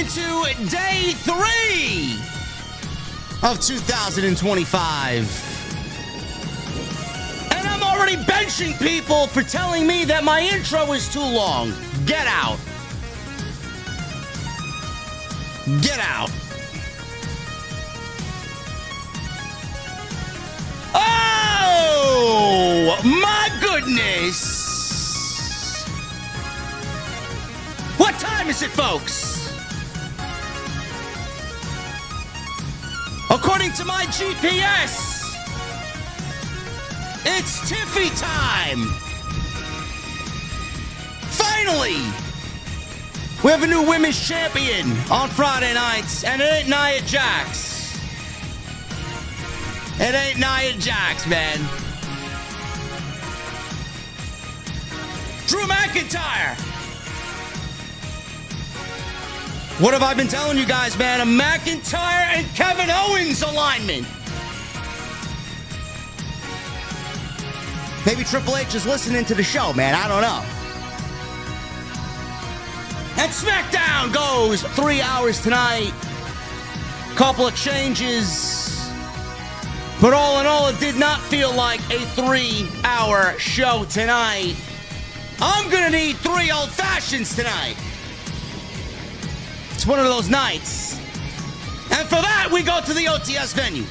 into day 3 of 2025. And I'm already benching people for telling me that my intro is too long. Get out. Get out. Oh, my goodness. What time is it, folks? According to my GPS, it's TIFFY time. Finally, we have a new women's champion on Friday nights, and it ain't Nia Jax. It ain't Nia Jax, man. Drew McIntyre. What have I been telling you guys, man? A McIntyre and Kevin Owens alignment. Maybe Triple H is listening to the show, man. I don't know. And SmackDown goes 3 hours tonight. Couple of changes. But all in all, it did not feel like a 3-hour show tonight. I'm gonna need 3 old fashions tonight. It's one of those nights. And for that, we go to the OTS venue.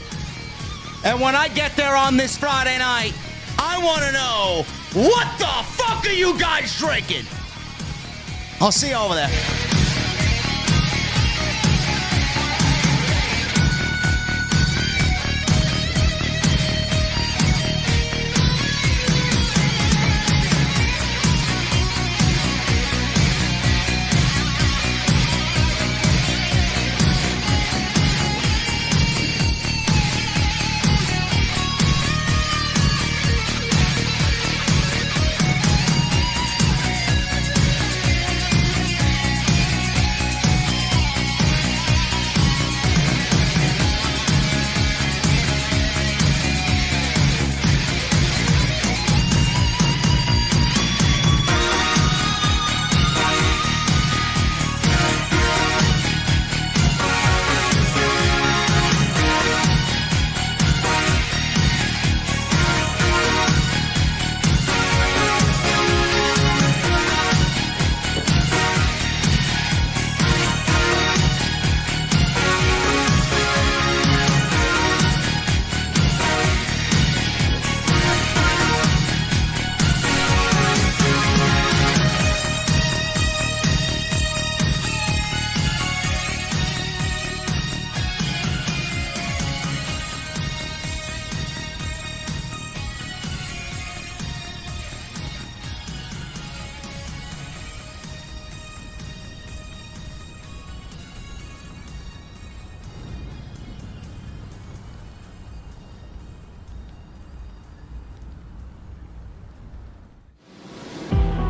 And when I get there on this Friday night, I want to know, what the fuck are you guys drinking? I'll see you over there.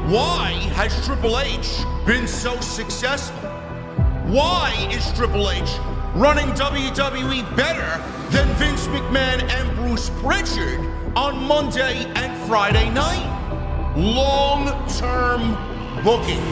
Why has Triple H been so successful? Why is Triple H running WWE better than Vince McMahon and Bruce Pritchard on Monday and Friday night? Long-term booking.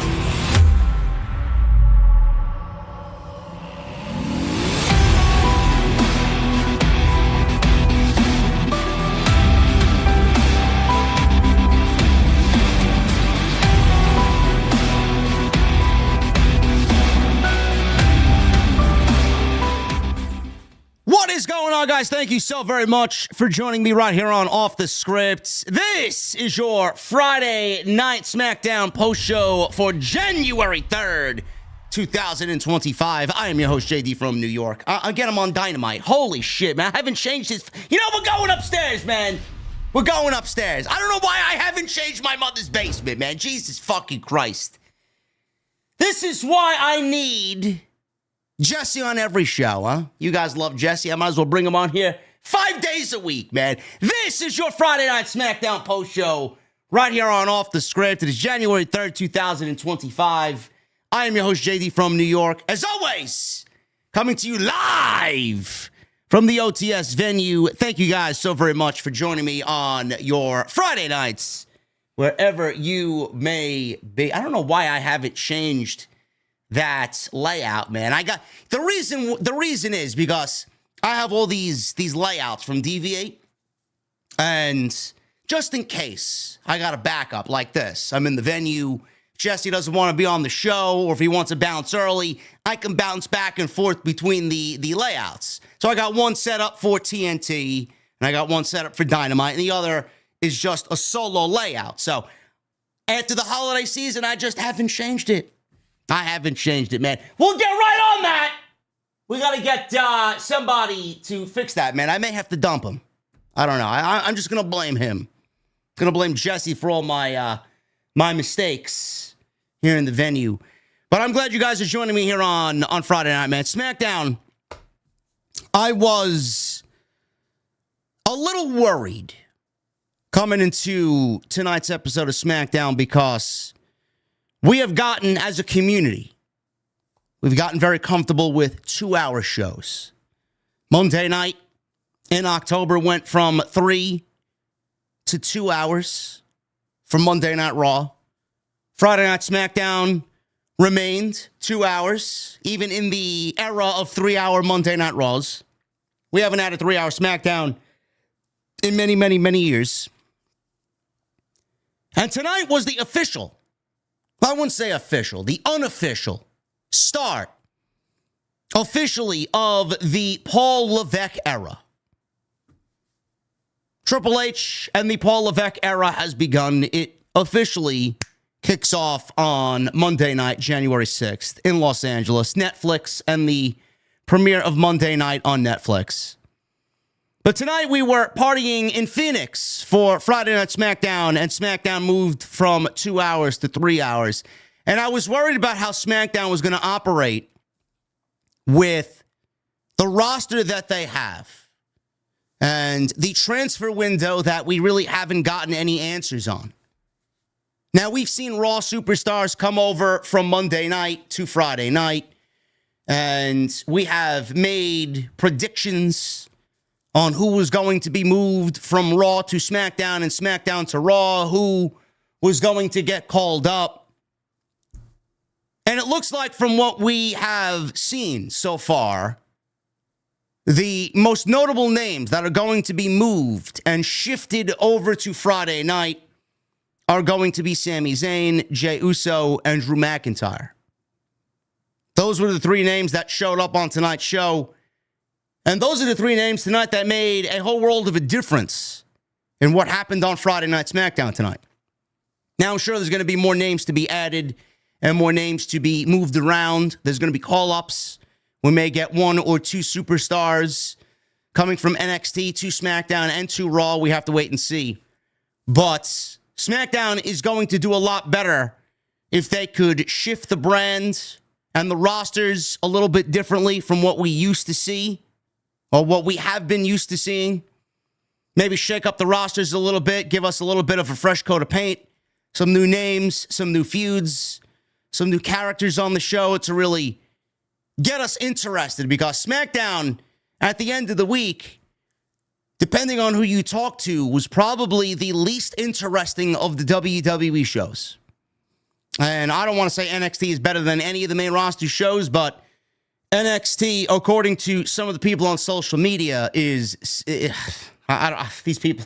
Guys, thank you so very much for joining me right here on Off the Script. This is your Friday Night SmackDown post show for January 3rd, 2025. I am your host, JD from New York. Again, I'm on Dynamite. Holy shit, man. I haven't changed this. You know, we're going upstairs, man. We're going upstairs. I don't know why I haven't changed my mother's basement, man. Jesus fucking Christ. This is why I need Jesse on every show, huh? You guys love Jesse. I might as well bring him on here 5 days a week, man. This is your Friday Night SmackDown post show right here on Off the Script. It is January 3rd, 2025. I am your host, JD from New York. As always, coming to you live from the OTS venue. Thank you guys so very much for joining me on your Friday nights, wherever you may be. I don't know why I haven't changed that layout, man. I got the reason is because I have all these layouts from DV8, and just in case I got a backup like this, I'm in the venue, Jesse doesn't want to be on the show, or if he wants to bounce early, I can bounce back and forth between the layouts. So I got one set up for TNT, and I got one set up for Dynamite, and the other is just a solo layout. So after the holiday season, I just haven't changed it. I haven't changed it, man. We'll get right on that. We got to get somebody to fix that, man. I may have to dump him. I don't know. I'm just going to blame him. Going to blame Jesse for all my mistakes here in the venue. But I'm glad you guys are joining me here on Friday night, man. SmackDown, I was a little worried coming into tonight's episode of SmackDown because we have gotten, as a community, we've gotten very comfortable with 2-hour shows. Monday night in October went from 3 to 2 hours for Monday Night Raw. Friday Night SmackDown remained 2 hours, even in the era of 3-hour Monday Night Raws. We haven't had a 3-hour SmackDown in many, many, many years. And tonight was the official, I wouldn't say official, the unofficial start, officially, of the Paul Levesque era. Triple H and the Paul Levesque era has begun. It officially kicks off on Monday night, January 6th in Los Angeles. Netflix and the premiere of Monday night on Netflix. But tonight we were partying in Phoenix for Friday Night SmackDown, and SmackDown moved from 2 hours to 3 hours. And I was worried about how SmackDown was going to operate with the roster that they have and the transfer window that we really haven't gotten any answers on. Now, we've seen Raw superstars come over from Monday night to Friday night, and we have made predictions on who was going to be moved from Raw to SmackDown and SmackDown to Raw, who was going to get called up. And it looks like from what we have seen so far, the most notable names that are going to be moved and shifted over to Friday night are going to be Sami Zayn, Jey Uso, and Drew McIntyre. Those were the three names that showed up on tonight's show. And those are the three names tonight that made a whole world of a difference in what happened on Friday Night SmackDown tonight. Now, I'm sure there's going to be more names to be added and more names to be moved around. There's going to be call-ups. We may get one or two superstars coming from NXT to SmackDown and to Raw. We have to wait and see. But SmackDown is going to do a lot better if they could shift the brand and the rosters a little bit differently from what we used to see, or what we have been used to seeing. Maybe shake up the rosters a little bit, give us a little bit of a fresh coat of paint, some new names, some new feuds, some new characters on the show to really get us interested, because SmackDown, at the end of the week, depending on who you talk to, was probably the least interesting of the WWE shows. And I don't want to say NXT is better than any of the main roster shows, but NXT, according to some of the people on social media, is these people.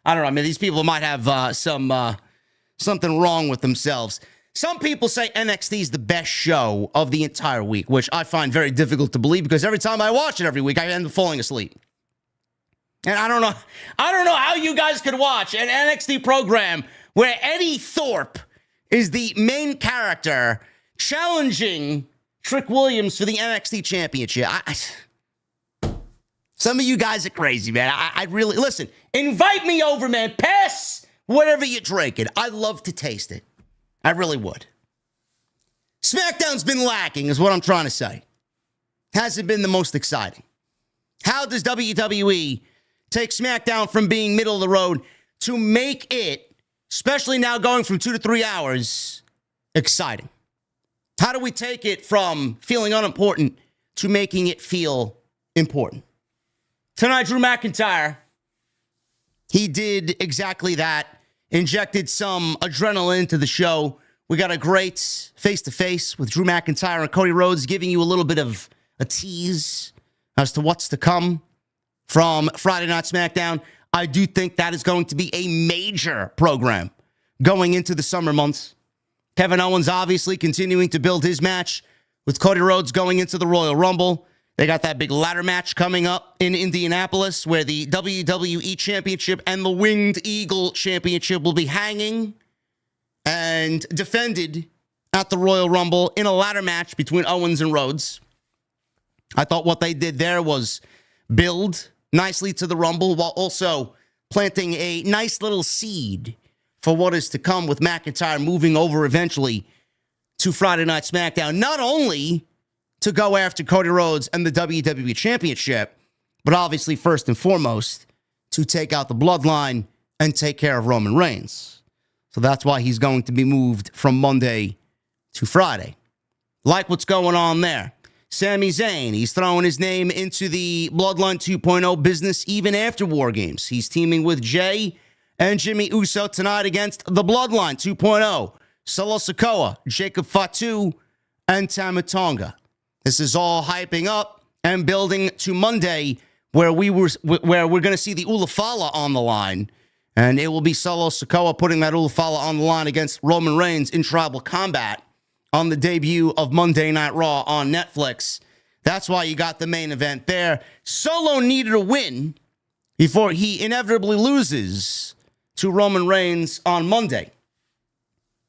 I don't know. I mean, these people might have something wrong with themselves. Some people say NXT is the best show of the entire week, which I find very difficult to believe, because every time I watch it every week, I end up falling asleep. And I don't know how you guys could watch an NXT program where Eddie Thorpe is the main character challenging Trick Williams for the NXT championship. Some of you guys are crazy, man. I really, listen, invite me over, man. Pass whatever you're drinking. I'd love to taste it. I really would. SmackDown's been lacking, is what I'm trying to say. Hasn't been the most exciting. How does WWE take SmackDown from being middle of the road to make it, especially now going from 2 to 3 hours, exciting? How do we take it from feeling unimportant to making it feel important? Tonight, Drew McIntyre, he did exactly that, injected some adrenaline into the show We got a great face-to-face with Drew McIntyre and Cody Rhodes, giving you a little bit of a tease as to what's to come from Friday Night SmackDown. I do think that is going to be a major program going into the summer months. Kevin Owens obviously continuing to build his match with Cody Rhodes going into the Royal Rumble. They got that big ladder match coming up in Indianapolis where the WWE Championship and the Winged Eagle Championship will be hanging and defended at the Royal Rumble in a ladder match between Owens and Rhodes. I thought what they did there was build nicely to the Rumble while also planting a nice little seed for what is to come with McIntyre moving over eventually to Friday Night SmackDown. Not only to go after Cody Rhodes and the WWE Championship, but obviously first and foremost to take out the Bloodline and take care of Roman Reigns. So that's why he's going to be moved from Monday to Friday. Like what's going on there. Sami Zayn, he's throwing his name into the Bloodline 2.0 business even after War Games. He's teaming with Jay and Jimmy Uso tonight against the Bloodline 2.0. Solo Sikoa, Jacob Fatu, and Tama Tonga. This is all hyping up and building to Monday where we're going to see the Ulafala on the line. And it will be Solo Sikoa putting that Ulafala on the line against Roman Reigns in Tribal Combat on the debut of Monday Night Raw on Netflix. That's why you got the main event there. Solo needed a win before he inevitably loses to Roman Reigns on Monday.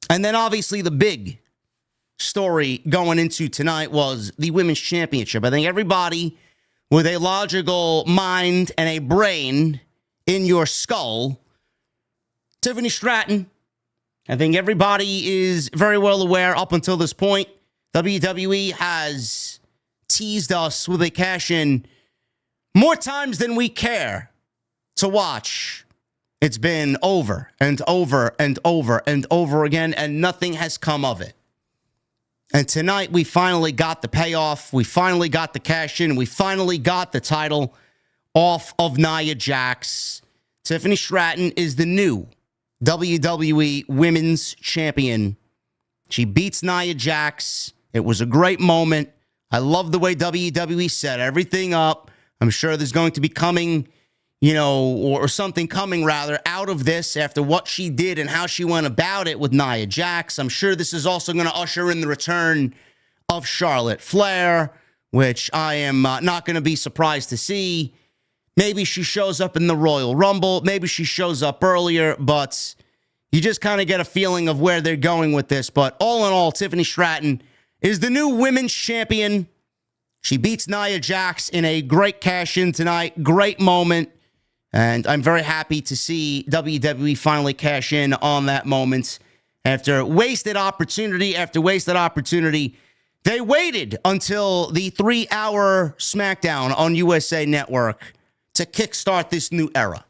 And then obviously the big story going into tonight was the Women's Championship. I think everybody with a logical mind and a brain in your skull, Tiffany Stratton, I think everybody is very well aware up until this point, WWE has teased us with a cash-in more times than we care to watch. It's been over and over and over and over again, and nothing has come of it. And tonight, we finally got the payoff. We finally got the cash in. We finally got the title off of Nia Jax. Tiffany Stratton is the new WWE Women's Champion. She beats Nia Jax. It was a great moment. I love the way WWE set everything up. I'm sure there's going to be coming, or something coming rather out of this after what she did and how she went about it with Nia Jax. I'm sure this is also going to usher in the return of Charlotte Flair, which I am not going to be surprised to see. Maybe she shows up in the Royal Rumble. Maybe she shows up earlier, but you just kind of get a feeling of where they're going with this. But all in all, Tiffany Stratton is the new Women's Champion. She beats Nia Jax in a great cash-in tonight. Great moment. And I'm very happy to see WWE finally cash in on that moment. After wasted opportunity after wasted opportunity, they waited until the 3-hour SmackDown on USA Network to kickstart this new era.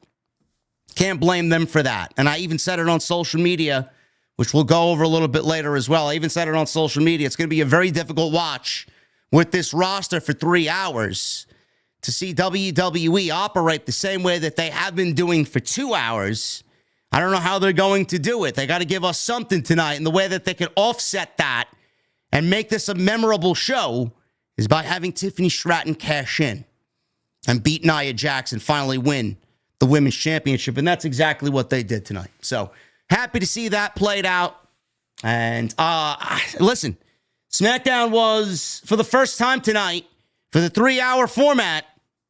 Can't blame them for that. And I even said it on social media, which we'll go over a little bit later as well. I even said it on social media. It's going to be a very difficult watch with this roster for 3 hours. To see WWE operate the same way that they have been doing for 2 hours. I don't know how they're going to do it. They got to give us something tonight. And the way that they can offset that and make this a memorable show is by having Tiffany Stratton cash in and beat Nia Jax and finally win the Women's Championship. And that's exactly what they did tonight. So happy to see that played out. And listen, SmackDown was, for the first time tonight, for the 3-hour format,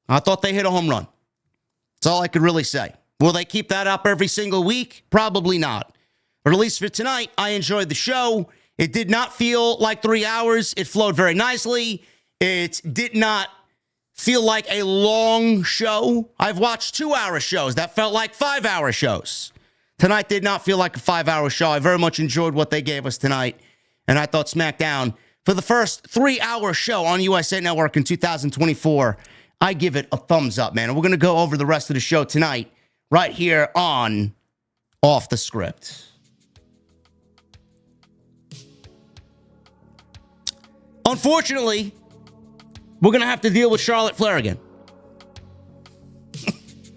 I thought they hit a home run. That's all I could really say. Will they keep that up every single week? Probably not. But at least for tonight, I enjoyed the show. It did not feel like 3 hours. It flowed very nicely. It did not feel like a long show. I've watched 2-hour shows that felt like 5-hour shows. Tonight did not feel like a 5-hour show. I very much enjoyed what they gave us tonight. And I thought SmackDown, for the first 3-hour show on USA Network in 2024, I give it a thumbs up, man. And we're going to go over the rest of the show tonight right here on Off the Script. Unfortunately, we're going to have to deal with Charlotte Flair again.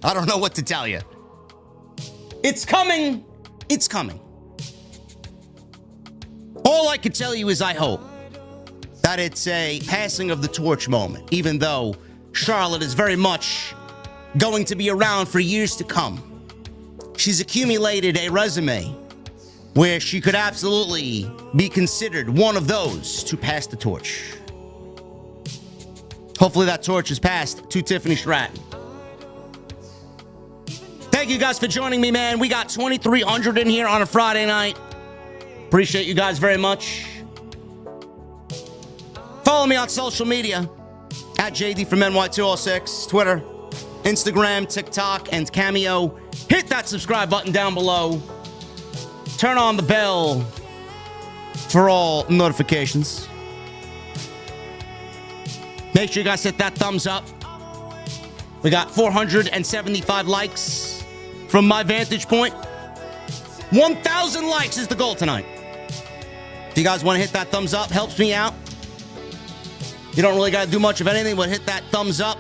I don't know what to tell you. It's coming. It's coming. All I can tell you is I hope that it's a passing of the torch moment, even though Charlotte is very much going to be around for years to come. She's accumulated a resume where she could absolutely be considered one of those to pass the torch. Hopefully that torch is passed to Tiffany Stratton. Thank you guys for joining me, man. We got 2,300 in here on a Friday night. Appreciate you guys very much. Follow me on social media at JD from NY206, Twitter, Instagram, TikTok, and Cameo. Hit that subscribe button down below. Turn on the bell for all notifications. Make sure you guys hit that thumbs up. We got 475 likes from my vantage point. 1,000 likes is the goal tonight. If you guys want to hit that thumbs up, helps me out. You don't really got to do much of anything but hit that thumbs up.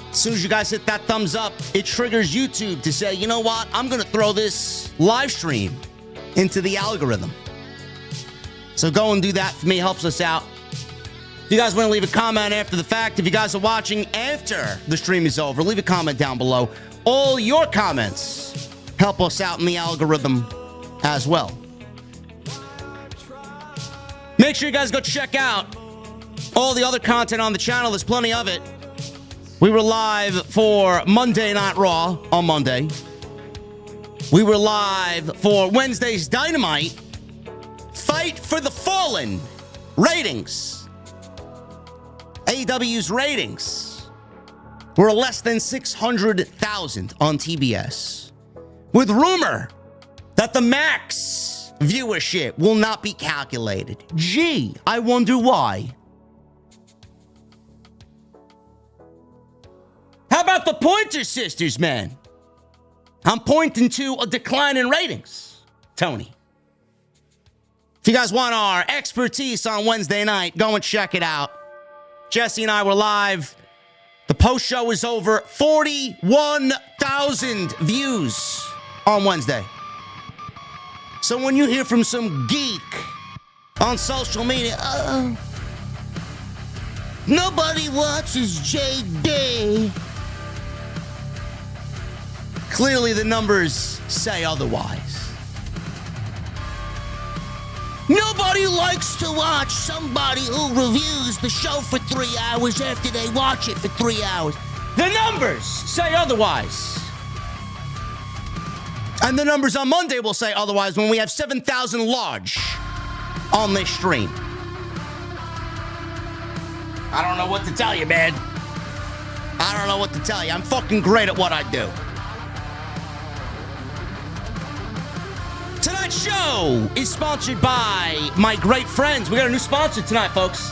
As soon as you guys hit that thumbs up, it triggers YouTube to say, you know what? I'm going to throw this live stream into the algorithm. So go and do that for me. Helps us out. If you guys want to leave a comment after the fact, if you guys are watching after the stream is over, leave a comment down below. All your comments help us out in the algorithm as well. Make sure you guys go check out all the other content on the channel. There's plenty of it. We were live for Monday Night Raw on Monday. We were live for Wednesday's Dynamite. Fight for the Fallen ratings. AEW's ratings were less than 600,000 on TBS. With rumor that the max viewership will not be calculated. Gee, I wonder why. How about the Pointer Sisters, man? I'm pointing to a decline in ratings, Tony. If you guys want our expertise on Wednesday night, go and check it out. Jesse and I were live. The post show is over 41,000 views on Wednesday. So when you hear from some geek on social media, nobody watches JD. Clearly the numbers say otherwise. Nobody likes to watch somebody who reviews the show for 3 hours after they watch it for 3 hours. The numbers say otherwise. And the numbers on Monday will say otherwise when we have 7,000 large on this stream. I don't know what to tell you, man. I don't know what to tell you. I'm fucking great at what I do. Tonight's show is sponsored by my great friends. We got a new sponsor tonight, folks.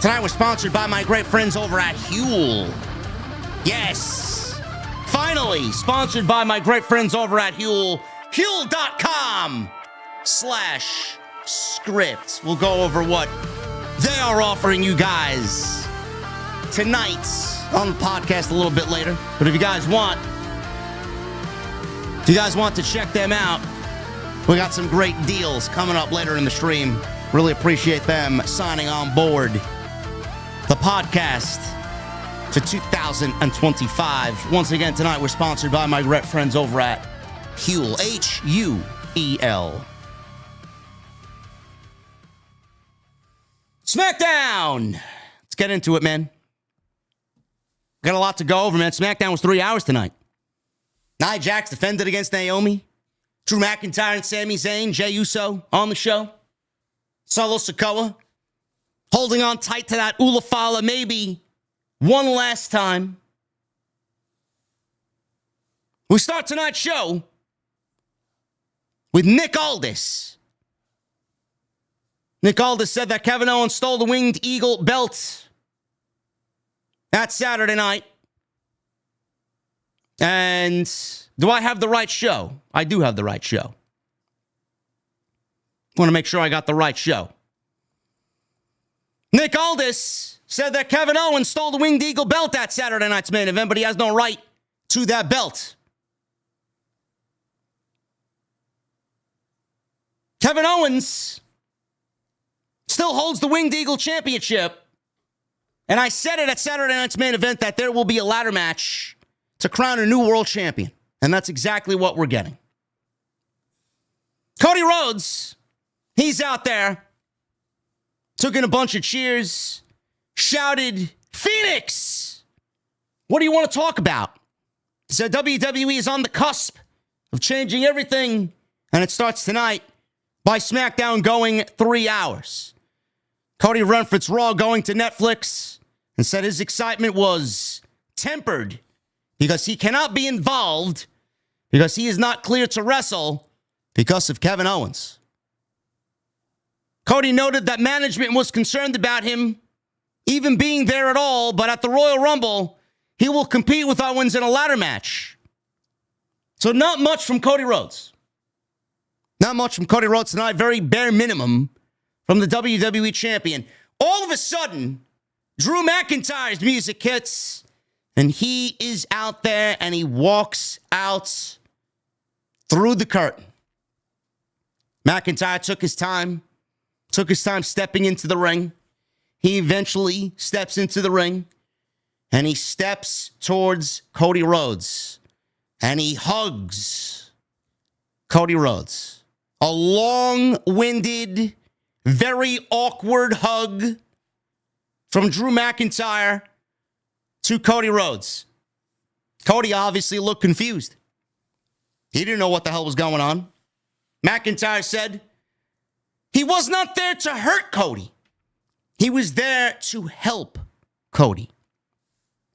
Tonight we're sponsored by my great friends over at Huel. Yes. Finally, sponsored by my great friends over at Huel. Huel.com/script. We'll go over what they are offering you guys tonight on the podcast a little bit later. But if you guys want to check them out, we got some great deals coming up later in the stream. Really appreciate them signing on board the podcast for 2025. Once again, tonight we're sponsored by my great friends over at Huel. Huel. SmackDown. Let's get into it, man. Got a lot to go over, man. SmackDown was 3 hours tonight. Nia Jax defended against Naomi. Drew McIntyre and Sami Zayn, Jey Uso on the show. Solo Sikoa holding on tight to that Ulafala maybe one last time. We start tonight's show with Nick Aldis. Nick Aldis said that Kevin Owens stole the Winged Eagle belt that Saturday night. And do I have the right show? I do have the right show. Want to make sure I got the right show. Nick Aldis said that Kevin Owens stole the Winged Eagle belt that Saturday night's main event, but he has no right to that belt. Kevin Owens still holds the Winged Eagle Championship. And I said it at Saturday Night's Main Event that there will be a ladder match to crown a new world champion. And that's exactly what we're getting. Cody Rhodes, he's out there, took in a bunch of cheers, shouted, "Phoenix! What do you want to talk about?" He said WWE is on the cusp of changing everything, and it starts tonight by SmackDown going 3 hours. Cody referenced Raw going to Netflix and said his excitement was tempered because he cannot be involved because he is not cleared to wrestle because of Kevin Owens. Cody noted that management was concerned about him even being there at all, but at the Royal Rumble, he will compete with Owens in a ladder match. So not much from Cody Rhodes. Not much from Cody Rhodes tonight. Very bare minimum from the WWE champion. All of a sudden, Drew McIntyre's music hits, and he is out there, and he walks out through the curtain. McIntyre took his time stepping into the ring. He eventually steps into the ring, and he steps towards Cody Rhodes, and he hugs Cody Rhodes. A long-winded, very awkward hug from Drew McIntyre to Cody Rhodes. Cody obviously looked confused. He didn't know what the hell was going on. McIntyre said he was not there to hurt Cody. He was there to help Cody.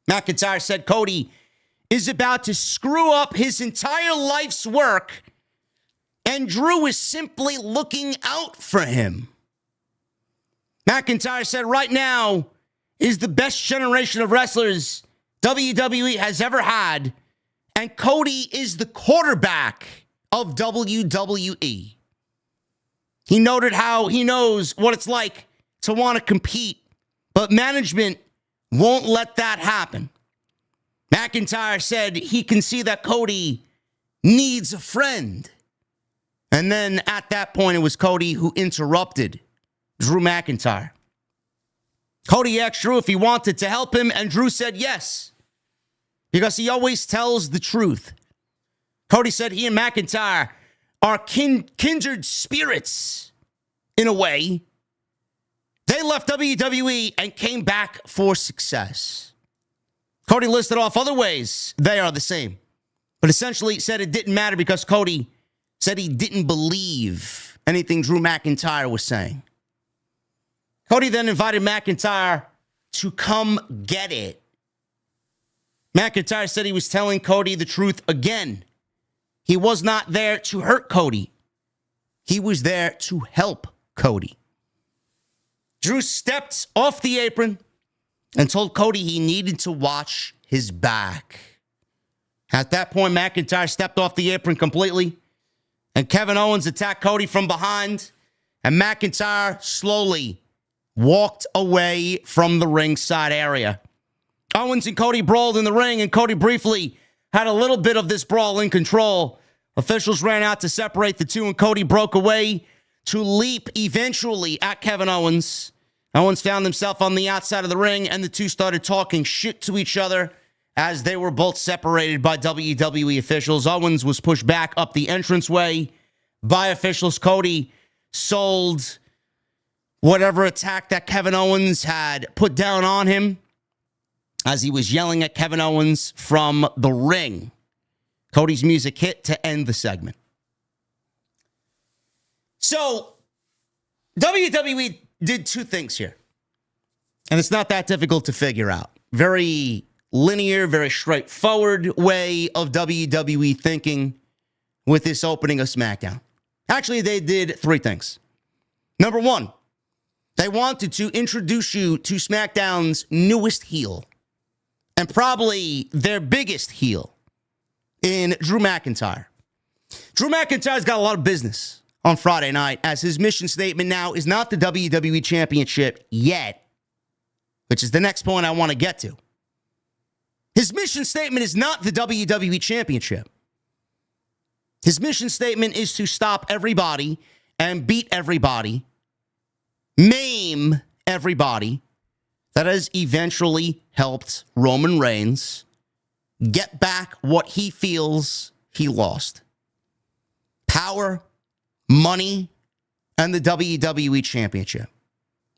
McIntyre said Cody is about to screw up his entire life's work, and Drew is simply looking out for him. McIntyre said right now is the best generation of wrestlers WWE has ever had, and Cody is the quarterback of WWE. He noted how he knows what it's like to want to compete, but management won't let that happen. McIntyre said he can see that Cody needs a friend. And then at that point, it was Cody who interrupted Drew McIntyre. Cody asked Drew if he wanted to help him, and Drew said yes, because he always tells the truth. Cody said he and McIntyre are kindred spirits in a way. They left WWE and came back for success. Cody listed off other ways they are the same, but essentially said it didn't matter because Cody said he didn't believe anything Drew McIntyre was saying. Cody then invited McIntyre to come get it. McIntyre said he was telling Cody the truth again. He was not there to hurt Cody. He was there to help Cody. Drew stepped off the apron and told Cody he needed to watch his back. At that point, McIntyre stepped off the apron completely, and Kevin Owens attacked Cody from behind, and McIntyre slowly walked away from the ringside area. Owens and Cody brawled in the ring, and Cody briefly had a little bit of this brawl in control. Officials ran out to separate the two, and Cody broke away to leap eventually at Kevin Owens. Owens found himself on the outside of the ring, and the two started talking shit to each other as they were both separated by WWE officials. Owens was pushed back up the entranceway by officials. Cody sold whatever attack that Kevin Owens had put down on him as he was yelling at Kevin Owens from the ring. Cody's music hit to end the segment. So, WWE did two things here. And it's not that difficult to figure out. Very linear, very straightforward way of WWE thinking with this opening of SmackDown. Actually, they did three things. Number one, they wanted to introduce you to SmackDown's newest heel, and probably their biggest heel, in Drew McIntyre. Drew McIntyre's got a lot of business on Friday night, as his mission statement now is not the WWE Championship yet, which is the next point I want to get to. His mission statement is not the WWE Championship. His mission statement is to stop everybody and beat everybody, maim everybody, that has eventually helped Roman Reigns get back what he feels he lost. Power, money, and the WWE Championship.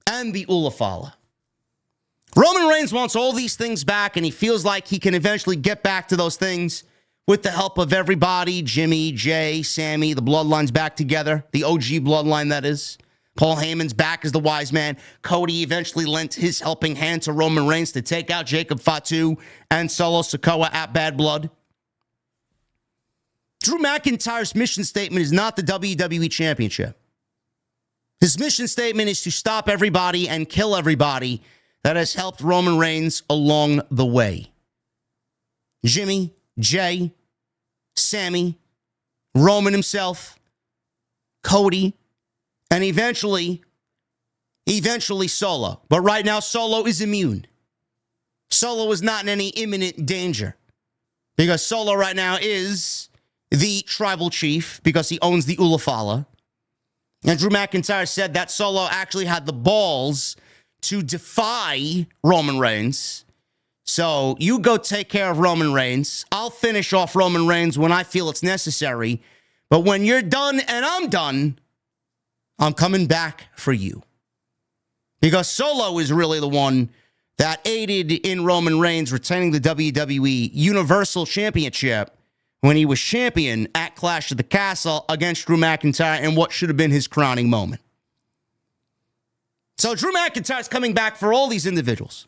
And the Ulafala. Roman Reigns wants all these things back, and he feels like he can eventually get back to those things with the help of everybody. Jimmy, Jay, Sami, the Bloodline's back together. The OG Bloodline, that is. Paul Heyman's back as the wise man. Cody eventually lent his helping hand to Roman Reigns to take out Jacob Fatu and Solo Sikoa at Bad Blood. Drew McIntyre's mission statement is not the WWE Championship. His mission statement is to stop everybody and kill everybody that has helped Roman Reigns along the way. Jimmy, Jay, Sami, Roman himself, Cody, and eventually Solo. But right now, Solo is immune. Solo is not in any imminent danger because Solo right now is the tribal chief because he owns the Ulafala. And Drew McIntyre said that Solo actually had the balls to defy Roman Reigns. So you go take care of Roman Reigns. I'll finish off Roman Reigns when I feel it's necessary. But when you're done and I'm done, I'm coming back for you. Because Solo is really the one that aided in Roman Reigns retaining the WWE Universal Championship when he was champion at Clash of the Castle against Drew McIntyre in what should have been his crowning moment. So Drew McIntyre's coming back for all these individuals.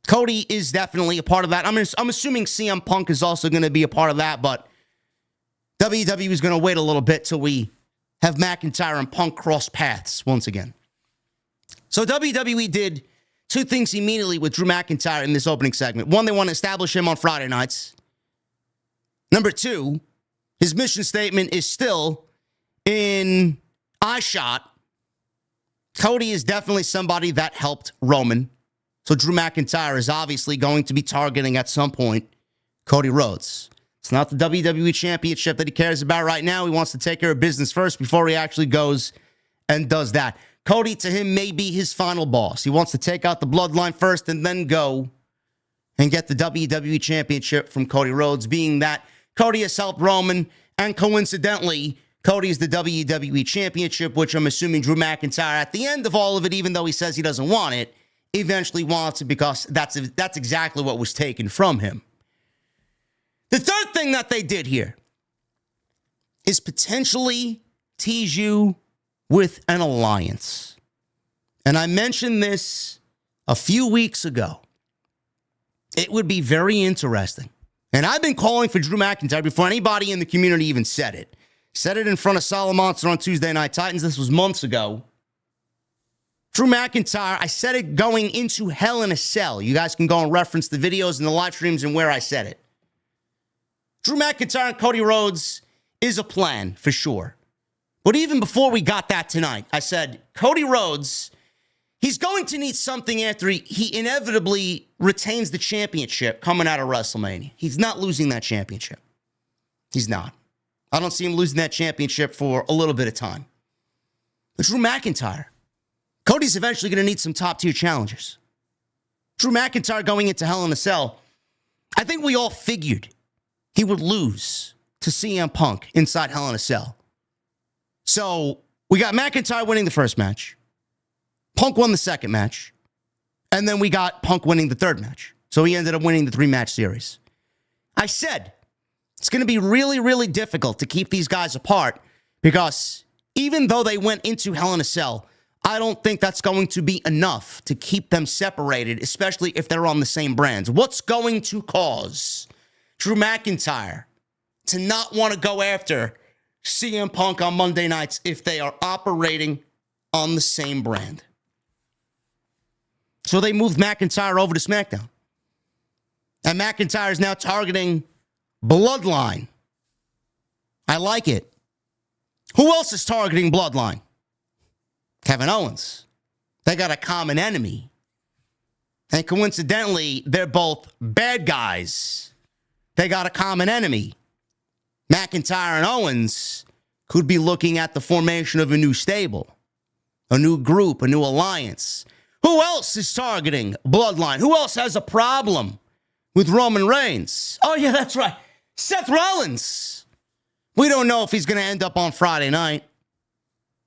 Cody is definitely a part of that. I'm assuming CM Punk is also going to be a part of that, but WWE is going to wait a little bit till we have McIntyre and Punk cross paths once again. So WWE did two things immediately with Drew McIntyre in this opening segment. One, they want to establish him on Friday nights. Number two, his mission statement is still in eye shot. Cody is definitely somebody that helped Roman. So Drew McIntyre is obviously going to be targeting at some point Cody Rhodes. It's not the WWE Championship that he cares about right now. He wants to take care of business first before he actually goes and does that. Cody, to him, may be his final boss. He wants to take out the Bloodline first and then go and get the WWE Championship from Cody Rhodes, being that Cody has helped Roman, and coincidentally, Cody is the WWE Championship, which I'm assuming Drew McIntyre, at the end of all of it, even though he says he doesn't want it, eventually wants it because that's exactly what was taken from him. The third thing that they did here is potentially tease you with an alliance. And I mentioned this a few weeks ago. It would be very interesting. And I've been calling for Drew McIntyre before anybody in the community even said it. Said it in front of Solid Monster on Tuesday Night Titans. This was months ago. Drew McIntyre, I said it going into Hell in a Cell. You guys can go and reference the videos and the live streams and where I said it. Drew McIntyre and Cody Rhodes is a plan, for sure. But even before we got that tonight, I said, Cody Rhodes, he's going to need something after he inevitably retains the championship coming out of WrestleMania. He's not losing that championship. He's not. I don't see him losing that championship for a little bit of time. But Drew McIntyre, Cody's eventually going to need some top-tier challengers. Drew McIntyre going into Hell in a Cell, I think we all figured he would lose to CM Punk inside Hell in a Cell. So we got McIntyre winning the first match. Punk won the second match. And then we got Punk winning the third match. So he ended up winning the 3-match series. I said, it's going to be really, really difficult to keep these guys apart because even though they went into Hell in a Cell, I don't think that's going to be enough to keep them separated, especially if they're on the same brands. What's going to cause Drew McIntyre to not want to go after CM Punk on Monday nights if they are operating on the same brand? So they moved McIntyre over to SmackDown. And McIntyre is now targeting Bloodline. I like it. Who else is targeting Bloodline? Kevin Owens. They got a common enemy. And coincidentally, they're both bad guys. They got a common enemy. McIntyre and Owens, could be looking at the formation of a new stable, a new group, a new alliance. Who else is targeting Bloodline? Who else has a problem with Roman Reigns? Oh, yeah, that's right. Seth Rollins. We don't know if he's going to end up on Friday night.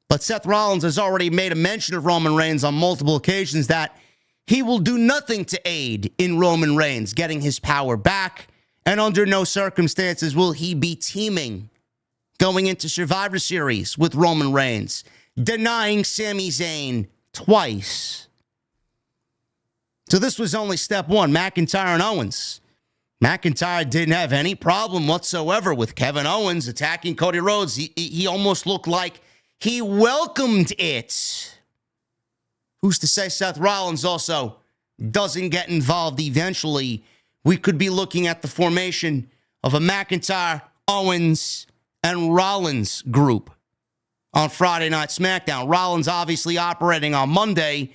But Seth Rollins has already made a mention of Roman Reigns on multiple occasions that he will do nothing to aid in Roman Reigns getting his power back. And under no circumstances will he be teaming going into Survivor Series with Roman Reigns, denying Sami Zayn twice. So this was only step one, McIntyre and Owens. McIntyre didn't have any problem whatsoever with Kevin Owens attacking Cody Rhodes. He almost looked like he welcomed it. Who's to say Seth Rollins also doesn't get involved eventually? We could be looking at the formation of a McIntyre, Owens, and Rollins group on Friday Night SmackDown. Rollins obviously operating on Monday.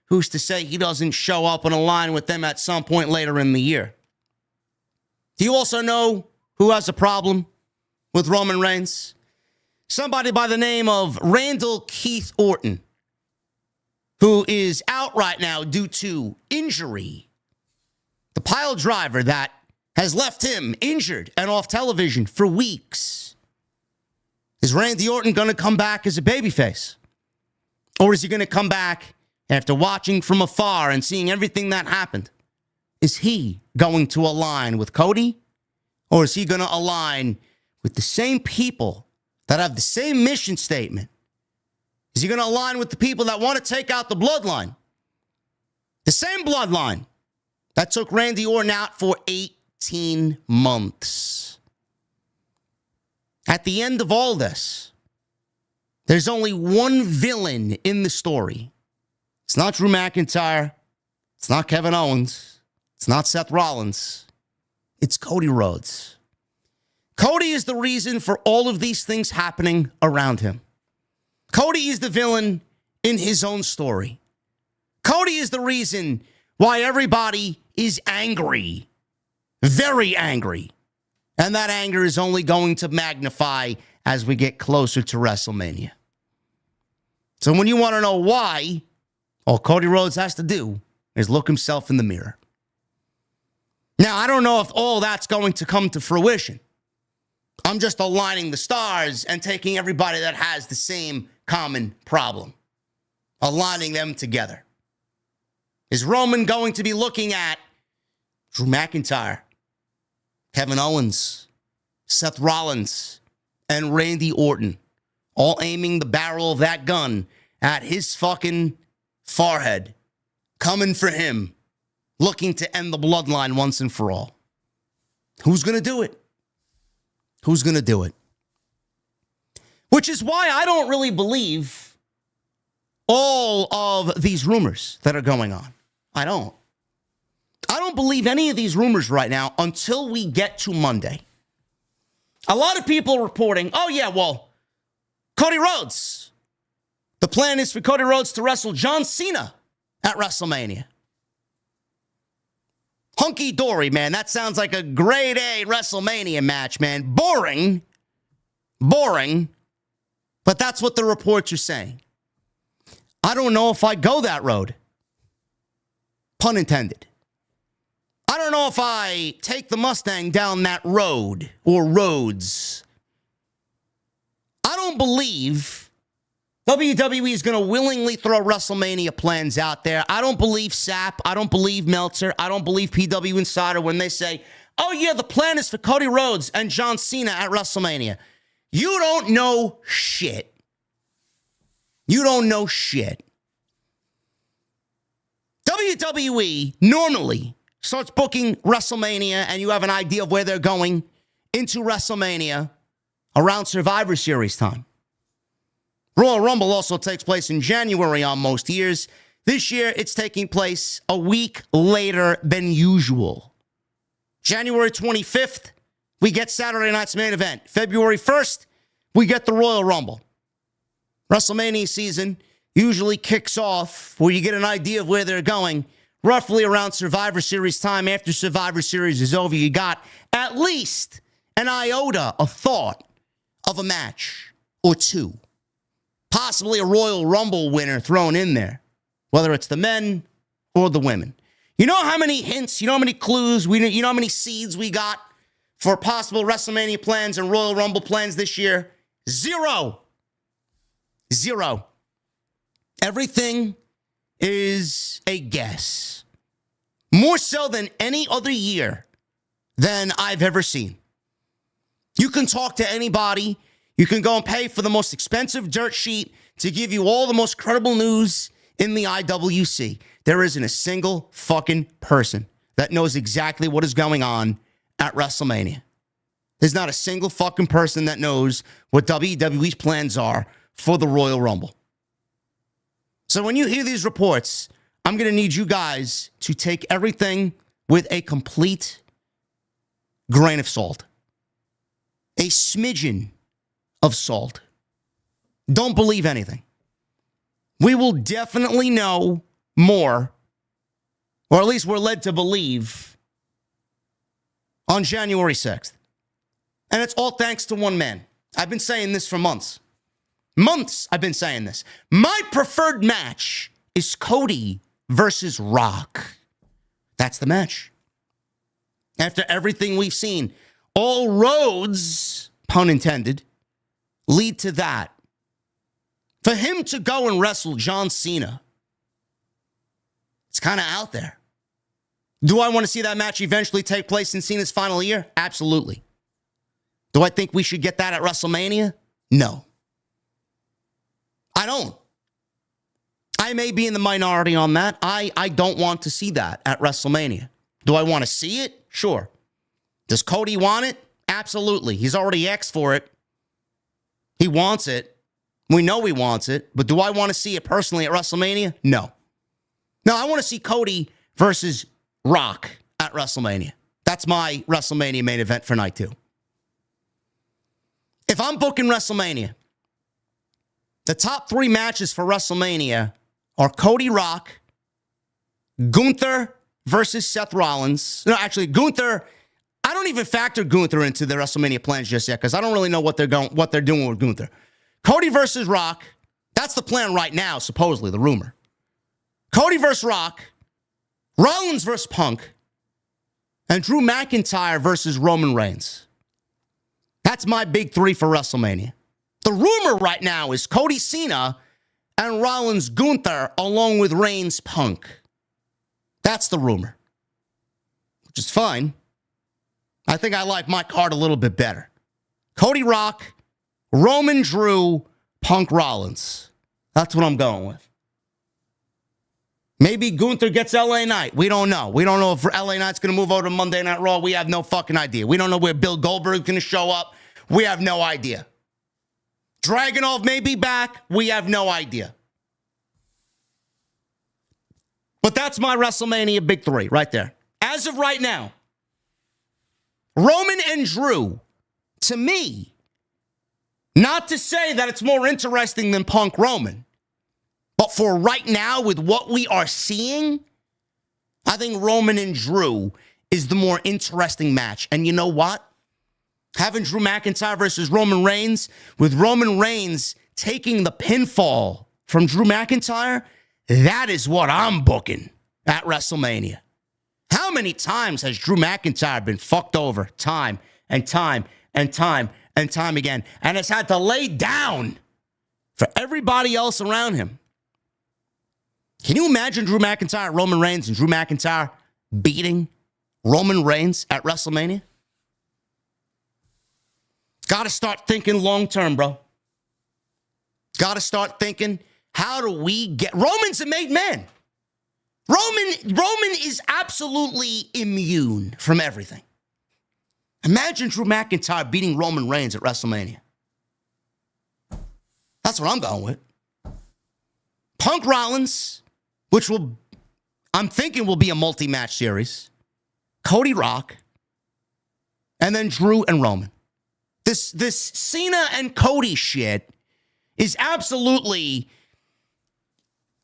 Who's to say he doesn't show up and align with them at some point later in the year? Do you also know who has a problem with Roman Reigns? Somebody by the name of Randall Keith Orton, who is out right now due to injury. The pile driver that has left him injured and off television for weeks. Is Randy Orton going to come back as a babyface? Or is he going to come back after watching from afar and seeing everything that happened? Is he going to align with Cody? Or is he going to align with the same people that have the same mission statement? Is he going to align with the people that want to take out the Bloodline? The same Bloodline that took Randy Orton out for 18 months. At the end of all this, there's only one villain in the story. It's not Drew McIntyre. It's not Kevin Owens. It's not Seth Rollins. It's Cody Rhodes. Cody is the reason for all of these things happening around him. Cody is the villain in his own story. Cody is the reason why everybody is angry. Very angry. And that anger is only going to magnify as we get closer to WrestleMania. So when you want to know why, all Cody Rhodes has to do is look himself in the mirror. Now, I don't know if all that's going to come to fruition. I'm just aligning the stars and taking everybody that has the same common problem, aligning them together. Is Roman going to be looking at Drew McIntyre, Kevin Owens, Seth Rollins, and Randy Orton, all aiming the barrel of that gun at his fucking forehead, coming for him, looking to end the Bloodline once and for all? Who's going to do it? Who's going to do it? Which is why I don't really believe all of these rumors that are going on. I don't believe any of these rumors right now until we get to Monday. A lot of people are reporting, oh yeah, well, Cody Rhodes. The plan is for Cody Rhodes to wrestle John Cena at WrestleMania. Hunky-dory, man. That sounds like a grade A WrestleMania match, man. Boring. But that's what the reports are saying. I don't know if I go that road. Pun intended. I don't know if I take the Mustang down that road or roads. I don't believe WWE is going to willingly throw WrestleMania plans out there. I don't believe Sapp. I don't believe Meltzer. I don't believe PW Insider when they say, oh yeah, the plan is for Cody Rhodes and John Cena at WrestleMania. You don't know shit. You don't know shit. WWE normally starts booking WrestleMania, and you have an idea of where they're going into WrestleMania around Survivor Series time. Royal Rumble also takes place in January on most years. This year, it's taking place a week later than usual. January 25th, we get Saturday night's main event. February 1st, we get the Royal Rumble. WrestleMania season usually kicks off where you get an idea of where they're going roughly around Survivor Series time. After Survivor Series is over, you got at least an iota, a thought of a match or two. Possibly a Royal Rumble winner thrown in there, whether it's the men or the women. You know how many hints, you know how many clues, you know how many seeds we got for possible WrestleMania plans and Royal Rumble plans this year? Zero. Everything is a guess. More so than any other year than I've ever seen. You can talk to anybody. You can go and pay for the most expensive dirt sheet to give you all the most credible news in the IWC. There isn't a single fucking person that knows exactly what is going on at WrestleMania. There's not a single fucking person that knows what WWE's plans are for the Royal Rumble. So when you hear these reports, I'm going to need you guys to take everything with a complete grain of salt. A smidgen of salt. Don't believe anything. We will definitely know more, or at least we're led to believe, on January 6th. And it's all thanks to one man. I've been saying this for months. I've been saying this. My preferred match is Cody versus Rock. That's the match. After everything we've seen, all roads, pun intended, lead to that. For him to go and wrestle John Cena, it's kind of out there. Do I want to see that match eventually take place in Cena's final year? Absolutely. Do I think we should get that at WrestleMania? No. I don't. I may be in the minority on that. I don't want to see that at WrestleMania. Do I want to see it? Sure. Does Cody want it? Absolutely. He's already asked for it. He wants it. We know he wants it. But do I want to see it personally at WrestleMania? No. No, I want to see Cody versus Rock at WrestleMania. That's my WrestleMania main event for night 2. If I'm booking WrestleMania, the top 3 matches for WrestleMania are Cody Rock, Gunther versus Seth Rollins. No, actually, Gunther, I don't even factor Gunther into the WrestleMania plans just yet because I don't really know what they're doing with Gunther. Cody versus Rock, that's the plan right now, supposedly, the rumor. Cody versus Rock, Rollins versus Punk, and Drew McIntyre versus Roman Reigns. That's my big 3 for WrestleMania. The rumor right now is Cody Cena and Rollins Gunther along with Reigns Punk. That's the rumor, which is fine. I think I like my card a little bit better. Cody Rock, Roman Drew, Punk Rollins. That's what I'm going with. Maybe Gunther gets LA Knight. We don't know. We don't know if LA Knight's going to move over to Monday Night Raw. We have no fucking idea. We don't know where Bill Goldberg's going to show up. We have no idea. Dragunov may be back. We have no idea. But that's my WrestleMania big 3 right there. As of right now, Roman and Drew, to me, not to say that it's more interesting than Punk Roman, but for right now, with what we are seeing, I think Roman and Drew is the more interesting match. And you know what? Having Drew McIntyre versus Roman Reigns, with Roman Reigns taking the pinfall from Drew McIntyre, that is what I'm booking at WrestleMania. How many times has Drew McIntyre been fucked over time and time and time and time again and has had to lay down for everybody else around him? Can you imagine Drew McIntyre, Roman Reigns, and Drew McIntyre beating Roman Reigns at WrestleMania? Got to start thinking long-term, bro. Got to start thinking, how do we get... Roman's a made man. Roman is absolutely immune from everything. Imagine Drew McIntyre beating Roman Reigns at WrestleMania. That's what I'm going with. Punk Rollins, which I'm thinking will be a multi-match series. Cody Rock. And then Drew and Roman. This Cena and Cody shit is absolutely...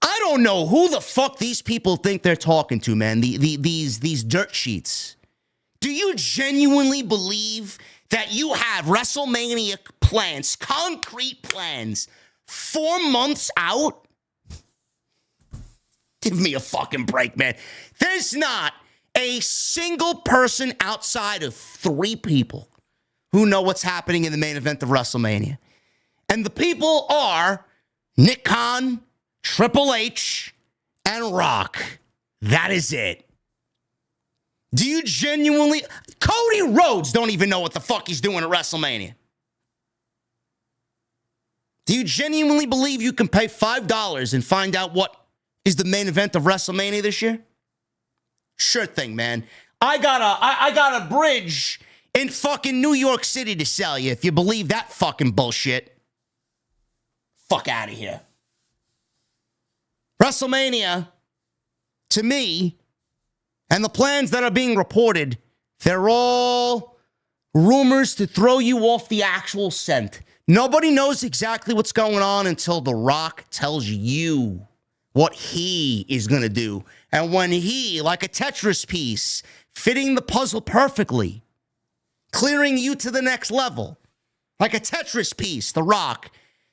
I don't know who the fuck these people think they're talking to, man. These dirt sheets. Do you genuinely believe that you have WrestleMania plans, concrete plans, 4 months out? Give me a fucking break, man. There's not a single person outside of 3 people who know what's happening in the main event of WrestleMania. And the people are Nick Khan, Triple H, and Rock. That is it. Do you genuinely... Cody Rhodes don't even know what the fuck he's doing at WrestleMania. Do you genuinely believe you can pay $5 and find out what is the main event of WrestleMania this year? Sure thing, man. I got a bridge in fucking New York City to sell you if you believe that fucking bullshit. Fuck out of here. WrestleMania, to me, and the plans that are being reported, they're all rumors to throw you off the actual scent. Nobody knows exactly what's going on until The Rock tells you what he is going to do. And when he, like a Tetris piece, fitting the puzzle perfectly, clearing you to the next level, like a Tetris piece, The Rock,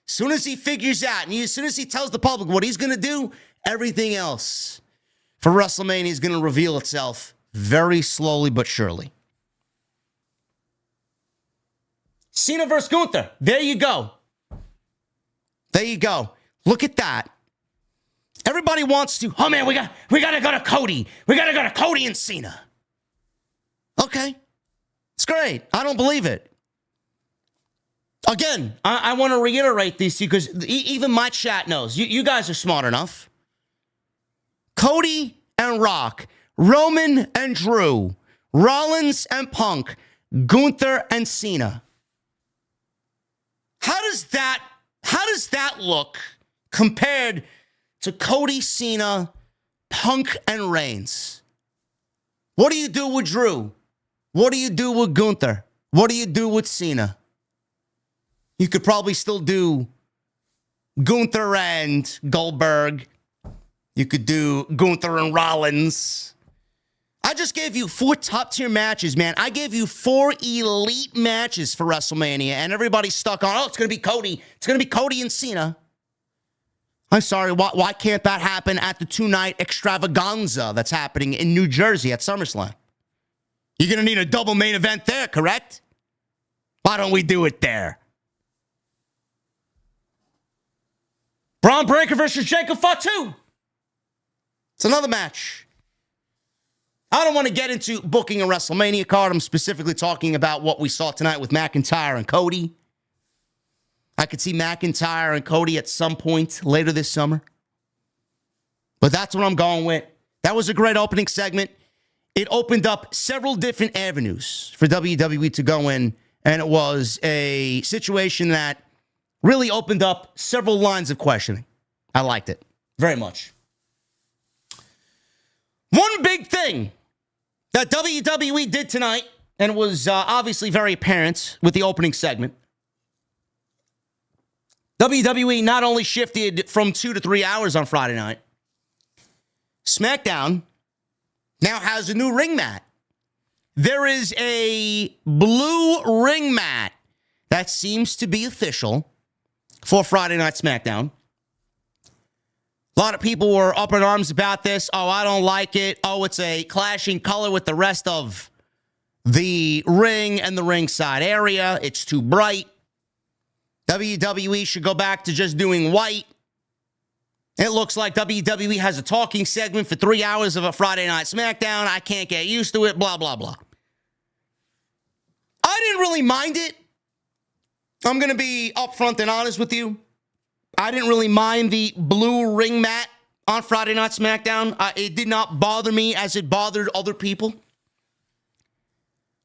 as soon as he figures out, and as soon as he tells the public what he's going to do, everything else for WrestleMania is going to reveal itself very slowly but surely. Cena versus Gunther. There you go. There you go. Look at that. Everybody wants to, oh man, we got to go to Cody. We got to go to Cody and Cena. Okay. It's great. I don't believe it. Again, I want to reiterate this because even my chat knows. You guys are smart enough. Cody and Rock, Roman and Drew, Rollins and Punk, Gunther and Cena. How does that look compared to Cody, Cena, Punk, and Reigns? What do you do with Drew? What do you do with Gunther? What do you do with Cena? You could probably still do Gunther and Goldberg. You could do Gunther and Rollins. I just gave you 4 top-tier matches, man. I gave you 4 elite matches for WrestleMania, and everybody's stuck on, it's going to be Cody. It's going to be Cody and Cena. I'm sorry, why can't that happen at the 2-night extravaganza that's happening in New Jersey at SummerSlam? You're going to need a double main event there, correct? Why don't we do it there? Braun Breaker versus Jacob Fatu. It's another match. I don't want to get into booking a WrestleMania card. I'm specifically talking about what we saw tonight with McIntyre and Cody. I could see McIntyre and Cody at some point later this summer. But that's what I'm going with. That was a great opening segment. It opened up several different avenues for WWE to go in, and it was a situation that really opened up several lines of questioning. I liked it very much. One big thing that WWE did tonight, and it was obviously very apparent with the opening segment, WWE not only shifted from 2 to 3 hours on Friday night, SmackDown now has a new ring mat. There is a blue ring mat that seems to be official for Friday Night SmackDown. A lot of people were up in arms about this. Oh, I don't like it. Oh, it's a clashing color with the rest of the ring and the ringside area. It's too bright. WWE should go back to just doing white. It looks like WWE has a talking segment for 3 hours of a Friday Night SmackDown. I can't get used to it, blah, blah, blah. I didn't really mind it. I'm going to be upfront and honest with you. I didn't really mind the blue ring mat on Friday Night SmackDown. It did not bother me as it bothered other people.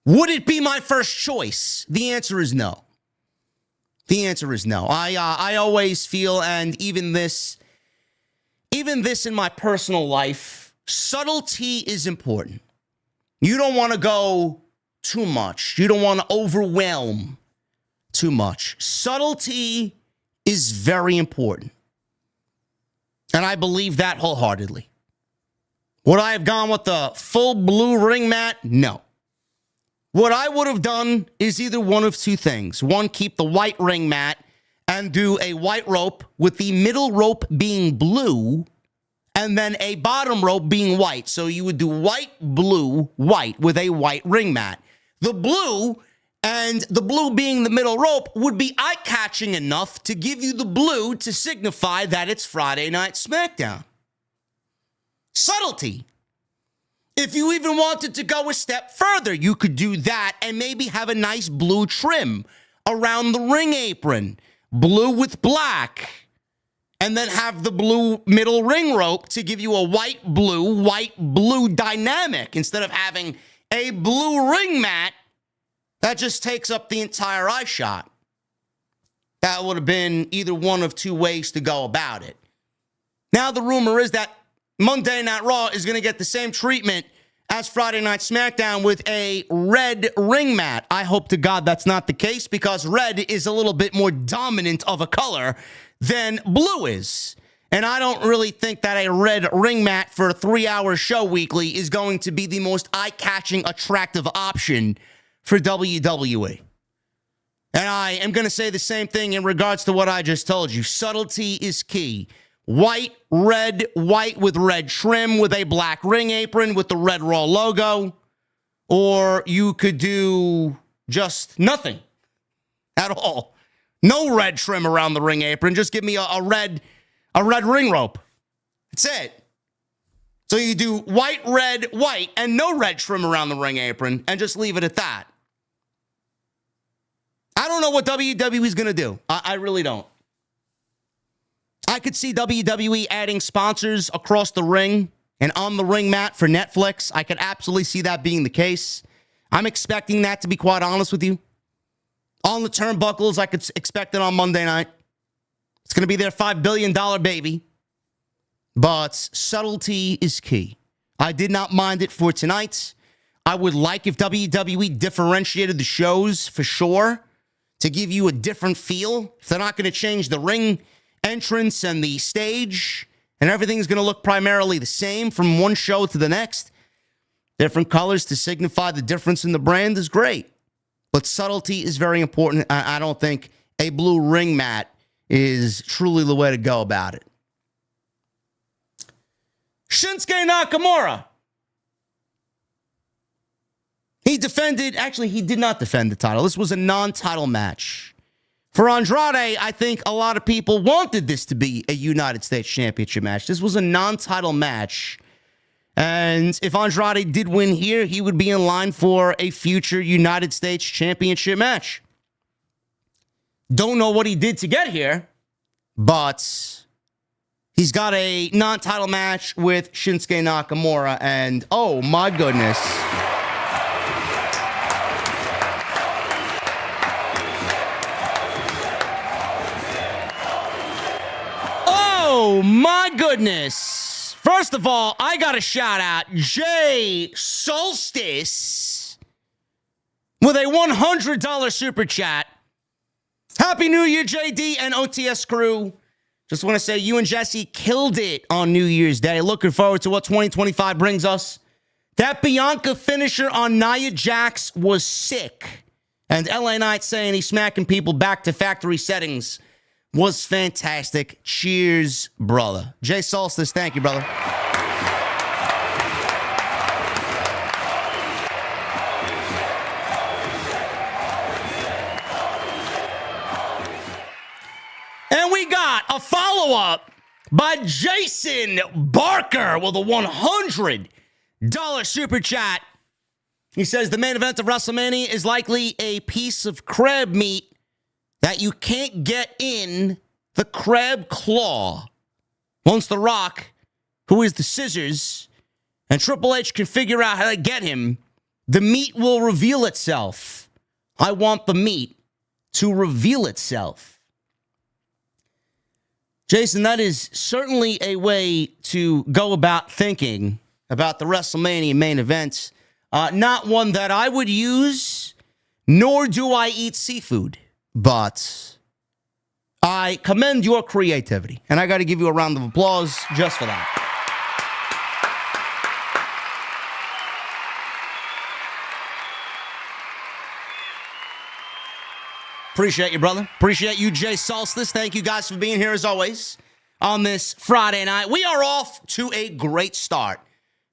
Would it be my first choice? The answer is no. The answer is no. I always feel, and even this in my personal life, subtlety is important. You don't want to go too much. You don't want to overwhelm too much. Subtlety is very important. And I believe that wholeheartedly. Would I have gone with the full blue ring mat? No. What I would have done is either one of two things. One, keep the white ring mat and do a white rope with the middle rope being blue and then a bottom rope being white. So you would do white, blue, white with a white ring mat. The blue and the blue being the middle rope would be eye-catching enough to give you the blue to signify that it's Friday Night SmackDown. Subtlety. If you even wanted to go a step further, you could do that and maybe have a nice blue trim around the ring apron. Blue with black. And then have the blue middle ring rope to give you a white, blue dynamic instead of having a blue ring mat that just takes up the entire eye shot. That would have been either one of two ways to go about it. Now the rumor is that Monday Night Raw is going to get the same treatment as Friday Night SmackDown with a red ring mat. I hope to God that's not the case because red is a little bit more dominant of a color than blue is. And I don't really think that a red ring mat for a 3-hour show weekly is going to be the most eye-catching, attractive option for WWE. And I am going to say the same thing in regards to what I just told you. Subtlety is key. White with red trim with a black ring apron with the Red Raw logo. Or you could do just nothing at all. No red trim around the ring apron. Just give me a red ring rope. That's it. So you do white, and no red trim around the ring apron and just leave it at that. I don't know what WWE is going to do. I really don't. I could see WWE adding sponsors across the ring and on the ring mat for Netflix. I could absolutely see that being the case. I'm expecting that, to be quite honest with you. On the turnbuckles, I could expect it on Monday night. It's going to be their $5 billion baby. But subtlety is key. I did not mind it for tonight. I would like if WWE differentiated the shows for sure to give you a different feel. If they're not going to change the ring entrance and the stage and everything's going to look primarily the same from one show to the next, different colors to signify the difference in the brand is great. But subtlety is very important. I don't think a blue ring mat is truly the way to go about it. Shinsuke Nakamura. He did not defend the title. This was a non-title match. For Andrade, I think a lot of people wanted this to be a United States Championship match. This was a non-title match. And if Andrade did win here, he would be in line for a future United States Championship match. Don't know what he did to get here, but he's got a non-title match with Shinsuke Nakamura, and oh my goodness. Oh my goodness. First of all, I got to shout out Jay Solstice with a $100 super chat. Happy New Year, JD and OTS crew. Just want to say you and Jesse killed it on New Year's Day. Looking forward to what 2025 brings us. That Bianca finisher on Nia Jax was sick. And LA Knight saying he's smacking people back to factory settings was fantastic. Cheers, brother. Jay Solstice, thank you, brother. And we got a follow-up by Jason Barker with a $100 super chat. He says the main event of WrestleMania is likely a piece of crab meat that you can't get in the crab claw. Once The Rock, who is the scissors, and Triple H can figure out how to get him, the meat will reveal itself. I want the meat to reveal itself. Jason, that is certainly a way to go about thinking about the WrestleMania main event. Not one that I would use, nor do I eat seafood. But I commend your creativity, and I got to give you a round of applause just for that. Appreciate you, brother. Appreciate you, Jay Solstice. Thank you guys for being here as always on this Friday night. We are off to a great start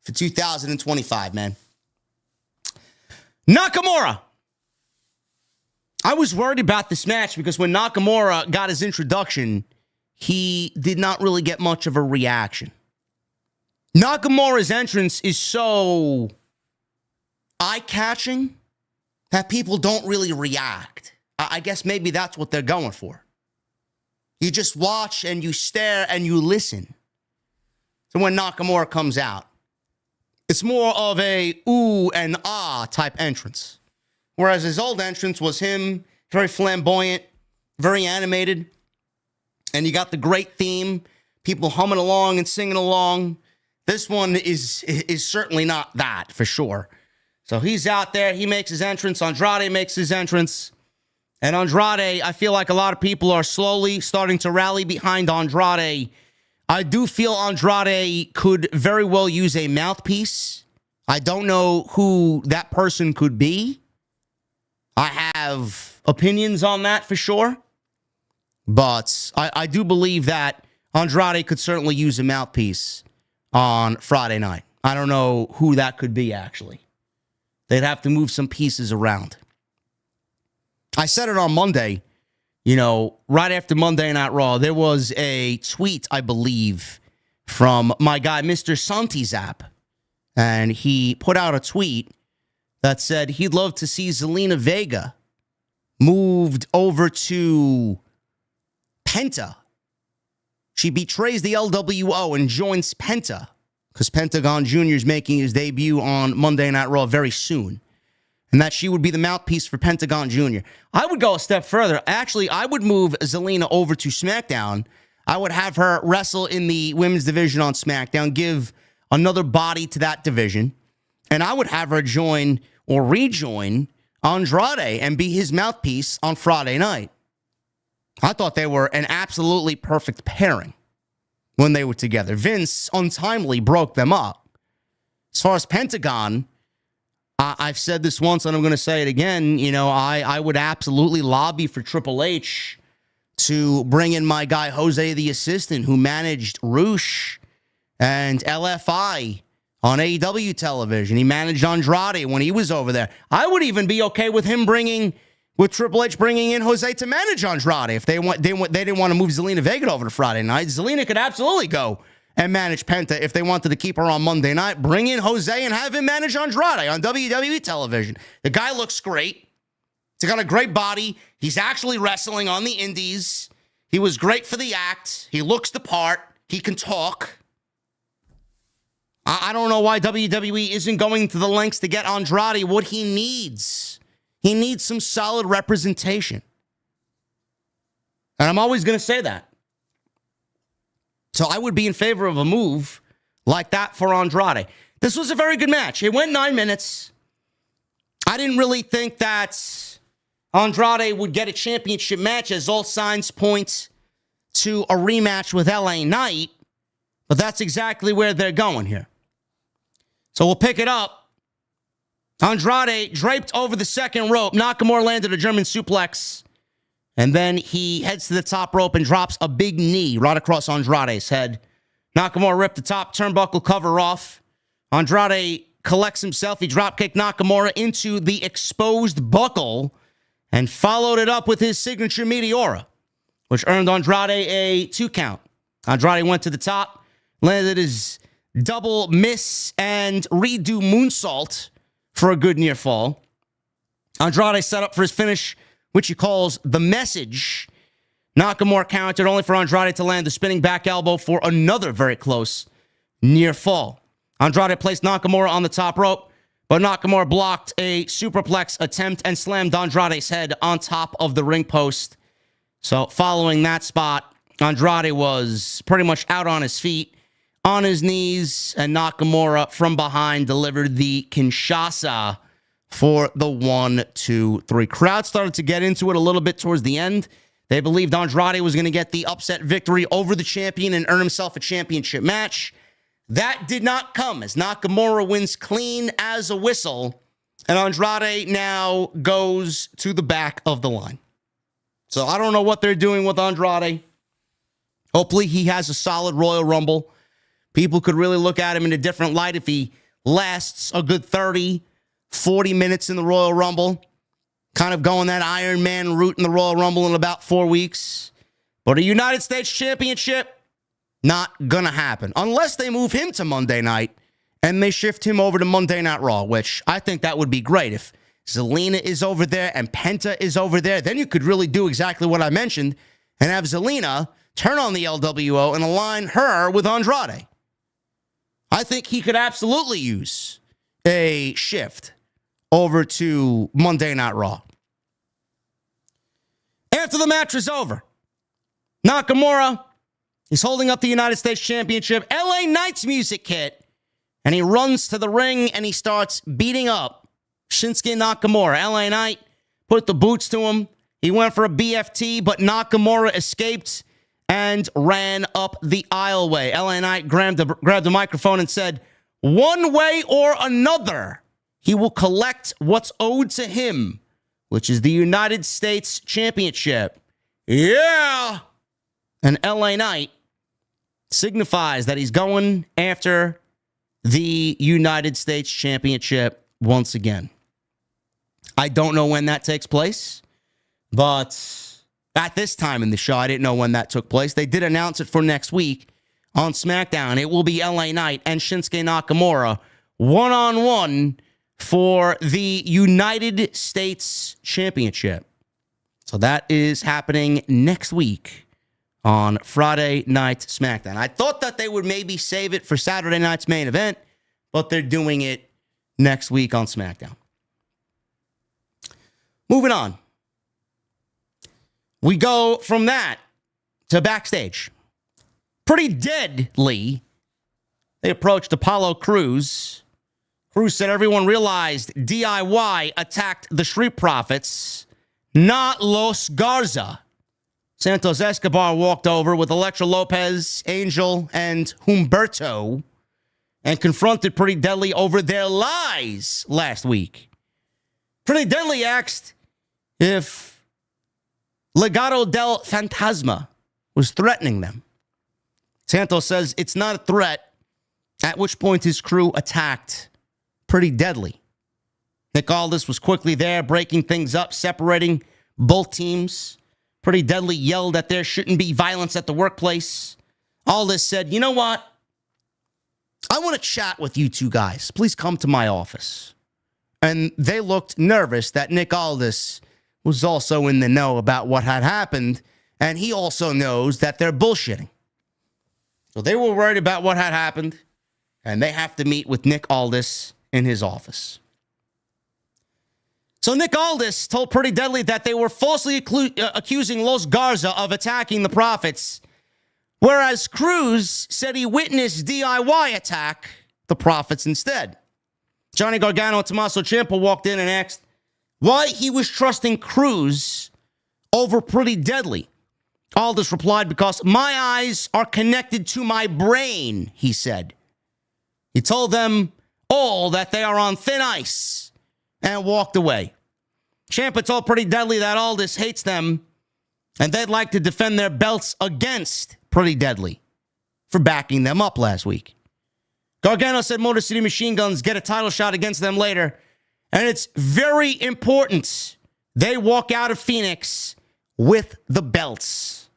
for 2025, man. Nakamura. I was worried about this match because when Nakamura got his introduction, he did not really get much of a reaction. Nakamura's entrance is so eye-catching that people don't really react. I guess maybe that's what they're going for. You just watch and you stare and you listen to when Nakamura comes out. It's more of a ooh and ah type entrance. Whereas his old entrance was him, very flamboyant, very animated. And you got the great theme, people humming along and singing along. This one is certainly not that, for sure. So he's out there. He makes his entrance. Andrade makes his entrance. And Andrade, I feel like a lot of people are slowly starting to rally behind Andrade. I do feel Andrade could very well use a mouthpiece. I don't know who that person could be. I have opinions on that for sure. But I do believe that Andrade could certainly use a mouthpiece on Friday night. I don't know who that could be, actually. They'd have to move some pieces around. I said it on Monday, right after Monday Night Raw, there was a tweet, I believe, from my guy, Mr. Santizap. And he put out a tweet that said he'd love to see Zelina Vega moved over to Penta. She betrays the LWO and joins Penta because Pentagon Jr. is making his debut on Monday Night Raw very soon. And that she would be the mouthpiece for Pentagon Jr. I would go a step further. Actually, I would move Zelina over to SmackDown. I would have her wrestle in the women's division on SmackDown, give another body to that division. And I would have her join or rejoin Andrade and be his mouthpiece on Friday night. I thought they were an absolutely perfect pairing when they were together. Vince untimely broke them up. As far as Pentagon, I've said this once and I'm going to say it again. I would absolutely lobby for Triple H to bring in my guy Jose the Assistant, who managed Roosh and LFI on AEW television. He managed Andrade when he was over there. I would even be okay with him with Triple H bringing in Jose to manage Andrade if they didn't want to move Zelina Vega over to Friday night. Zelina could absolutely go and manage Penta if they wanted to keep her on Monday night. Bring in Jose and have him manage Andrade on WWE television. The guy looks great. He's got a great body. He's actually wrestling on the indies. He was great for the act. He looks the part. He can talk. I don't know why WWE isn't going to the lengths to get Andrade what he needs. He needs some solid representation. And I'm always going to say that. So I would be in favor of a move like that for Andrade. This was a very good match. It went 9 minutes. I didn't really think that Andrade would get a championship match, as all signs point to a rematch with LA Knight. But that's exactly where they're going here. So we'll pick it up. Andrade draped over the second rope. Nakamura landed a German suplex. And then he heads to the top rope and drops a big knee right across Andrade's head. Nakamura ripped the top turnbuckle cover off. Andrade collects himself. He dropkicked Nakamura into the exposed buckle and followed it up with his signature Meteora, which earned Andrade a 2 count. Andrade went to the top, landed his double miss and redo moonsault for a good near fall. Andrade set up for his finish, which he calls the message. Nakamura countered only for Andrade to land the spinning back elbow for another very close near fall. Andrade placed Nakamura on the top rope, but Nakamura blocked a superplex attempt and slammed Andrade's head on top of the ring post. So following that spot, Andrade was pretty much out on his feet, on his knees, and Nakamura from behind delivered the Kinshasa for the 1, 2, 3. Crowd started to get into it a little bit towards the end. They believed Andrade was going to get the upset victory over the champion and earn himself a championship match. That did not come as Nakamura wins clean as a whistle, and Andrade now goes to the back of the line. So I don't know what they're doing with Andrade. Hopefully he has a solid Royal Rumble. People could really look at him in a different light if he lasts a good 30, 40 minutes in the Royal Rumble. Kind of going that Iron Man route in the Royal Rumble in about 4 weeks. But a United States Championship, not going to happen. Unless they move him to Monday night and they shift him over to Monday Night Raw, which I think that would be great. If Zelina is over there and Penta is over there, then you could really do exactly what I mentioned and have Zelina turn on the LWO and align her with Andrade. I think he could absolutely use a shift over to Monday Night Raw. After the match is over, Nakamura is holding up the United States Championship, LA Knight's music hit, and he runs to the ring and he starts beating up Shinsuke Nakamura. LA Knight put the boots to him. He went for a BFT, but Nakamura escaped and ran up the aisleway. LA Knight grabbed the microphone and said, one way or another, he will collect what's owed to him, which is the United States Championship. Yeah! And LA Knight signifies that he's going after the United States Championship once again. I don't know when that takes place, but at this time in the show, I didn't know when that took place. They did announce it for next week on SmackDown. It will be LA Knight and Shinsuke Nakamura one-on-one for the United States Championship. So that is happening next week on Friday Night SmackDown. I thought that they would maybe save it for Saturday night's main event, but they're doing it next week on SmackDown. Moving on. We go from that to backstage. Pretty deadly. They approached Apollo Crews. Crews said everyone realized DIY attacked the Street Profits, not Los Garza. Santos Escobar walked over with Elektra Lopez, Angel, and Humberto and confronted Pretty Deadly over their lies last week. Pretty Deadly asked if Legado del Fantasma was threatening them. Santos says it's not a threat, at which point his crew attacked Pretty Deadly. Nick Aldis was quickly there, breaking things up, separating both teams. Pretty Deadly yelled that there shouldn't be violence at the workplace. Aldis said, you know what? I want to chat with you two guys. Please come to my office. And they looked nervous that Nick Aldis was also in the know about what had happened, and he also knows that they're bullshitting. So they were worried about what had happened, and they have to meet with Nick Aldis in his office. So Nick Aldis told Pretty Deadly that they were falsely accusing Los Garza of attacking the Profits, whereas Crews said he witnessed DIY attack the Profits instead. Johnny Gargano and Tommaso Ciampa walked in and asked why he was trusting Crews over Pretty Deadly. Aldis replied, because my eyes are connected to my brain, he said. He told them all that they are on thin ice and walked away. Ciampa told Pretty Deadly that Aldis hates them and they'd like to defend their belts against Pretty Deadly for backing them up last week. Gargano said Motor City Machine Guns get a title shot against them later, and it's very important they walk out of Phoenix with the belts.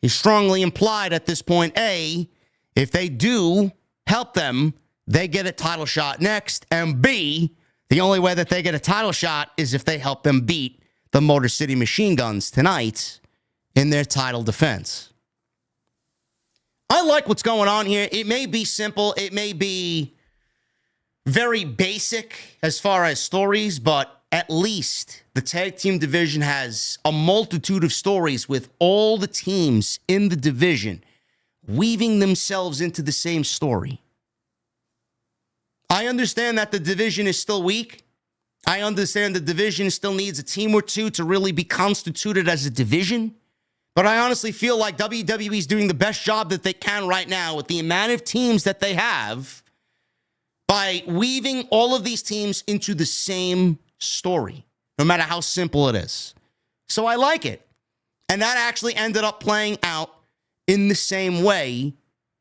He strongly implied at this point, A, if they do help them, they get a title shot next, and B, the only way that they get a title shot is if they help them beat the Motor City Machine Guns tonight in their title defense. I like what's going on here. It may be simple. It may be very basic as far as stories, but at least the tag team division has a multitude of stories with all the teams in the division weaving themselves into the same story. I understand that the division is still weak. I understand the division still needs a team or two to really be constituted as a division. But I honestly feel like WWE is doing the best job that they can right now with the amount of teams that they have by weaving all of these teams into the same story, no matter how simple it is. So I like it. And that actually ended up playing out in the same way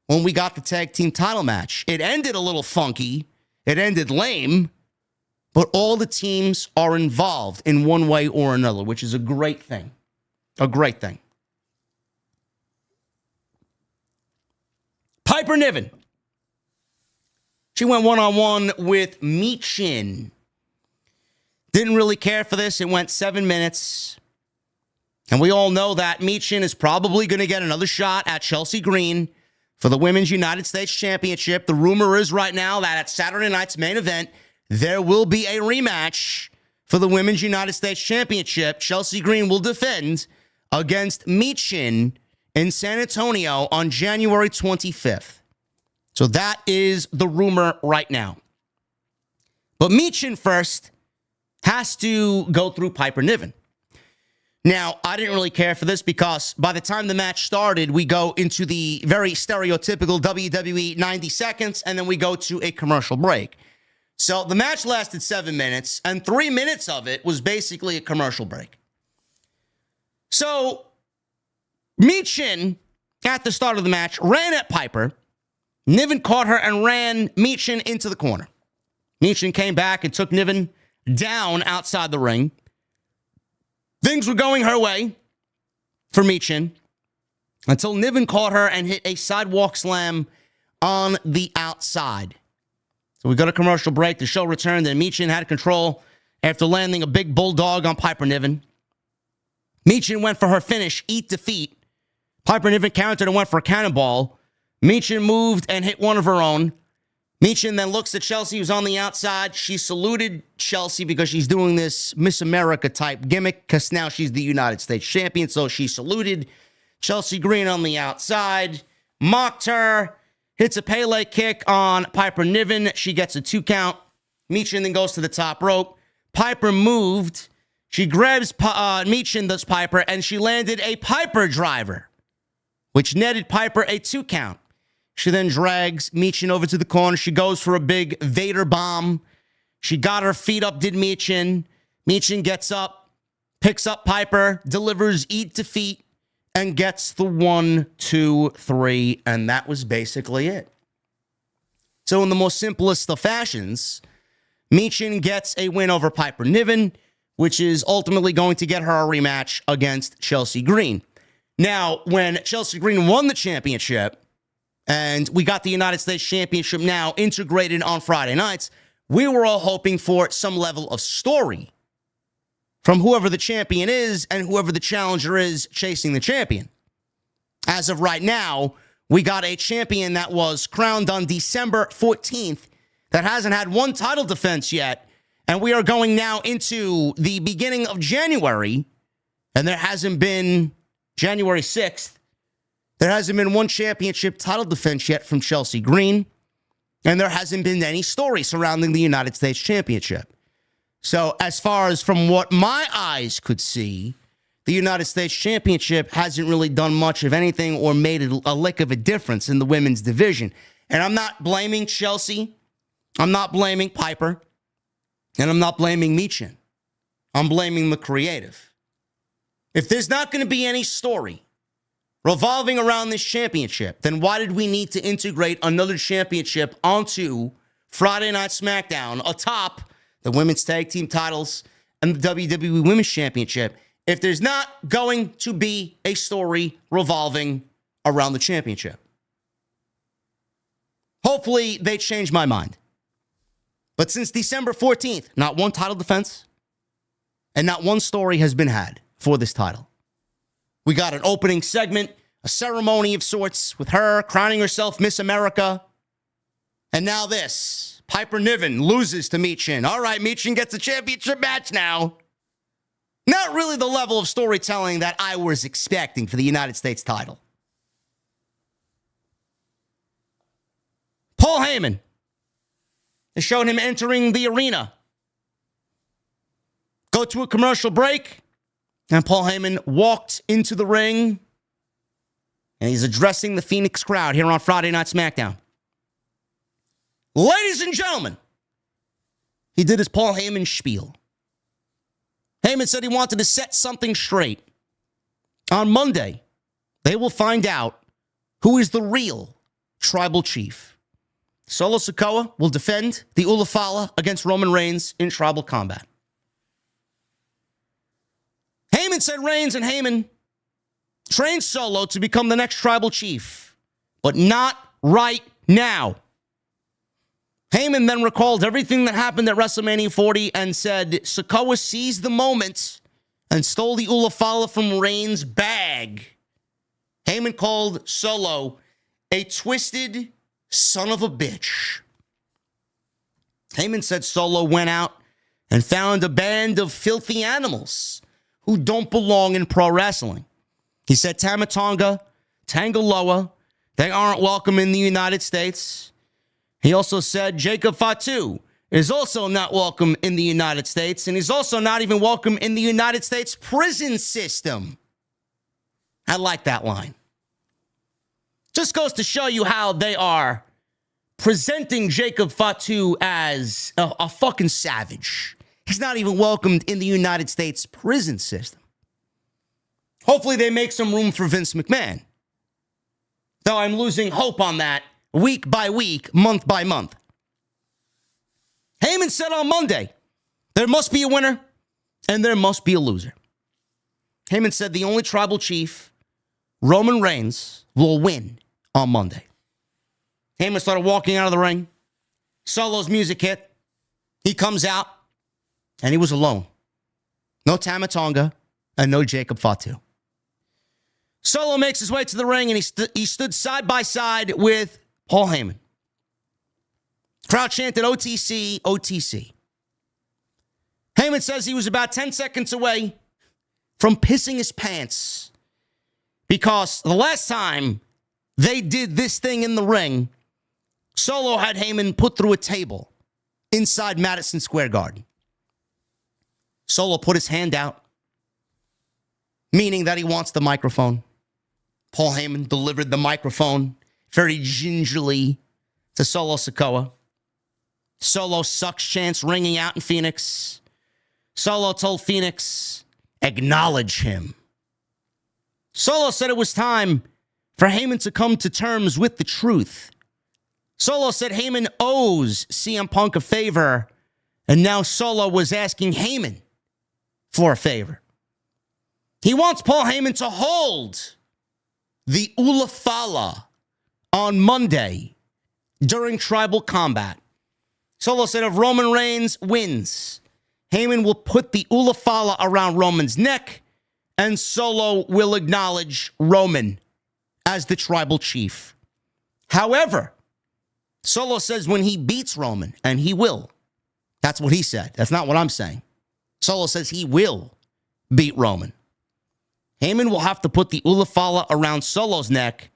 when we got the tag team title match. It ended a little funky. It ended lame. But all the teams are involved in one way or another, which is a great thing. A great thing. Piper Niven. She went one-on-one with Michin. Didn't really care for this. It went 7 minutes. And we all know that Michin is probably going to get another shot at Chelsea Green for the Women's United States Championship. The rumor is right now that at Saturday night's main event, there will be a rematch for the Women's United States Championship. Chelsea Green will defend against Michin in San Antonio on January 25th. So that is the rumor right now. But Michin first has to go through Piper Niven. Now, I didn't really care for this because by the time the match started, we go into the very stereotypical WWE 90 seconds, and then we go to a commercial break. So the match lasted 7 minutes, and 3 minutes of it was basically a commercial break. So Michin, at the start of the match, ran at Piper. Niven caught her and ran Michin into the corner. Michin came back and took Niven down outside the ring. Things were going her way for Michin until Niven caught her and hit a sidewalk slam on the outside. So we got a commercial break. The show returned, and Michin had control after landing a big bulldog on Piper Niven. Michin went for her finish, eat defeat. Piper Niven countered and went for a cannonball. Michin moved and hit one of her own. Michin then looks at Chelsea, who's on the outside. She saluted Chelsea because she's doing this Miss America type gimmick because now she's the United States champion. So she saluted Chelsea Green on the outside, mocked her, hits a Pele kick on Piper Niven. She gets a 2 count. Michin then goes to the top rope. Piper moved. She grabs Michin, does Piper, and she landed a Piper driver, which netted Piper a 2 count. She then drags Michin over to the corner. She goes for a big Vader bomb. She got her feet up, did Michin. Michin gets up, picks up Piper, delivers eat defeat, and gets the 1, 2, 3, and that was basically it. So in the most simplest of fashions, Michin gets a win over Piper Niven, which is ultimately going to get her a rematch against Chelsea Green. Now, when Chelsea Green won the championship, and we got the United States Championship now integrated on Friday nights, we were all hoping for some level of story from whoever the champion is and whoever the challenger is chasing the champion. As of right now, we got a champion that was crowned on December 14th that hasn't had one title defense yet, and we are going now into the beginning of January, and there hasn't been January 6th. There hasn't been one championship title defense yet from Chelsea Green, and there hasn't been any story surrounding the United States Championship. So as far as from what my eyes could see, the United States Championship hasn't really done much of anything or made a lick of a difference in the women's division. And I'm not blaming Chelsea. I'm not blaming Piper. And I'm not blaming Michin. I'm blaming the creative. If there's not going to be any story revolving around this championship, then why did we need to integrate another championship onto Friday Night SmackDown atop the women's tag team titles and the WWE Women's Championship if there's not going to be a story revolving around the championship? Hopefully they change my mind. But since December 14th, not one title defense and not one story has been had for this title. We got an opening segment, a ceremony of sorts with her crowning herself Miss America. And now this. Piper Niven loses to Michin. All right, Michin gets a championship match now. Not really the level of storytelling that I was expecting for the United States title. Paul Heyman. They showed him entering the arena. Go to a commercial break. And Paul Heyman walked into the ring. And he's addressing the Phoenix crowd here on Friday Night SmackDown. Ladies and gentlemen, he did his Paul Heyman spiel. Heyman said he wanted to set something straight. On Monday, they will find out who is the real tribal chief. Solo Sikoa will defend the Ulafala against Roman Reigns in tribal combat. Heyman said Reigns and Heyman trained Solo to become the next tribal chief, but not right now. Heyman then recalled everything that happened at WrestleMania 40 and said Sikoa seized the moment and stole the Ulafala from Reigns' bag. Heyman called Solo a twisted son of a bitch. Heyman said Solo went out and found a band of filthy animals who don't belong in pro wrestling. He said Tama Tonga, Tangaloa, they aren't welcome in the United States. He also said Jacob Fatu is also not welcome in the United States, and he's also not even welcome in the United States prison system. I like that line. Just goes to show you how they are presenting Jacob Fatu as a fucking savage. He's not even welcomed in the United States prison system. Hopefully they make some room for Vince McMahon. Though I'm losing hope on that week by week, month by month. Heyman said on Monday, there must be a winner and there must be a loser. Heyman said the only tribal chief, Roman Reigns, will win on Monday. Heyman started walking out of the ring. Solo's music hit. He comes out, and he was alone. No Tama Tonga and no Jacob Fatu. Solo makes his way to the ring, and he stood side by side with Paul Heyman. Crowd chanted OTC, OTC. Heyman says he was about 10 seconds away from pissing his pants because the last time they did this thing in the ring, Solo had Heyman put through a table inside Madison Square Garden. Solo put his hand out, meaning that he wants the microphone. Paul Heyman delivered the microphone very gingerly to Solo Sikoa. Solo sucks chants ringing out in Phoenix. Solo told Phoenix, acknowledge him. Solo said it was time for Heyman to come to terms with the truth. Solo said Heyman owes CM Punk a favor, and now Solo was asking Heyman for a favor. He wants Paul Heyman to hold the Ulafala on Monday during tribal combat. Solo said if Roman Reigns wins, Heyman will put the Ulafala around Roman's neck, and Solo will acknowledge Roman as the tribal chief. However, Solo says when he beats Roman, and he will. That's what he said. That's not what I'm saying. Solo says he will beat Roman. Heyman will have to put the Ulafala around Solo's neck,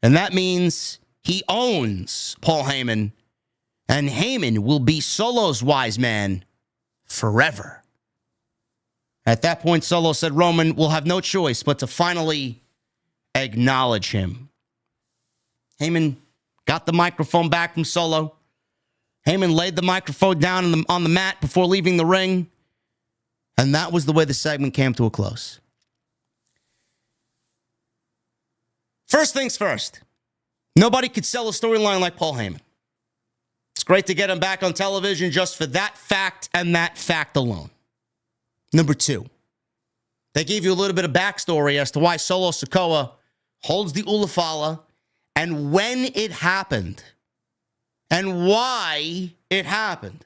and that means he owns Paul Heyman, and Heyman will be Solo's wise man forever. At that point, Solo said Roman will have no choice but to finally acknowledge him. Heyman got the microphone back from Solo. Heyman laid the microphone down on the mat before leaving the ring. And that was the way the segment came to a close. First things first. Nobody could sell a storyline like Paul Heyman. It's great to get him back on television just for that fact and that fact alone. Number two, they gave you a little bit of backstory as to why Solo Sikoa holds the Ulafala and when it happened and why it happened.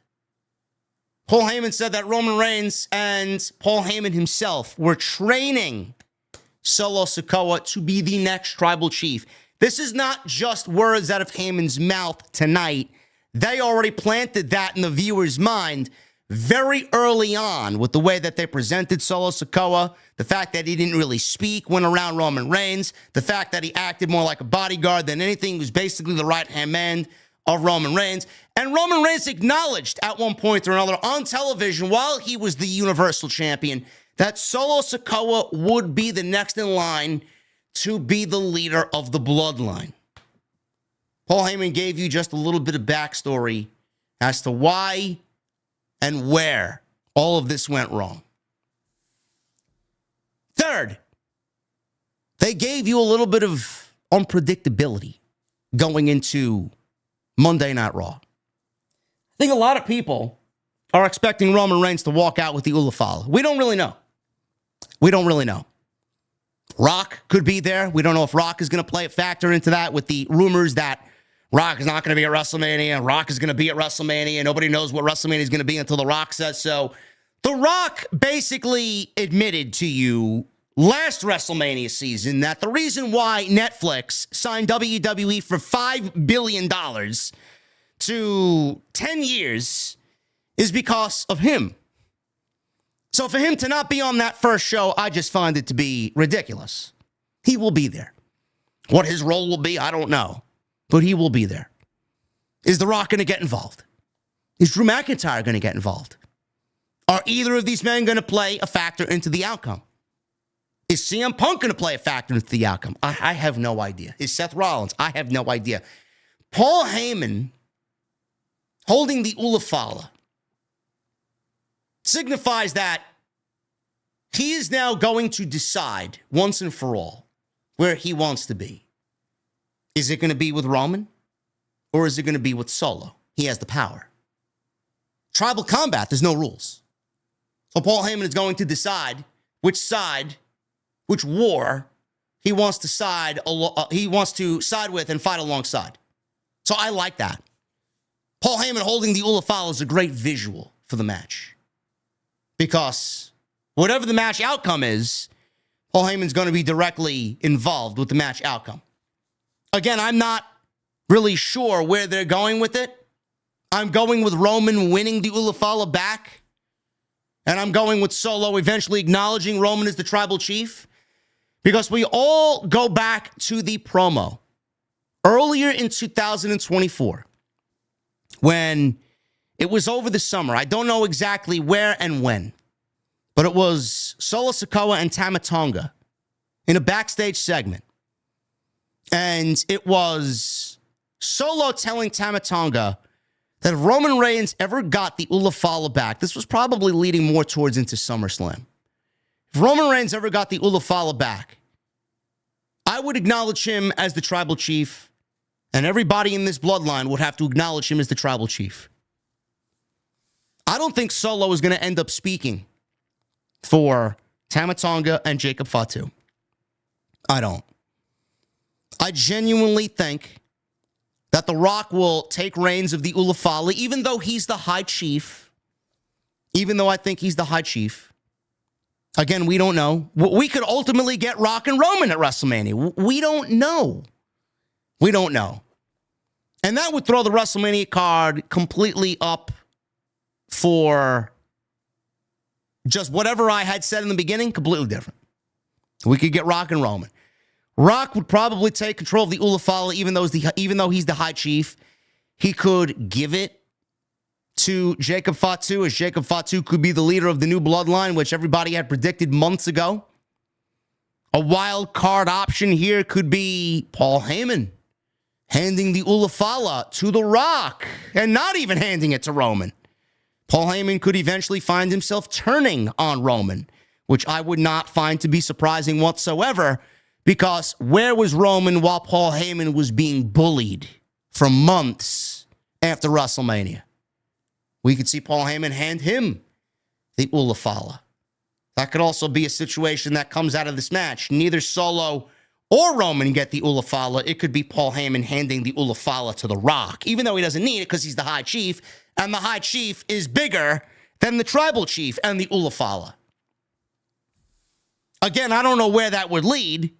Paul Heyman said that Roman Reigns and Paul Heyman himself were training Solo Sikoa to be the next tribal chief. This is not just words out of Heyman's mouth tonight. They already planted that in the viewer's mind very early on with the way that they presented Solo Sikoa, the fact that he didn't really speak when around Roman Reigns, the fact that he acted more like a bodyguard than anything. He was basically the right-hand man of Roman Reigns. And Roman Reigns acknowledged at one point or another on television while he was the Universal Champion that Solo Sikoa would be the next in line to be the leader of the Bloodline. Paul Heyman gave you just a little bit of backstory as to why and where all of this went wrong. Third, They gave you a little bit of unpredictability going into Monday Night Raw. I think a lot of people are expecting Roman Reigns to walk out with the Ulafala. We don't really know. We don't really know. Rock could be there. We don't know if Rock is going to play a factor into that with the rumors that Rock is not going to be at WrestleMania. Rock is going to be at WrestleMania. Nobody knows what WrestleMania is going to be until The Rock says so. The Rock basically admitted to you last WrestleMania season that the reason why Netflix signed WWE for $5 billion to 10 years is because of him. So for him to not be on that first show, I just find it to be ridiculous. He will be there. What his role will be, I don't know. But he will be there. Is The Rock going to get involved? Is Drew McIntyre going to get involved? Are either of these men going to play a factor into the outcome? Is CM Punk going to play a factor into the outcome? I have no idea. Is Seth Rollins? I have no idea. Paul Heyman holding the Ulafala signifies that he is now going to decide once and for all where he wants to be. Is it going to be with Roman or is it going to be with Solo? He has the power. Tribal combat, there's no rules. So Paul Heyman is going to decide which side, which war he wants to side with and fight alongside. So I like that. Paul Heyman holding the Ulafala is a great visual for the match. Because whatever the match outcome is, Paul Heyman's going to be directly involved with the match outcome. Again, I'm not really sure where they're going with it. I'm going with Roman winning the Ulafala back. And I'm going with Solo eventually acknowledging Roman as the tribal chief. Because we all go back to the promo earlier in 2024 when it was over the summer. I don't know exactly where and when, but it was Solo Sikoa and Tama Tonga in a backstage segment. And it was Solo telling Tama Tonga that if Roman Reigns ever got the Ulafala back, this was probably leading more towards into SummerSlam. If Roman Reigns ever got the Ulafala back, I would acknowledge him as the tribal chief, and everybody in this bloodline would have to acknowledge him as the tribal chief. I don't think Solo is going to end up speaking for Tama Tonga and Jacob Fatu. I don't. I genuinely think that The Rock will take reins of the Ulafala, even though he's the high chief. Even though I think he's the high chief. Again, we don't know. We could ultimately get Rock and Roman at WrestleMania. We don't know. We don't know. And that would throw the WrestleMania card completely up for just whatever I had said in the beginning, completely different. We could get Rock and Roman. Rock would probably take control of the Ulafala, even though he's the high chief. He could give it to Jacob Fatu, as Jacob Fatu could be the leader of the new bloodline, which everybody had predicted months ago. A wild card option here could be Paul Heyman handing the Ulafala to The Rock and not even handing it to Roman. Paul Heyman could eventually find himself turning on Roman, which I would not find to be surprising whatsoever, because where was Roman while Paul Heyman was being bullied for months after WrestleMania? We could see Paul Heyman hand him the Ulafala. That could also be a situation that comes out of this match. Neither Solo or Roman get the Ulafala. It could be Paul Heyman handing the Ulafala to The Rock, even though he doesn't need it because he's the high chief, and the high chief is bigger than the tribal chief and the Ulafala. Again, I don't know where that would lead,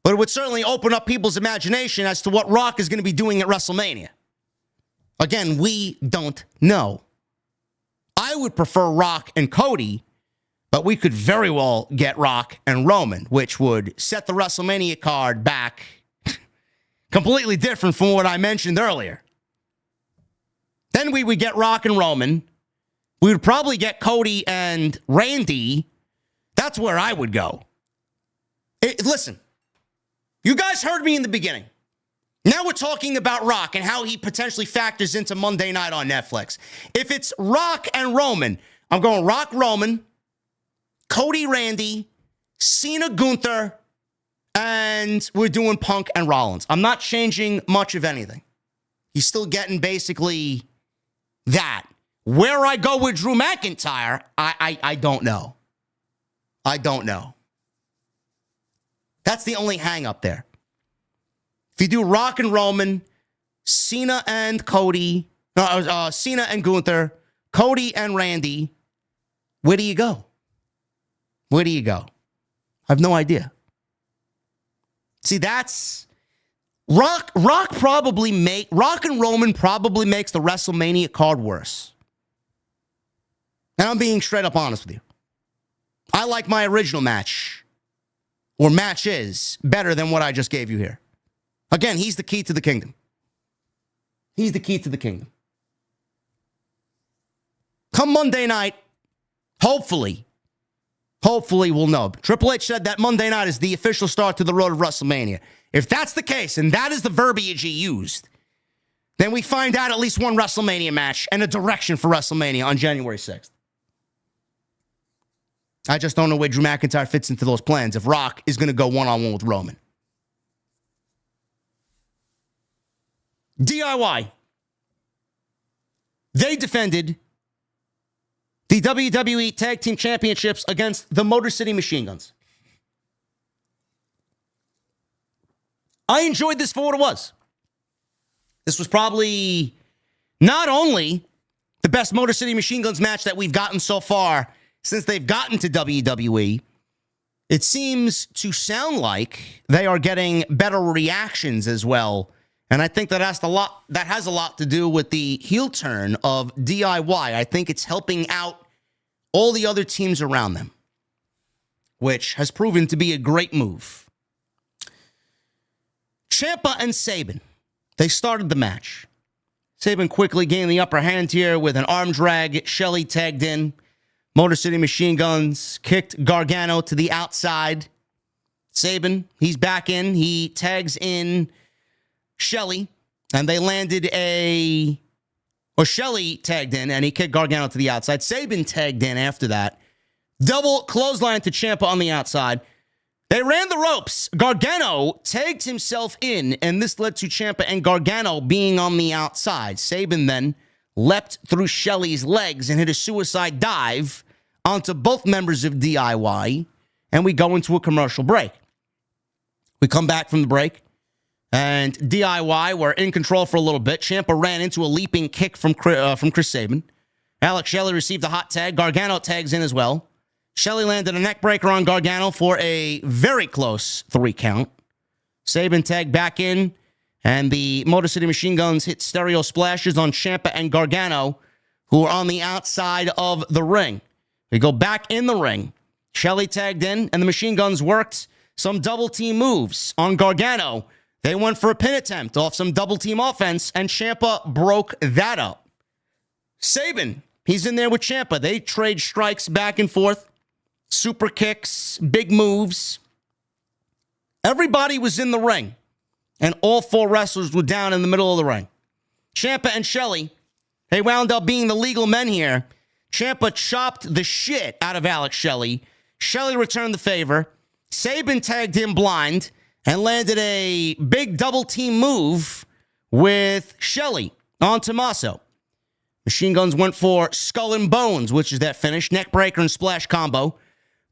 but it would certainly open up people's imagination as to what Rock is going to be doing at WrestleMania. Again, we don't know. I would prefer Rock and Cody, but we could very well get Rock and Roman, which would set the WrestleMania card back completely different from what I mentioned earlier. Then we would get Rock and Roman. We would probably get Cody and Randy. That's where I would go. Listen, you guys heard me in the beginning. Now we're talking about Rock and how he potentially factors into Monday night on Netflix. If it's Rock and Roman, I'm going Rock Roman, Cody Randy, Cena Gunther, And we're doing Punk and Rollins. I'm not changing much of anything. He's still getting basically that. Where I go with Drew McIntyre, I don't know. I don't know. That's the only hang up there. If you do Rock and Roman, Cena and Cody, Cena and Gunther, Cody and Randy, where do you go? Where do you go? I have no idea. See, that's Rock and Roman probably makes the WrestleMania card worse. And I'm being straight up honest with you. I like my original match, or matches, better than what I just gave you here. Again, he's the key to the kingdom. He's the key to the kingdom. Come Monday night, hopefully we'll know. Triple H said that Monday night is the official start to the road of WrestleMania. If that's the case, and that is the verbiage he used, then we find out at least one WrestleMania match and a direction for WrestleMania on January 6th. I just don't know where Drew McIntyre fits into those plans if Rock is going to go one-on-one with Roman. DIY. They defended the WWE Tag Team Championships against the Motor City Machine Guns. I enjoyed this for what it was. This was probably not only the best Motor City Machine Guns match that we've gotten so far since they've gotten to WWE, it seems to sound like they are getting better reactions as well. And I think that has a lot to do with the heel turn of DIY. I think it's helping out all the other teams around them, which has proven to be a great move. Ciampa and Sabin, they started the match. Sabin quickly gained the upper hand here with an arm drag. Shelley tagged in. Motor City Machine Guns kicked Gargano to the outside. Sabin, he's back in. He tags in Shelley, and they landed Shelley tagged in, and he kicked Gargano to the outside. Sabin tagged in after that. Double clothesline to Ciampa on the outside. They ran the ropes. Gargano tagged himself in, and this led to Ciampa and Gargano being on the outside. Sabin then leapt through Shelley's legs and hit a suicide dive onto both members of DIY, and we go into a commercial break. We come back from the break, and DIY were in control for a little bit. Ciampa ran into a leaping kick from Chris Sabin. Alex Shelley received a hot tag. Gargano tags in as well. Shelley landed a neck breaker on Gargano for a very close 3 count. Sabin tagged back in, and the Motor City Machine Guns hit stereo splashes on Ciampa and Gargano, who are on the outside of the ring. We go back in the ring. Shelley tagged in, and the Machine Guns worked some double-team moves on Gargano. They went for a pin attempt off some double-team offense, and Ciampa broke that up. Sabin, he's in there with Ciampa. They trade strikes back and forth, super kicks, big moves. Everybody was in the ring, and all 4 wrestlers were down in the middle of the ring. Ciampa and Shelley, they wound up being the legal men here. Ciampa chopped the shit out of Alex Shelley. Shelley returned the favor. Sabin tagged him blind and landed a big double-team move with Shelley on Tommaso. Machine Guns went for Skull and Bones, which is that finish, neck breaker and splash combo.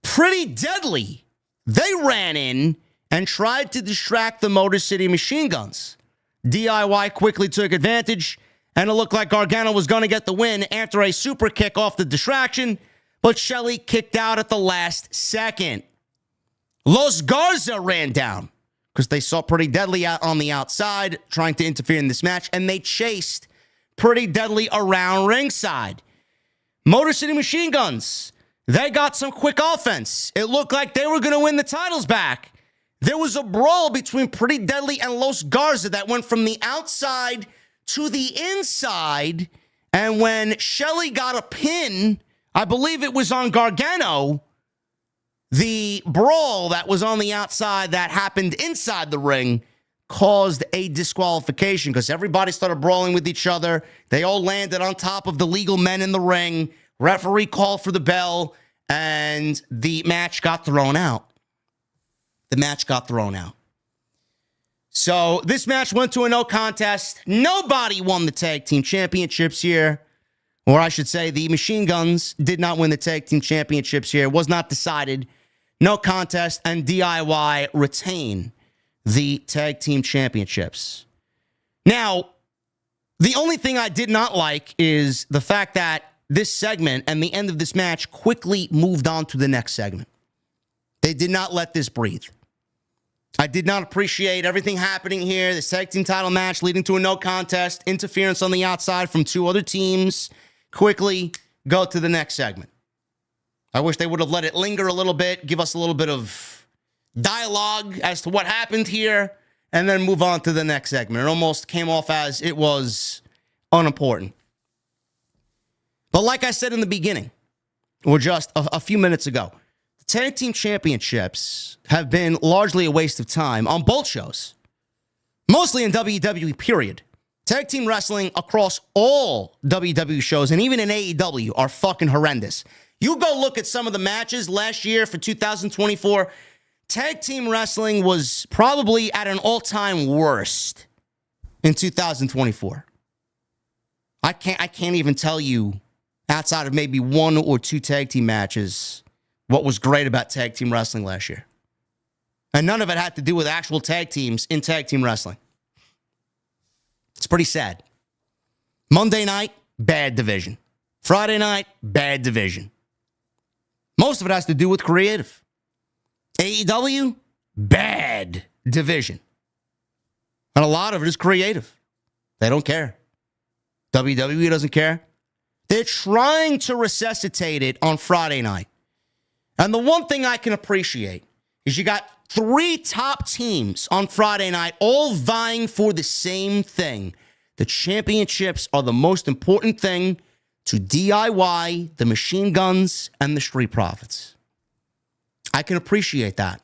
Pretty deadly. They ran in and tried to distract the Motor City Machine Guns. DIY quickly took advantage, and it looked like Gargano was going to get the win after a super kick off the distraction, but Shelley kicked out at the last second. Los Garza ran down because they saw Pretty Deadly out on the outside trying to interfere in this match, and they chased Pretty Deadly around ringside. Motor City Machine Guns, they got some quick offense. It looked like they were going to win the titles back. There was a brawl between Pretty Deadly and Los Garza that went from the outside to the inside, and when Shelley got a pin, I believe it was on Gargano, the brawl that was on the outside that happened inside the ring caused a disqualification because everybody started brawling with each other. They all landed on top of the legal men in the ring. Referee called for the bell, and the match got thrown out. the match got thrown out. So this match went to a no contest. Nobody won the tag team championships here. Or I should say the Machine Guns did not win the tag team championships here. It was not decided. No contest, and DIY retain the tag team championships. Now, the only thing I did not like is the fact that this segment and the end of this match quickly moved on to the next segment. They did not let this breathe. I did not appreciate everything happening here. The tag team title match leading to a no contest, interference on the outside from two other teams. Quickly go to the next segment. I wish they would have let it linger a little bit, give us a little bit of dialogue as to what happened here, and then move on to the next segment. It almost came off as it was unimportant. But like I said in the beginning, or just a few minutes ago, the tag team championships have been largely a waste of time on both shows. Mostly in WWE, period. Tag team wrestling across all WWE shows and even in AEW are fucking horrendous. You go look at some of the matches last year for 2024. Tag team wrestling was probably at an all-time worst in 2024. I can't even tell you, outside of maybe one or two tag team matches, what was great about tag team wrestling last year. And none of it had to do with actual tag teams in tag team wrestling. It's pretty sad. Monday night, bad division. Friday night, bad division. Most of it has to do with creative. AEW, bad division. And a lot of it is creative. They don't care. WWE doesn't care. They're trying to resuscitate it on Friday night. And the one thing I can appreciate is you got three top teams on Friday night all vying for the same thing. The championships are the most important thing to DIY, the Machine Guns, and the Street Profits. I can appreciate that.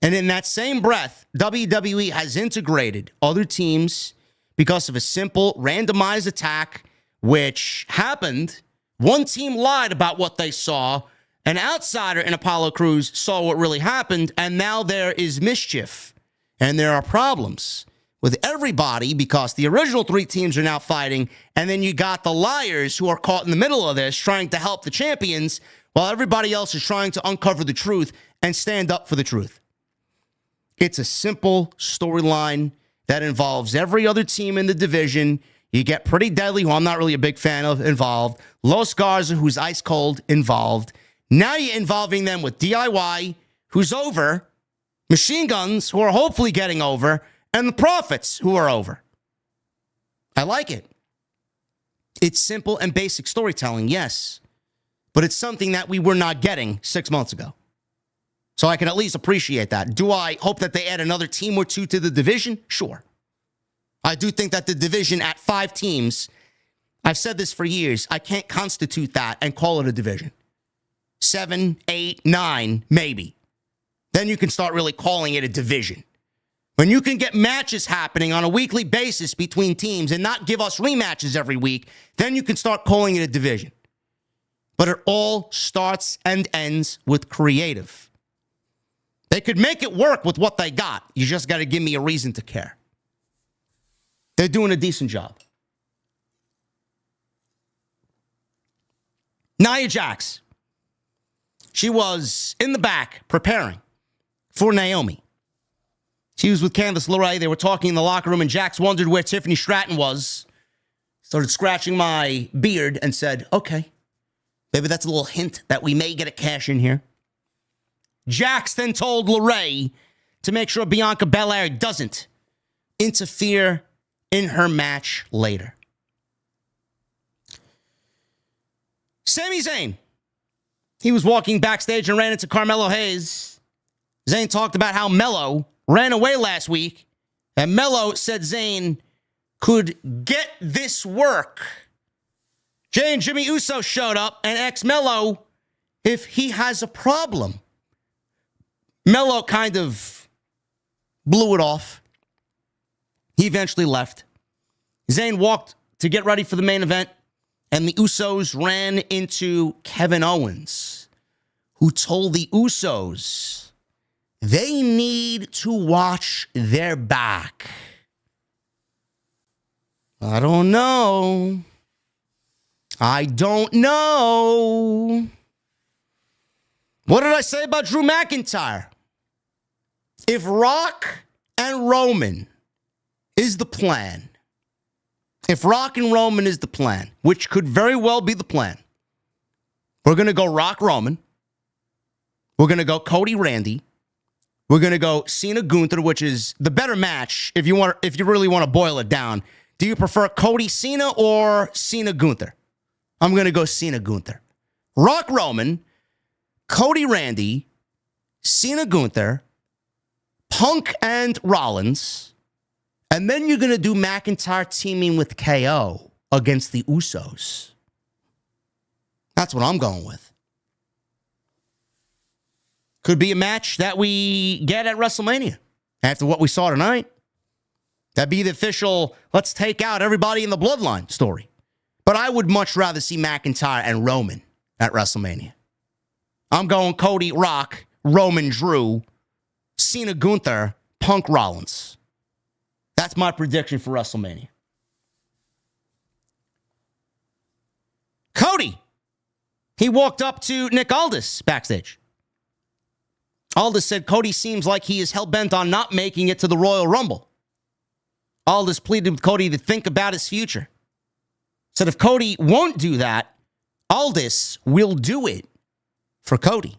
And in that same breath, WWE has integrated other teams because of a simple randomized attack, which happened. One team lied about what they saw. An outsider in Apollo Crews saw what really happened, and now there is mischief. And there are problems with everybody because the original three teams are now fighting, and then you got the liars who are caught in the middle of this trying to help the champions while everybody else is trying to uncover the truth and stand up for the truth. It's a simple storyline that involves every other team in the division. You get Pretty Deadly, who I'm not really a big fan of, involved. Los Garza, who's ice cold, involved. Now you're involving them with DIY, who's over, Machine Guns, who are hopefully getting over, and the Profits, who are over. I like it. It's simple and basic storytelling, yes. But it's something that we were not getting 6 months ago. So I can at least appreciate that. Do I hope that they add another team or two to the division? Sure. I do think that the division at 5 teams, I've said this for years, I can't constitute that and call it a division. 7, 8, 9, maybe. Then you can start really calling it a division. When you can get matches happening on a weekly basis between teams and not give us rematches every week, then you can start calling it a division. But it all starts and ends with creative. They could make it work with what they got. You just got to give me a reason to care. They're doing a decent job. Nia Jax. She was in the back preparing for Naomi. She was with Candice LeRae. They were talking in the locker room, and Jax wondered where Tiffany Stratton was. Started scratching my beard and said, okay, maybe that's a little hint that we may get a cash in here. Jax then told LeRae to make sure Bianca Belair doesn't interfere in her match later. Sami Zayn. He was walking backstage and ran into Carmelo Hayes. Zayn talked about how Melo ran away last week, and Melo said Zayn could get this work. Jay and Jimmy Uso showed up and asked Melo if he has a problem. Melo kind of blew it off. He eventually left. Zayn walked to get ready for the main event, and the Usos ran into Kevin Owens, who told the Usos they need to watch their back. I don't know. What did I say about Drew McIntyre? If Rock and Roman is the plan, which could very well be the plan, we're going to go Rock Roman. We're going to go Cody Randy. We're going to go Cena Gunther, which is the better match if you really want to boil it down. Do you prefer Cody Cena or Cena Gunther? I'm going to go Cena Gunther. Rock Roman, Cody Randy, Cena Gunther, Punk and Rollins, and then you're going to do McIntyre teaming with KO against the Usos. That's what I'm going with. Could be a match that we get at WrestleMania after what we saw tonight. That'd be the official, let's take out everybody in the Bloodline story. But I would much rather see McIntyre and Roman at WrestleMania. I'm going Cody, Rock, Roman, Drew, Cena, Gunther, Punk, Rollins. That's my prediction for WrestleMania. Cody. He walked up to Nick Aldis backstage. Aldis said Cody seems like he is hell-bent on not making it to the Royal Rumble. Aldis pleaded with Cody to think about his future. Said if Cody won't do that, Aldis will do it for Cody.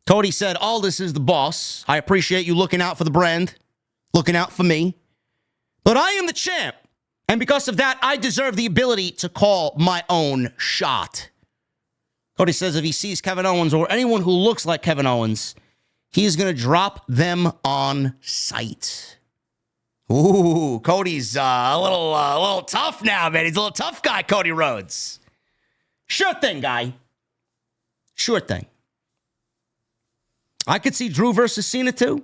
Cody said, Aldis is the boss. I appreciate you looking out for the brand, looking out for me. But I am the champ. And because of that, I deserve the ability to call my own shot. Cody says if he sees Kevin Owens or anyone who looks like Kevin Owens, he's going to drop them on sight. Ooh, Cody's a little tough now, man. He's a little tough guy, Cody Rhodes. Sure thing, guy. Sure thing. I could see Drew versus Cena, too.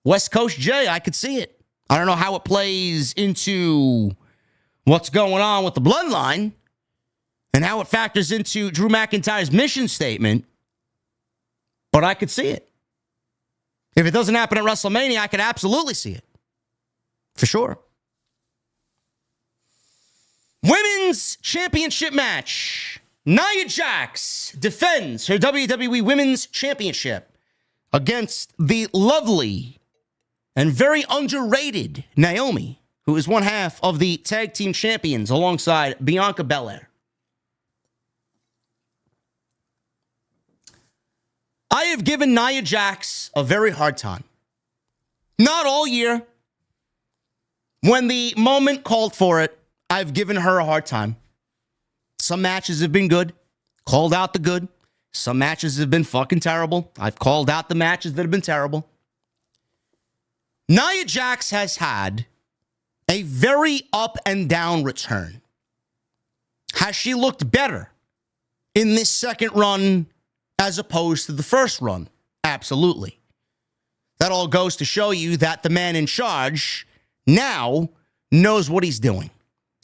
West Coast Jay, I could see it. I don't know how it plays into what's going on with the Bloodline and how it factors into Drew McIntyre's mission statement, but I could see it. If it doesn't happen at WrestleMania, I could absolutely see it. For sure. Women's Championship match. Nia Jax defends her WWE Women's Championship against the lovely and very underrated Naomi, who is one half of the tag team champions alongside Bianca Belair. I have given Nia Jax a very hard time. Not all year. When the moment called for it, I've given her a hard time. Some matches have been good. Called out the good. Some matches have been fucking terrible. I've called out the matches that have been terrible. Nia Jax has had a very up and down return. Has she looked better in this second run as opposed to the first run? Absolutely. That all goes to show you that the man in charge now knows what he's doing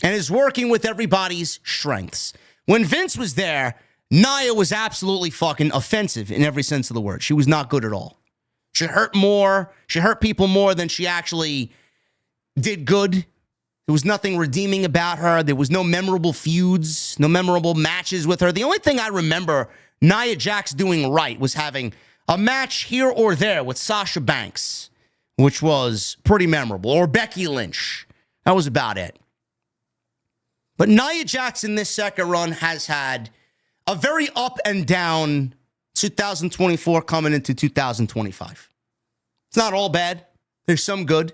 and is working with everybody's strengths. When Vince was there, Nia was absolutely fucking offensive in every sense of the word. She was not good at all. She hurt more. She hurt people more than she actually did good. There was nothing redeeming about her. There was no memorable feuds, no memorable matches with her. The only thing I remember Nia Jax doing right was having a match here or there with Sasha Banks, which was pretty memorable, or Becky Lynch. That was about it. But Nia Jax in this second run has had a very up and down 2024 coming into 2025. It's not all bad. There's some good,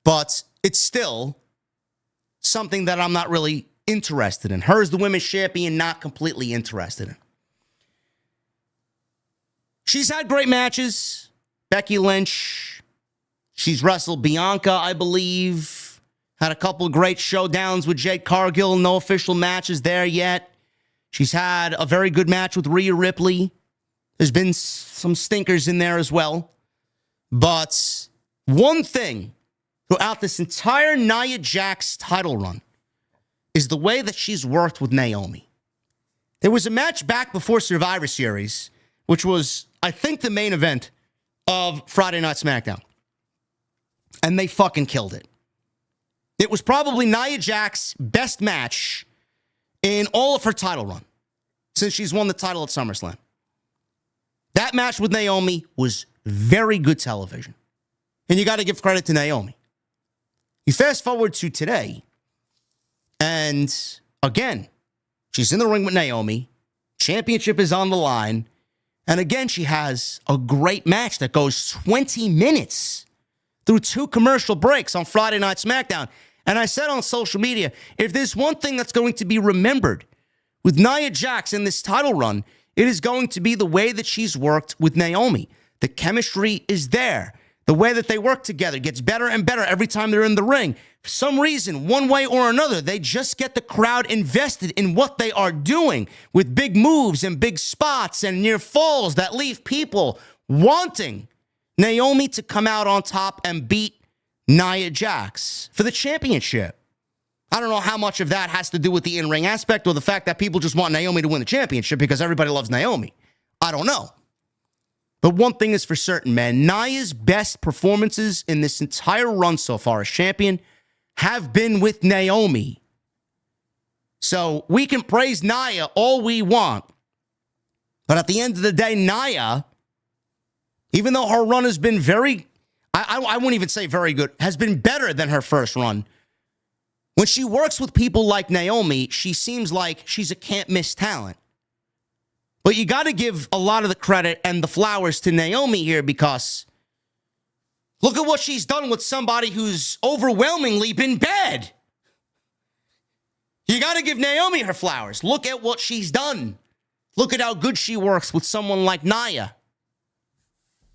but it's still something that I'm not really interested in. Her as the women's champion, not completely interested in. She's had great matches. Becky Lynch. She's wrestled Bianca, I believe. Had a couple of great showdowns with Jade Cargill. No official matches there yet. She's had a very good match with Rhea Ripley. There's been some stinkers in there as well. But one thing throughout this entire Nia Jax title run is the way that she's worked with Naomi. There was a match back before Survivor Series, which was, I think, the main event of Friday Night SmackDown. And they fucking killed it. It was probably Nia Jax's best match in all of her title run since she's won the title at SummerSlam. That match with Naomi was very good television. And you got to give credit to Naomi. You fast forward to today, and again, she's in the ring with Naomi. Championship is on the line. And again, she has a great match that goes 20 minutes through 2 commercial breaks on Friday Night SmackDown. And I said on social media, if there's one thing that's going to be remembered with Nia Jax in this title run, it is going to be the way that she's worked with Naomi. The chemistry is there. The way that they work together gets better and better every time they're in the ring. For some reason, one way or another, they just get the crowd invested in what they are doing with big moves and big spots and near falls that leave people wanting Naomi to come out on top and beat Nia Jax for the championship. I don't know how much of that has to do with the in-ring aspect or the fact that people just want Naomi to win the championship because everybody loves Naomi. I don't know. But one thing is for certain, man. Nia's best performances in this entire run so far as champion have been with Naomi. So we can praise Nia all we want. But at the end of the day, Nia, even though her run has been very, I wouldn't even say very good, has been better than her first run. When she works with people like Naomi, she seems like she's a can't-miss talent. But you got to give a lot of the credit and the flowers to Naomi here because look at what she's done with somebody who's overwhelmingly been bad. You got to give Naomi her flowers. Look at what she's done. Look at how good she works with someone like Nia.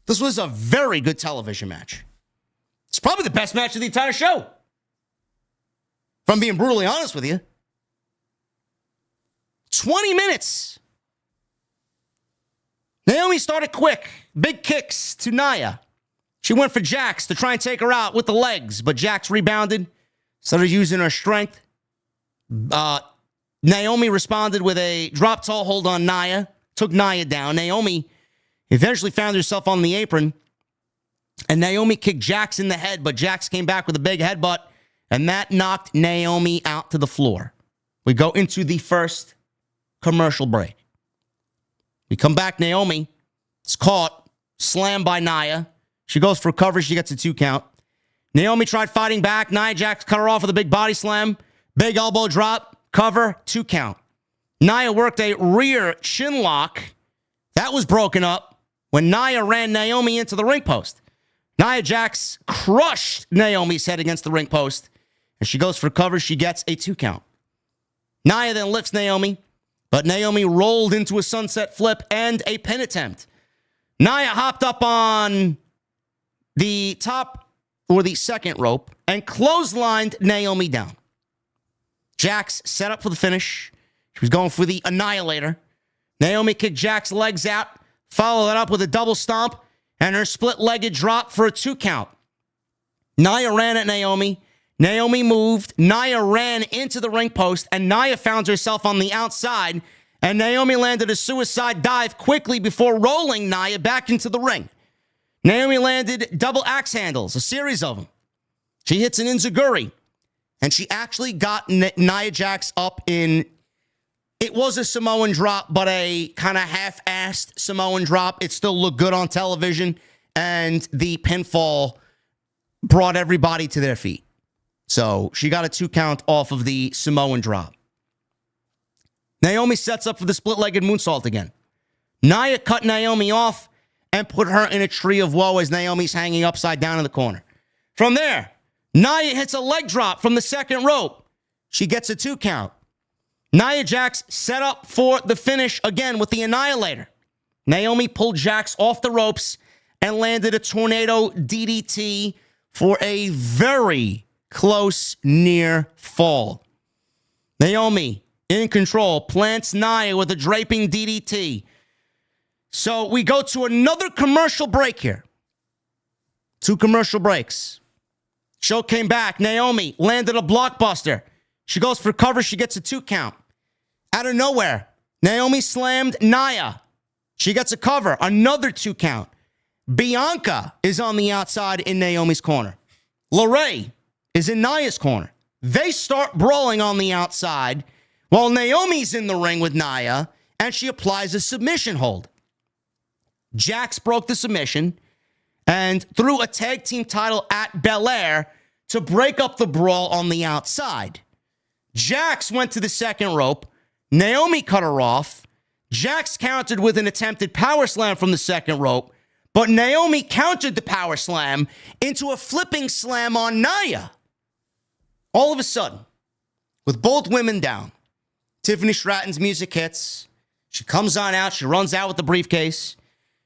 This was a very good television match. It's probably the best match of the entire show. If I'm being brutally honest with you. 20 minutes. Naomi started quick. Big kicks to Nia. She went for Jax to try and take her out with the legs, but Jax rebounded, started using her strength. Naomi responded with a drop toe hold on Nia, took Nia down. Naomi eventually found herself on the apron, and Naomi kicked Jax in the head, but Jax came back with a big headbutt, and that knocked Naomi out to the floor. We go into the first commercial break. We come back, Naomi is caught, slammed by Nia. She goes for cover, she gets a 2 count. Naomi tried fighting back. Nia Jax cut her off with a big body slam. Big elbow drop, cover, 2 count. Nia worked a rear chin lock. That was broken up when Nia ran Naomi into the ring post. Nia Jax crushed Naomi's head against the ring post. And she goes for cover, she gets a 2 count. Nia then lifts Naomi. But Naomi rolled into a sunset flip and a pin attempt. Nia hopped up on the top or the second rope and clotheslined Naomi down. Jax set up for the finish. She was going for the Annihilator. Naomi kicked Jax's legs out, followed that up with a double stomp and her split-legged drop for a 2 count. Nia ran at Naomi. Naomi moved. Nia ran into the ring post, and Nia found herself on the outside, and Naomi landed a suicide dive quickly before rolling Nia back into the ring. Naomi landed double axe handles, a series of them. She hits an enziguri, and she actually got Nia Jax up in, it was a Samoan drop, but a kind of half-assed Samoan drop. It still looked good on television, and the pinfall brought everybody to their feet. So she got a 2 count off of the Samoan drop. Naomi sets up for the split-legged moonsault again. Nia cut Naomi off and put her in a tree of woe as Naomi's hanging upside down in the corner. From there, Nia hits a leg drop from the second rope. She gets a 2 count. Nia Jax set up for the finish again with the Annihilator. Naomi pulled Jax off the ropes and landed a tornado DDT for a very close near fall. Naomi, in control, plants Nia with a draping DDT. So we go to another commercial break here. 2 commercial breaks. Show came back. Naomi landed a blockbuster. She goes for cover. She gets a 2 count. Out of nowhere, Naomi slammed Nia. She gets a cover. Another 2 count. Bianca is on the outside in Naomi's corner. LeRae is in Nia's corner. They start brawling on the outside while Naomi's in the ring with Nia, and she applies a submission hold. Jax broke the submission and threw a tag team title at Belair to break up the brawl on the outside. Jax went to the second rope. Naomi cut her off. Jax countered with an attempted power slam from the second rope, but Naomi countered the power slam into a flipping slam on Nia. All of a sudden, with both women down, Tiffany Stratton's music hits. She comes on out. She runs out with the briefcase.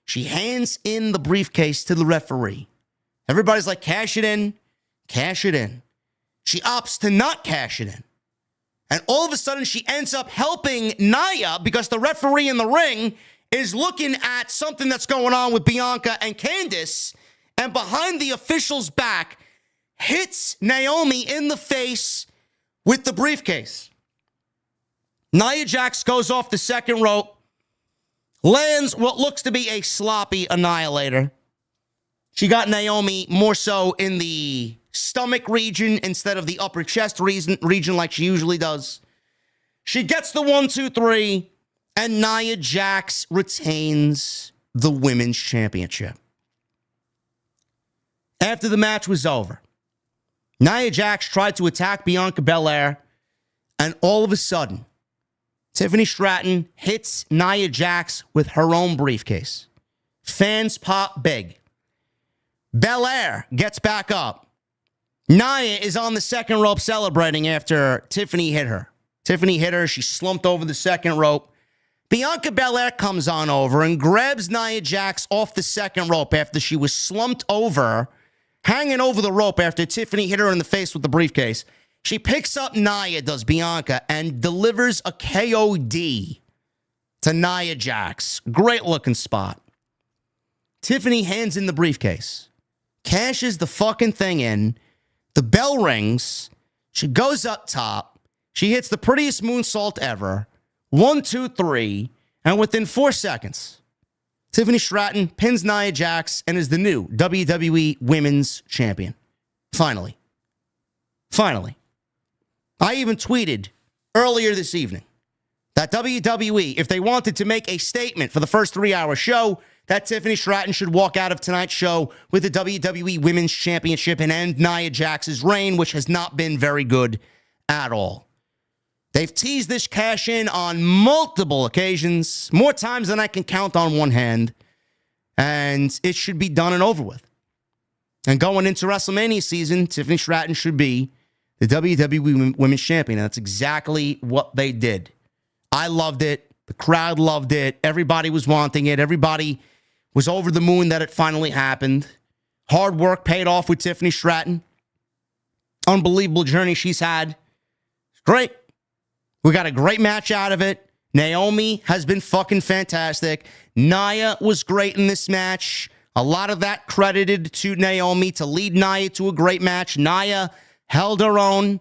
She hands in the briefcase to the referee. Everybody's like, cash it in, cash it in. She opts to not cash it in. And all of a sudden, she ends up helping Nia because the referee in the ring is looking at something that's going on with Bianca and Candice, and behind the official's back, hits Naomi in the face with the briefcase. Nia Jax goes off the second rope, lands what looks to be a sloppy annihilator. She got Naomi more so in the stomach region instead of the upper chest region like she usually does. She gets the 1, 2, 3, and Nia Jax retains the women's championship. After the match was over, Nia Jax tried to attack Bianca Belair, and all of a sudden, Tiffany Stratton hits Nia Jax with her own briefcase. Fans pop big. Belair gets back up. Nia is on the second rope celebrating after Tiffany hit her. Tiffany hit her. She slumped over the second rope. Bianca Belair comes on over and grabs Nia Jax off the second rope after she was slumped over, hanging over the rope after Tiffany hit her in the face with the briefcase. She picks up Nia, does Bianca, and delivers a KOD to Nia Jax. Great looking spot. Tiffany hands in the briefcase, cashes the fucking thing in. The bell rings. She goes up top. She hits the prettiest moonsault ever. 1, 2, 3. And within 4 seconds, Tiffany Stratton pins Nia Jax and is the new WWE Women's Champion. Finally. Finally. I even tweeted earlier this evening that WWE, if they wanted to make a statement for the first 3-hour show, that Tiffany Stratton should walk out of tonight's show with the WWE Women's Championship and end Nia Jax's reign, which has not been very good at all. They've teased this cash-in on multiple occasions, more times than I can count on one hand, and it should be done and over with. And going into WrestleMania season, Tiffany Stratton should be the WWE Women's Champion, and that's exactly what they did. I loved it. The crowd loved it. Everybody was wanting it. Everybody was over the moon that it finally happened. Hard work paid off with Tiffany Stratton. Unbelievable journey she's had. It's great. We got a great match out of it. Naomi has been fucking fantastic. Nia was great in this match. A lot of that credited to Naomi to lead Nia to a great match. Nia held her own.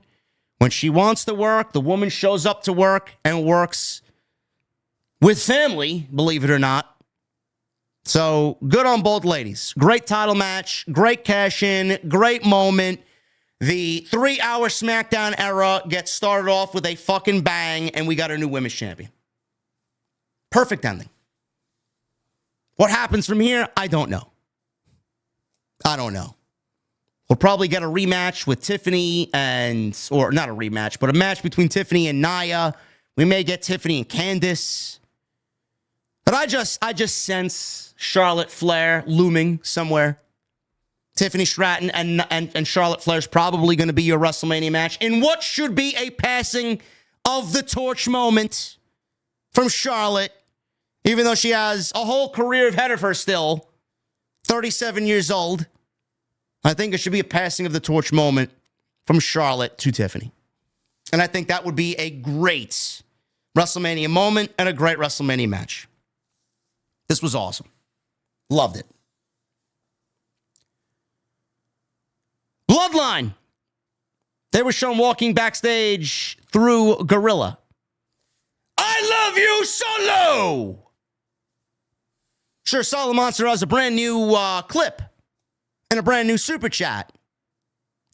When she wants to work, the woman shows up to work and works with family, believe it or not. So good on both ladies. Great title match, great cash in, great moment. The 3-hour SmackDown era gets started off with a fucking bang, and we got a new women's champion. Perfect ending. What happens from here? I don't know. I don't know. We'll probably get a rematch with Tiffany or not a rematch, but a match between Tiffany and Nia. We may get Tiffany and Candice. But I just sense Charlotte Flair looming somewhere. Tiffany Stratton and Charlotte Flair's probably going to be your WrestleMania match in what should be a passing of the torch moment from Charlotte, even though she has a whole career ahead of her still, 37 years old. I think it should be a passing of the torch moment from Charlotte to Tiffany. And I think that would be a great WrestleMania moment and a great WrestleMania match. This was awesome. Loved it. Bloodline. They were shown walking backstage through Gorilla. I love you, Solo! Sure, Solid Monster has a brand new clip and a brand new super chat.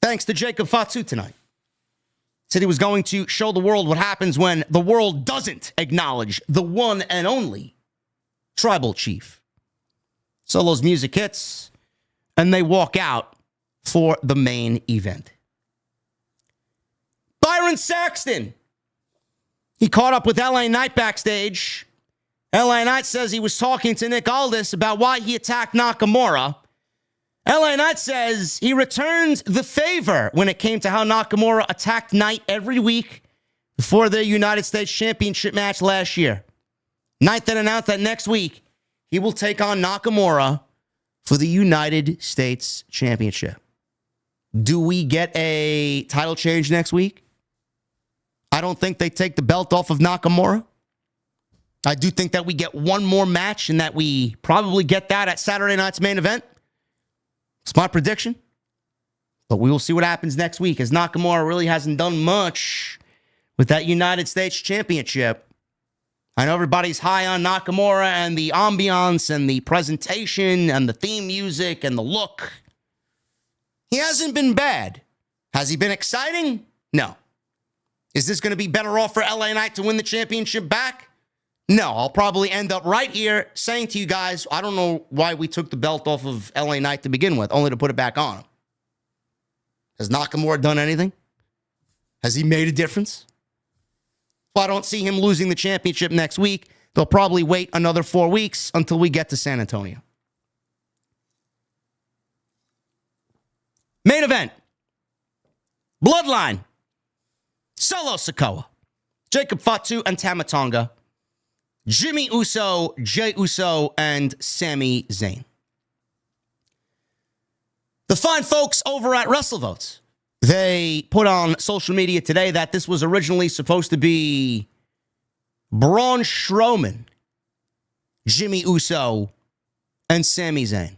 Thanks to Jacob Fatu tonight. Said he was going to show the world what happens when the world doesn't acknowledge the one and only tribal chief. Solo's music hits, and they walk out for the main event. Byron Saxton. He caught up with LA Knight backstage. LA Knight says he was talking to Nick Aldis about why he attacked Nakamura. LA Knight says he returned the favor when it came to how Nakamura attacked Knight every week before their United States Championship match last year. Knight then announced that next week he will take on Nakamura for the United States Championship. Do we get a title change next week? I don't think they take the belt off of Nakamura. I do think that we get one more match and that we probably get that at Saturday night's main event. It's my prediction. But we will see what happens next week, as Nakamura really hasn't done much with that United States Championship. I know everybody's high on Nakamura and the ambiance and the presentation and the theme music and the look. He hasn't been bad. Has he been exciting? No. Is this going to be better off for LA Knight to win the championship back? No, I'll probably end up right here saying to you guys, I don't know why we took the belt off of LA Knight to begin with, only to put it back on him. Has Nakamura done anything? Has he made a difference? Well, I don't see him losing the championship next week. They'll probably wait another 4 weeks until we get to San Antonio. Main event. Bloodline. Solo Sikoa. Jacob Fatu and Tama Tonga. Jimmy Uso, Jey Uso, and Sami Zayn. The fine folks over at WrestleVotes, they put on social media today that this was originally supposed to be Braun Strowman, Jimmy Uso, and Sami Zayn.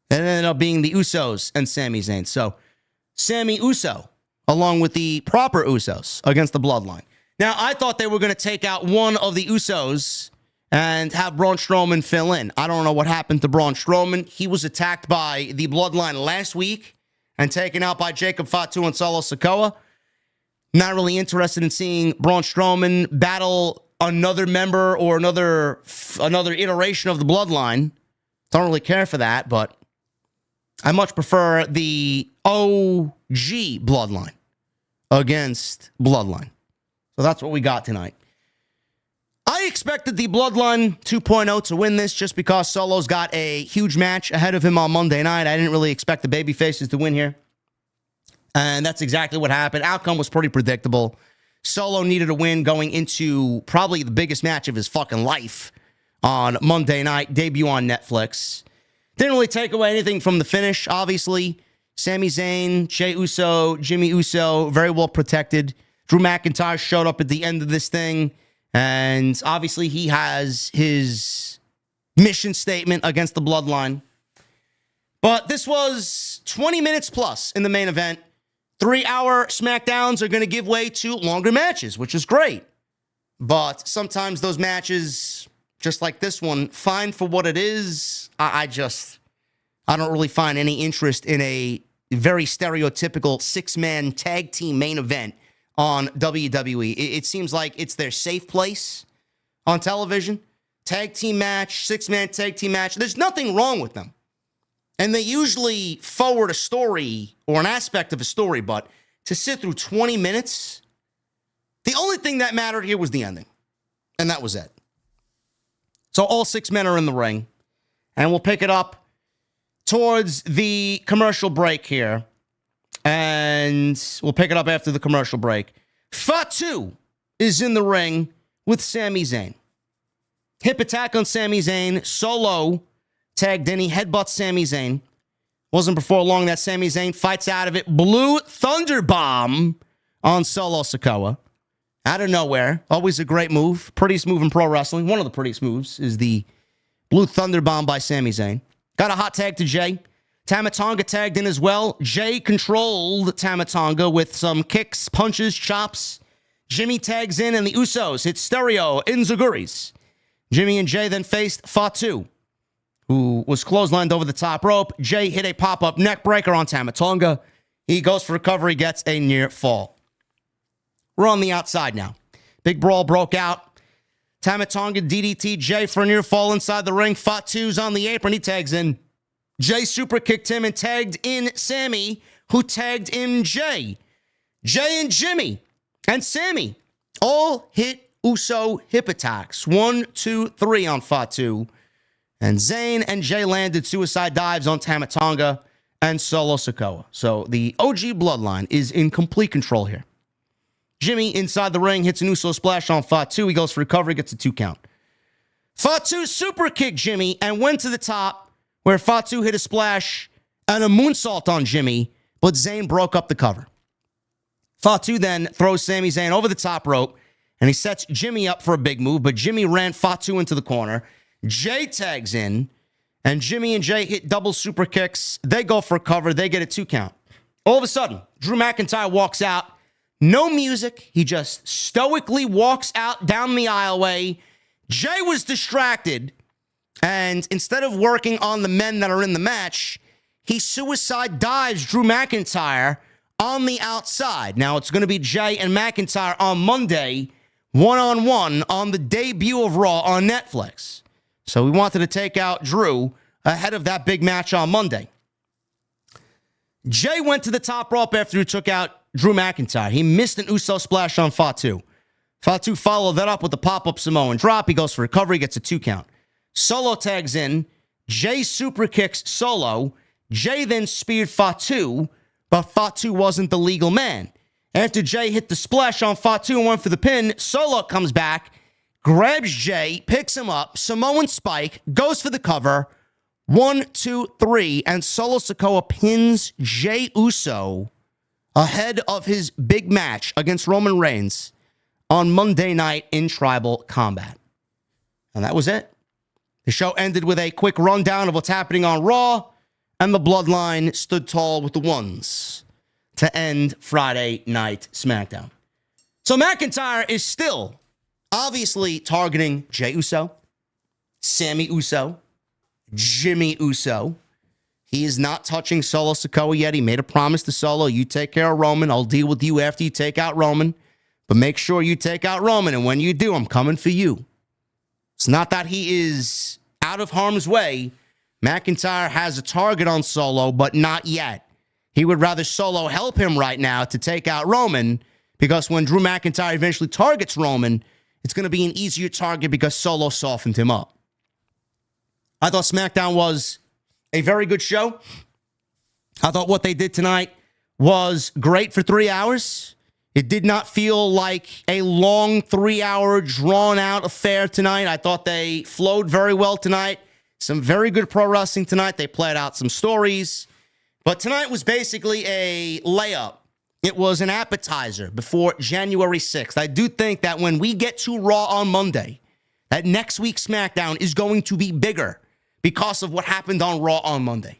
And it ended up being the Usos and Sami Zayn. So, Sami Uso, along with the proper Usos, against the Bloodline. Now, I thought they were going to take out one of the Usos and have Braun Strowman fill in. I don't know what happened to Braun Strowman. He was attacked by the Bloodline last week and taken out by Jacob Fatu and Solo Sikoa. Not really interested in seeing Braun Strowman battle another member or another iteration of the Bloodline. Don't really care for that, but I much prefer the OG Bloodline against Bloodline. So that's what we got tonight. I expected the Bloodline 2.0 to win this just because Solo's got a huge match ahead of him on Monday night. I didn't really expect the babyfaces to win here. And that's exactly what happened. Outcome was pretty predictable. Solo needed a win going into probably the biggest match of his fucking life on Monday night, debut on Netflix. Didn't really take away anything from the finish, obviously. Sami Zayn, Jey Uso, Jimmy Uso, very well protected. Drew McIntyre showed up at the end of this thing, and obviously he has his mission statement against the Bloodline. But this was 20 minutes plus in the main event. 3-hour SmackDowns are going to give way to longer matches, which is great. But sometimes those matches, just like this one, fine for what it is. I don't really find any interest in a very stereotypical 6-man tag team main event on WWE. It seems like it's their safe place on television. Tag team match, 6-man tag team match. There's nothing wrong with them. And they usually forward a story or an aspect of a story, but to sit through 20 minutes, the only thing that mattered here was the ending. And that was it. So all 6 men are in the ring. And we'll pick it up towards the commercial break here. And we'll pick it up after the commercial break. Fatu is in the ring with Sami Zayn. Hip attack on Sami Zayn. Solo tagged in. He headbutts Sami Zayn. Wasn't before long that Sami Zayn fights out of it. Blue Thunder Bomb on Solo Sikoa. Out of nowhere. Always a great move. Prettiest move in pro wrestling. One of the prettiest moves is the Blue Thunder Bomb by Sami Zayn. Got a hot tag to Jey. Tama Tonga tagged in as well. Jey controlled Tama Tonga with some kicks, punches, chops. Jimmy tags in, and the Usos hit stereo Inzaguris. Jimmy and Jey then faced Fatu who was clotheslined over the top rope. Jay hit a pop-up neck breaker on Tama Tonga. He goes for recovery, gets a near fall. We're on the outside now. Big brawl broke out. Tama Tonga DDT Jay for a near fall inside the ring. Fatu's on the apron. He tags in. Jay super kicked him and tagged in Sami, who tagged in Jay. Jay and Jimmy and Sami all hit Uso hip attacks. 1, 2, 3 on Fatu. And Zayn and Jay landed suicide dives on Tama Tonga and Solo Sikoa. So the OG Bloodline is in complete control here. Jimmy inside the ring hits an Uso splash on Fatu. He goes for recovery, gets a 2 count. Fatu super kicked Jimmy and went to the top, where Fatu hit a splash and a moonsault on Jimmy, but Zayn broke up the cover. Fatu then throws Sami Zayn over the top rope, and he sets Jimmy up for a big move, but Jimmy ran Fatu into the corner. Jay tags in, and Jimmy and Jay hit double super kicks. They go for a cover. They get a 2 count. All of a sudden, Drew McIntyre walks out. No music. He just stoically walks out down the aisleway. Jay was distracted. And instead of working on the men that are in the match, he suicide dives Drew McIntyre on the outside. Now, it's going to be Jay and McIntyre on Monday, one-on-one on the debut of Raw on Netflix. So we wanted to take out Drew ahead of that big match on Monday. Jay went to the top rope after he took out Drew McIntyre. He missed an Uso splash on Fatu. Fatu followed that up with the pop-up Samoan drop. He goes for recovery, gets a 2 count. Solo tags in. Jay super kicks Solo. Jay then speared Fatu, but Fatu wasn't the legal man. After Jay hit the splash on Fatu and went for the pin, Solo comes back, grabs Jay, picks him up, Samoan spike, goes for the cover. 1, 2, 3, and Solo Sikoa pins Jey Uso ahead of his big match against Roman Reigns on Monday night in Tribal Combat. And that was it. The show ended with a quick rundown of what's happening on Raw, and the Bloodline stood tall with the ones to end Friday Night SmackDown. So McIntyre is still obviously targeting Jey Uso, Sami Uso, Jimmy Uso. He is not touching Solo Sikoa yet. He made a promise to Solo, you take care of Roman. I'll deal with you after you take out Roman. But make sure you take out Roman, and when you do, I'm coming for you. It's not that he is out of harm's way. McIntyre has a target on Solo, but not yet. He would rather Solo help him right now to take out Roman, because when Drew McIntyre eventually targets Roman, it's going to be an easier target because Solo softened him up. I thought SmackDown was a very good show. I thought what they did tonight was great for 3 hours. It did not feel like a long 3-hour drawn-out affair tonight. I thought they flowed very well tonight. Some very good pro wrestling tonight. They played out some stories. But tonight was basically a layup. It was an appetizer before January 6th. I do think that when we get to Raw on Monday, that next week's SmackDown is going to be bigger because of what happened on Raw on Monday.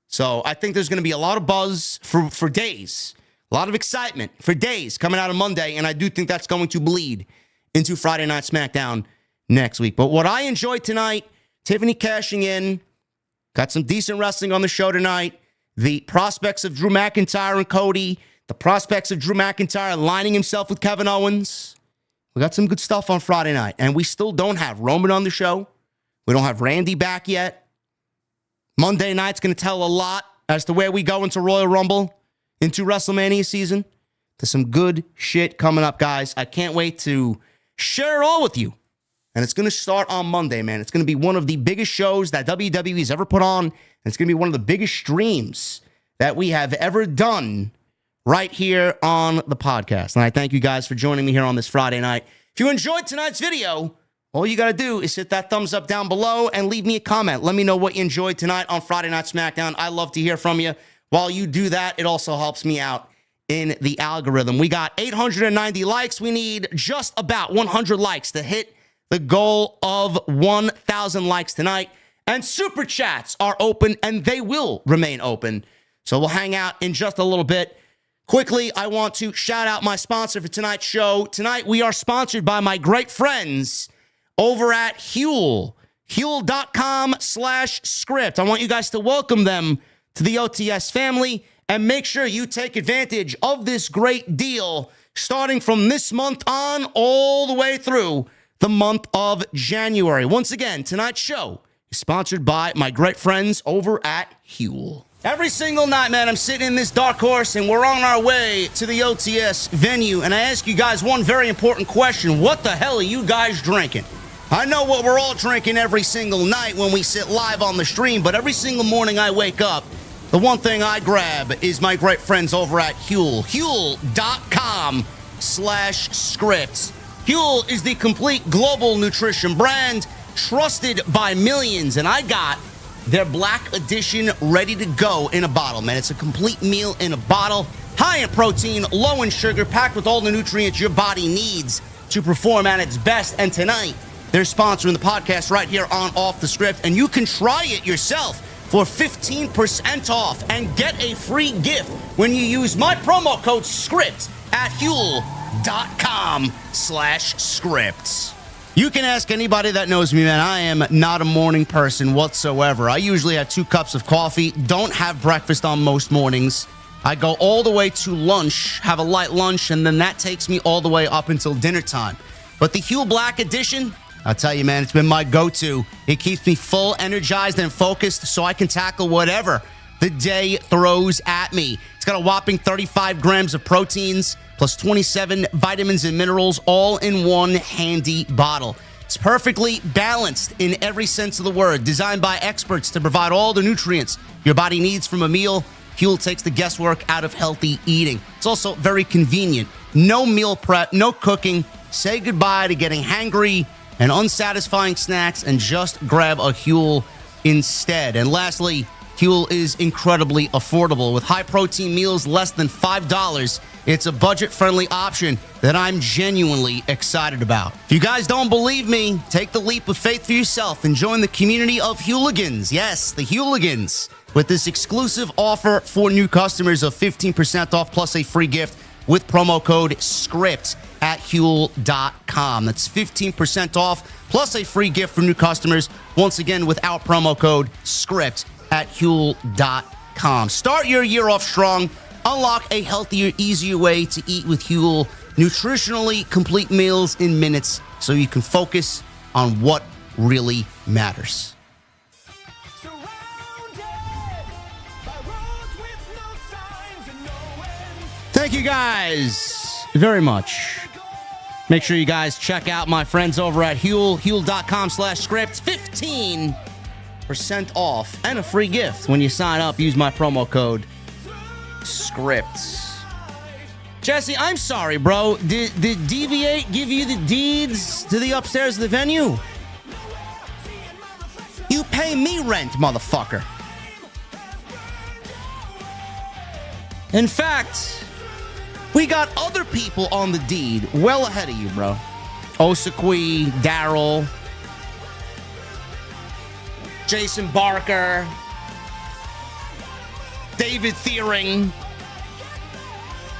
So I think there's going to be a lot of buzz for days. A lot of excitement for days coming out of Monday, and I do think that's going to bleed into Friday Night SmackDown next week. But what I enjoyed tonight, Tiffany cashing in, got some decent wrestling on the show tonight. The prospects of Drew McIntyre and Cody, the prospects of Drew McIntyre aligning himself with Kevin Owens. We got some good stuff on Friday night, and we still don't have Roman on the show. We don't have Randy back yet. Monday night's going to tell a lot as to where we go into Royal Rumble, into WrestleMania season. There's some good shit coming up, guys. I can't wait to share it all with you. And it's going to start on Monday, man. It's going to be one of the biggest shows that WWE's ever put on. And it's going to be one of the biggest streams that we have ever done right here on the podcast. And I thank you guys for joining me here on this Friday night. If you enjoyed tonight's video, all you got to do is hit that thumbs up down below and leave me a comment. Let me know what you enjoyed tonight on Friday Night SmackDown. I love to hear from you. While you do that, it also helps me out in the algorithm. We got 890 likes. We need just about 100 likes to hit the goal of 1,000 likes tonight. And super chats are open, and they will remain open. So we'll hang out in just a little bit. Quickly, I want to shout out my sponsor for tonight's show. Tonight, we are sponsored by my great friends over at Huel. Huel.com/script. I want you guys to welcome them to the OTS family and make sure you take advantage of this great deal starting from this month on all the way through the month of January. Once again, tonight's show is sponsored by my great friends over at Huel. Every single night, man, I'm sitting in this dark horse and we're on our way to the OTS venue. And I ask you guys one very important question. What the hell are you guys drinking? I know what we're all drinking every single night when we sit live on the stream, but every single morning I wake up, the one thing I grab is my great friends over at Huel. Huel.com/scripts. Huel is the complete global nutrition brand trusted by millions. And I got their Black Edition ready to go in a bottle, man. It's a complete meal in a bottle. High in protein, low in sugar, packed with all the nutrients your body needs to perform at its best. And tonight, they're sponsoring the podcast right here on Off the Script. And you can try it yourself for 15% off and get a free gift when you use my promo code SCRIPT at Huel.com/scripts. You can ask anybody that knows me, man. I am not a morning person whatsoever. I usually have 2 cups of coffee, don't have breakfast on most mornings. I go all the way to lunch, have a light lunch, and then that takes me all the way up until dinner time. But the Huel Black Edition, I'll tell you, man, it's been my go-to. It keeps me full, energized, and focused so I can tackle whatever the day throws at me. It's got a whopping 35 grams of proteins, plus 27 vitamins and minerals, all in one handy bottle. It's perfectly balanced in every sense of the word, designed by experts to provide all the nutrients your body needs from a meal. Huel takes the guesswork out of healthy eating. It's also very convenient. No meal prep, no cooking. Say goodbye to getting hangry and unsatisfying snacks and just grab a Huel instead. And lastly, Huel is incredibly affordable. With high-protein meals less than $5, it's a budget-friendly option that I'm genuinely excited about. If you guys don't believe me, take the leap of faith for yourself and join the community of Hueligans. Yes, the Hueligans. With this exclusive offer for new customers of 15% off plus a free gift with promo code SCRIPT at Huel.com. That's 15% off plus a free gift for new customers. Once again, with our promo code SCRIPT at Huel.com. Start your year off strong. Unlock a healthier, easier way to eat with Huel. Nutritionally complete meals in minutes so you can focus on what really matters. Thank you guys very much. Make sure you guys check out my friends over at Huel. Huel.com/script. 15% off and a free gift when you sign up. Use my promo code SCRIPTS. Jesse, I'm sorry, bro. Did Deviate give you the deeds to the upstairs of the venue? You pay me rent, motherfucker. In fact, we got other people on the deed well ahead of you, bro. Osakui, Daryl, Jason Barker, David Thiering.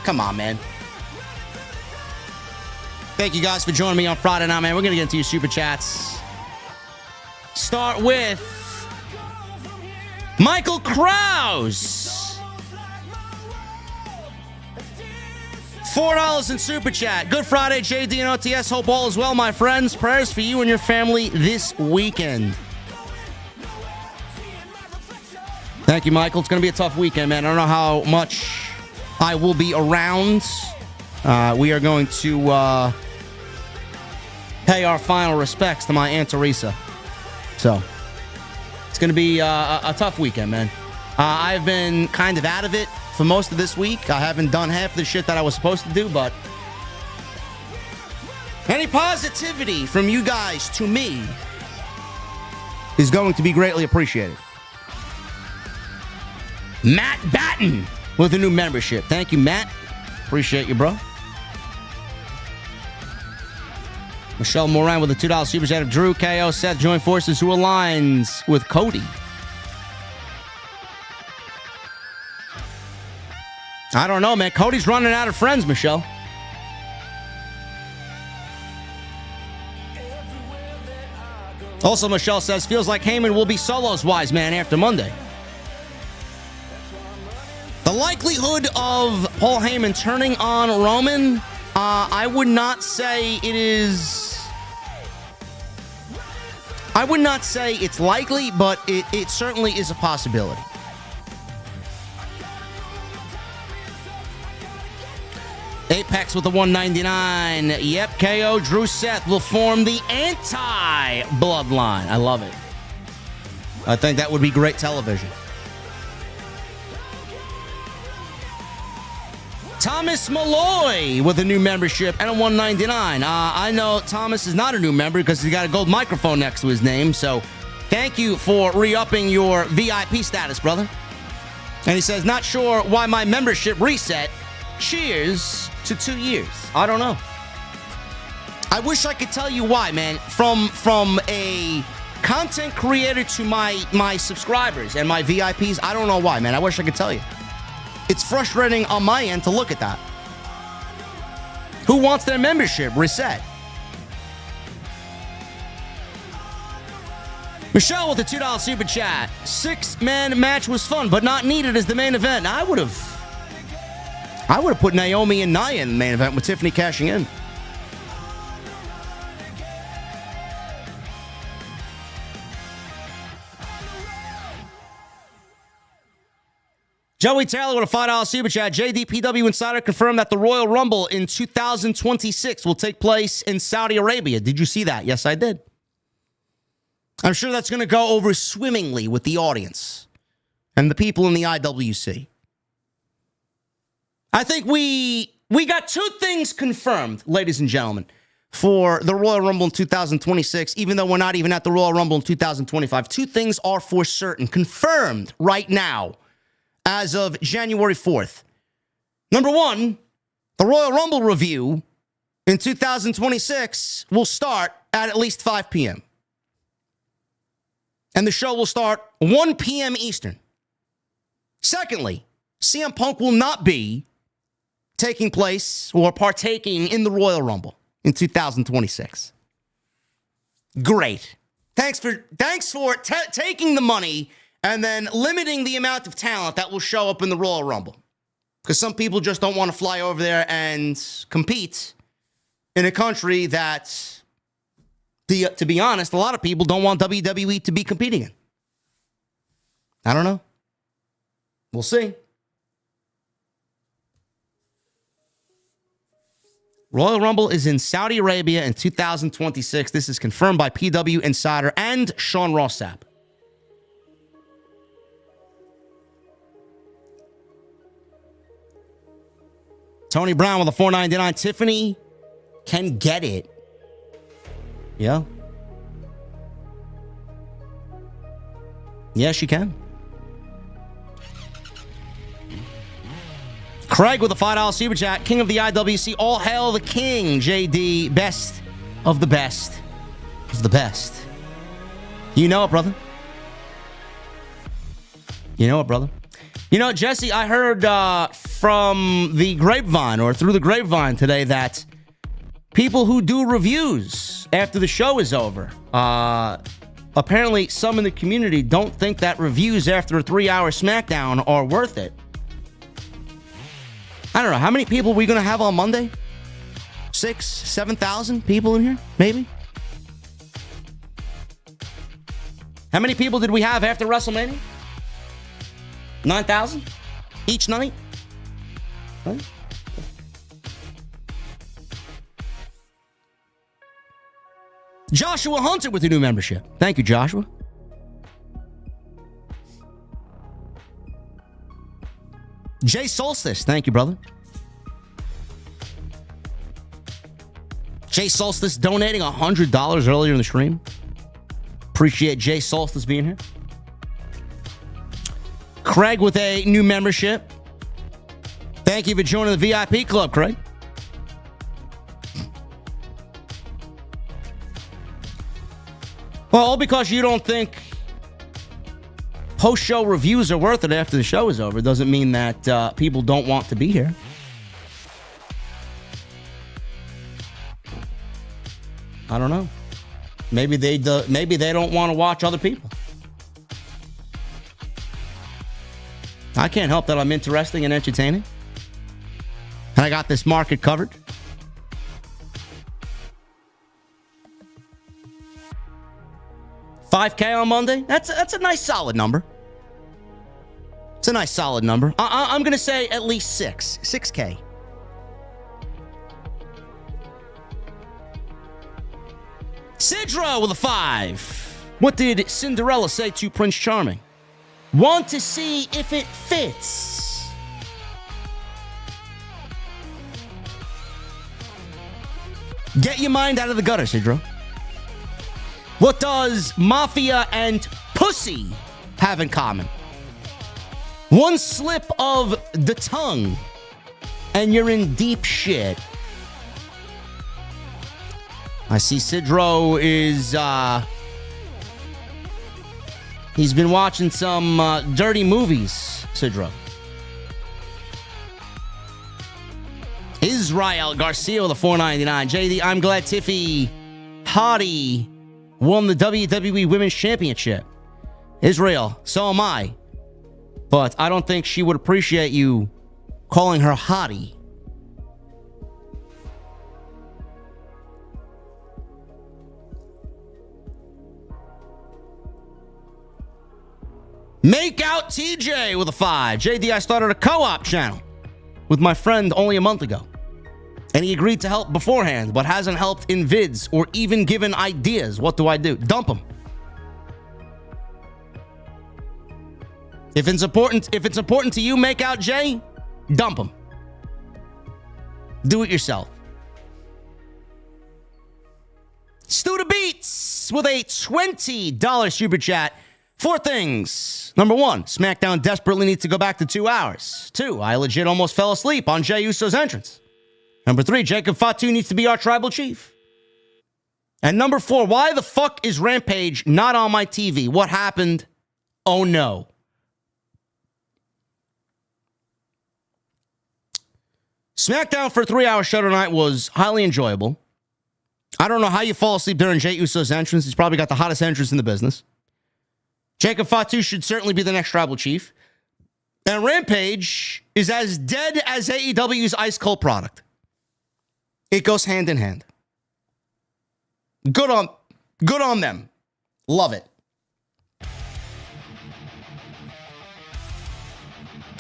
Come on, man. Thank you guys for joining me on Friday night, man. We're going to get into your super chats. Start with Michael Krause. $4 in super chat. Good Friday, JD and OTS. Hope all is well, my friends. Prayers for you and your family this weekend. Thank you, Michael. It's going to be a tough weekend, man. I don't know how much I will be around. We are going to pay our final respects to my Aunt Teresa. So, it's going to be a tough weekend, man. I've been kind of out of it for most of this week. I haven't done half the shit that I was supposed to do, but any positivity from you guys to me is going to be greatly appreciated. Matt Batten with a new membership. Thank you, Matt. Appreciate you, bro. Michelle Moran with a $2 super chat of Drew, KO, Seth, join forces. Who aligns with Cody? I don't know, man. Cody's running out of friends, Michelle. Also, Michelle says, feels like Heyman will be Solo's wise man after Monday. The likelihood of Paul Heyman turning on Roman, I would not say it is... I would not say it's likely, but it certainly is a possibility. Apex with the 199. Yep, KO Drew Seth will form the anti-Bloodline. I love it. I think that would be great television. Thomas Malloy with a new membership and a 199. I know Thomas is not a new member because he's got a gold microphone next to his name, so thank you for re-upping your VIP status, brother. And he says, not sure why my membership reset. Cheers to 2 years. I don't know. I wish I could tell you why, man. From a content creator to my subscribers and my VIPs, I don't know why, man. I wish I could tell you. It's frustrating on my end to look at that. Who wants their membership reset? Michelle with a $2 super chat. 6-man match was fun, but not needed as the main event. I would have put Naomi and Nia in the main event with Tiffany cashing in. Joey Taylor with a $5 super chat. JDPW Insider confirmed that the Royal Rumble in 2026 will take place in Saudi Arabia. Did you see that? Yes, I did. I'm sure that's going to go over swimmingly with the audience and the people in the IWC. I think we got two things confirmed, ladies and gentlemen, for the Royal Rumble in 2026, even though we're not even at the Royal Rumble in 2025. Two things are for certain, confirmed right now as of January 4th. Number one, the Royal Rumble review in 2026 will start at least 5 p.m. And the show will start 1 p.m. Eastern. Secondly, CM Punk will not be taking place or partaking in the Royal Rumble in 2026. Great. Thanks for taking the money and then limiting the amount of talent that will show up in the Royal Rumble. Because some people just don't want to fly over there and compete in a country that, to be honest, a lot of people don't want WWE to be competing in. I don't know. We'll see. Royal Rumble is in Saudi Arabia in 2026. This is confirmed by PW Insider and Sean Ross Sapp. Tony Brown with a $4.99. Tiffany can get it. Yeah. Yeah, she can. Craig with a $5 super chat. King of the IWC. All hail the king. JD. Best of the best of the best. You know it, brother. You know it, brother. You know, Jesse, I heard from the grapevine or through the grapevine today that people who do reviews after the show is over, apparently some in the community don't think that reviews after a 3-hour SmackDown are worth it. I don't know. How many people are we going to have on Monday? 6,000, 7,000 people in here? Maybe? How many people did we have after WrestleMania? 9,000? Each night? Right? Joshua Hunter with a new membership. Thank you, Joshua. Jay Solstice. Thank you, brother. Jay Solstice donating $100 earlier in the stream. Appreciate Jay Solstice being here. Craig with a new membership. Thank you for joining the VIP club, Craig. Well, all because you don't think post-show reviews are worth it after the show is over doesn't mean that people don't want to be here. I don't know. Maybe they don't want to watch other people. I can't help that I'm interesting and entertaining. And I got this market covered. $5K on Monday. That's a nice solid number. It's a nice solid number. I'm going to say at least 6K. Sidra with a 5. What did Cinderella say to Prince Charming? Want to see if it fits. Get your mind out of the gutter, Sidra. What does mafia and pussy have in common? One slip of the tongue, and you're in deep shit. I see Sidro is, he's been watching some dirty movies, Sidro. Israel Garcia with a $4.99. JD, I'm glad Tiffy Hottie won the WWE Women's Championship. Israel, so am I. But I don't think she would appreciate you calling her hottie. Make out TJ with a 5. JD, I started a co-op channel with my friend only a month ago. And he agreed to help beforehand, but hasn't helped in vids or even given ideas. What do I do? Dump him. If it's important to you, make out Jay, dump him. Do it yourself. Studa Beats with a $20 super chat. 4 things. Number 1, SmackDown desperately needs to go back to 2 hours. 2, I legit almost fell asleep on Jey Uso's entrance. Number 3, Jacob Fatu needs to be our tribal chief. And number 4, why the fuck is Rampage not on my TV? What happened? Oh no. SmackDown for a 3-hour show tonight was highly enjoyable. I don't know how you fall asleep during Jey Uso's entrance. He's probably got the hottest entrance in the business. Jacob Fatu should certainly be the next tribal chief. And Rampage is as dead as AEW's Ice Cold product. It goes hand in hand. Good on them. Love it.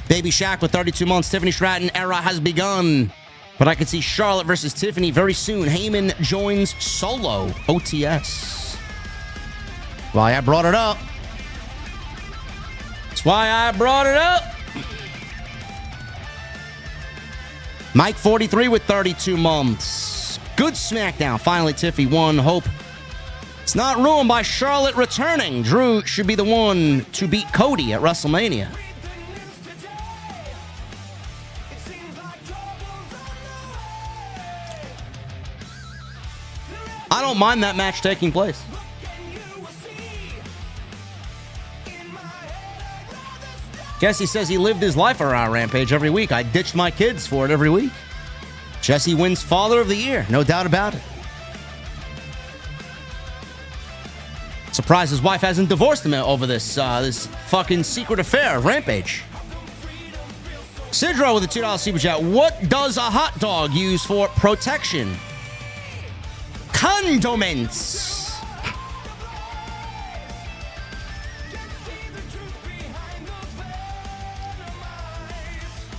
Baby Shaq with 32 months. Tiffany Stratton era has begun. But I could see Charlotte versus Tiffany very soon. Heyman joins solo OTS. Why I brought it up. That's why I brought it up. Mike 43 with 32 months. Good SmackDown. Finally, Tiffy won. Hope it's not ruined by Charlotte returning. Drew should be the one to beat Cody at WrestleMania. I don't mind that match taking place. Jesse says he lived his life around Rampage every week. I ditched my kids for it every week. Jesse wins Father of the Year, no doubt about it. Surprised his wife hasn't divorced him over this fucking secret affair, Rampage. Sidro with a $2 super chat. What does a hot dog use for protection? Condiments.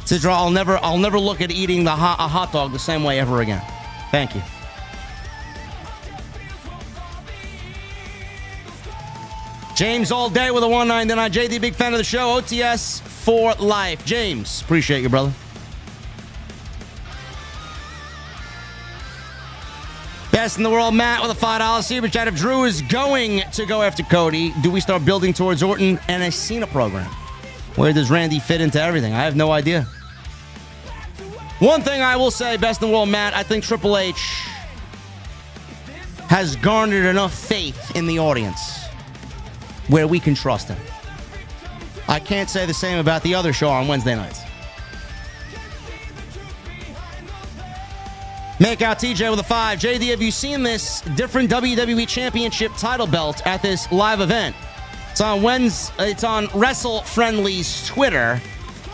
Sidra, I'll never look at eating a hot dog the same way ever again. Thank you. James all day with a 199. JD, big fan of the show. OTS for life. James, appreciate you, brother. Best in the world, Matt with a $5 super chat. If Drew is going to go after Cody, do we start building towards Orton and a Cena program? Where does Randy fit into everything? I have no idea. One thing I will say, best in the world, Matt, I think Triple H has garnered enough faith in the audience where we can trust him. I can't say the same about the other show on Wednesday nights. Make out TJ with a 5. JD, have you seen this different WWE Championship title belt at this live event? It's on It's on Wrestle Friendly's Twitter.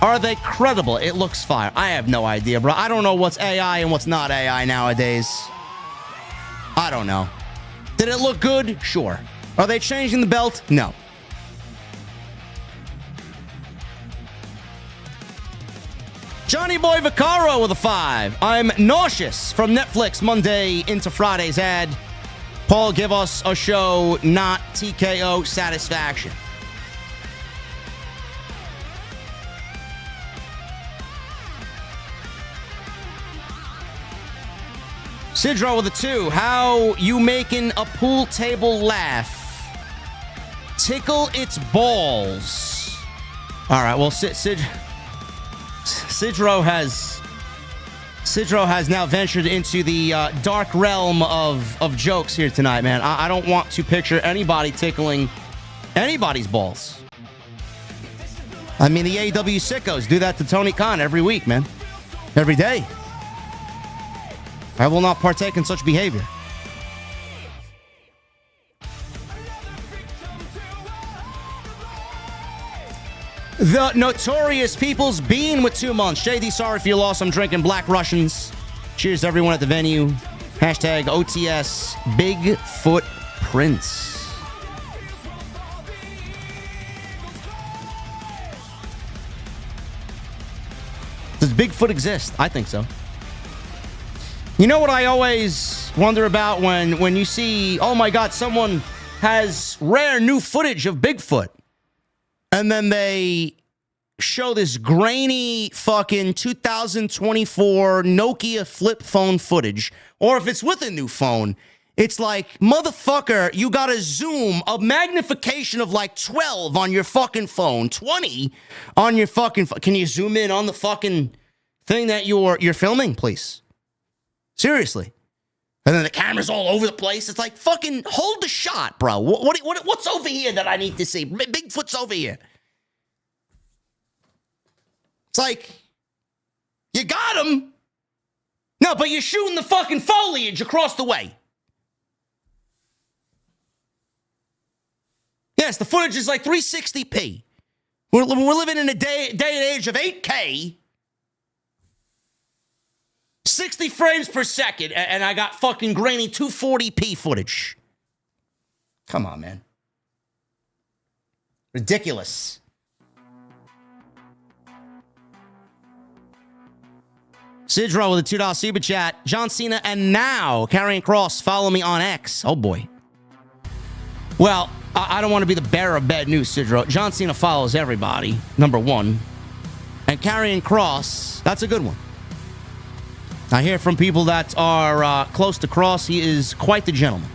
Are they credible? It looks fire. I have no idea, bro. I don't know what's AI and what's not AI nowadays. I don't know. Did it look good? Sure. Are they changing the belt? No. Johnny Boy Vaccaro with a 5. I'm nauseous from Netflix Monday into Friday's ad. Paul, give us a show, not TKO satisfaction. Sidro with a 2. How you making a pool table laugh? Tickle its balls. All right, well, Sidro has now ventured into the dark realm of jokes here tonight, man. I don't want to picture anybody tickling anybody's balls. I mean, the AEW sickos do that to Tony Khan every week, man. Every day. I will not partake in such behavior. The Notorious People's Bean with 2 months. JD, sorry for your loss. I'm drinking Black Russians. Cheers to everyone at the venue. Hashtag OTS Bigfoot Prince. Does Bigfoot exist? I think so. You know what I always wonder about when you see, oh my God, someone has rare new footage of Bigfoot. And then they show this grainy fucking 2024 Nokia flip phone footage. Or if it's with a new phone, it's like, motherfucker, you got a zoom, a magnification of like 12 on your fucking phone, 20 on your fucking phone. Can you zoom in on the fucking thing that you're filming, please? Seriously. And then the camera's all over the place. It's like, fucking hold the shot, bro. What's over here that I need to see? Bigfoot's over here. It's like, you got him. No, but you're shooting the fucking foliage across the way. Yes, the footage is like 360p. We're living in a day and age of 8K. 60 frames per second, and I got fucking grainy 240p footage. Come on, man. Ridiculous. Sidro with a $2 super chat. John Cena and now Karrion Kross follow me on X. Oh, boy. Well, I don't want to be the bearer of bad news, Sidro. John Cena follows everybody, number one. And Karrion Kross, that's a good one. I hear from people that are close to Kross, he is quite the gentleman.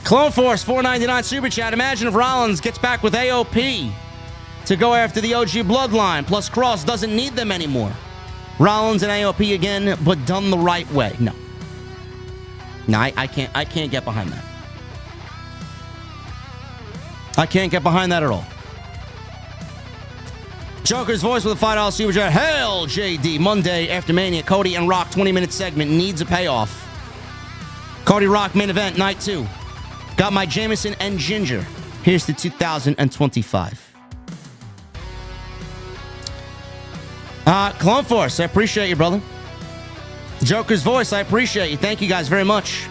Clone Force, $4.99 super chat. Imagine if Rollins gets back with AOP to go after the OG Bloodline, plus Kross doesn't need them anymore. Rollins and AOP again, but done the right way. No, I can't get behind that. I can't get behind that at all. Joker's voice with a $5 super chat. Hell, JD. Monday after Mania, Cody and Rock 20-minute segment needs a payoff. Cody Rock main event, night 2. Got my Jameson and Ginger. Here's the 2025. Clone Force, I appreciate you, brother. Joker's voice, I appreciate you. Thank you guys very much.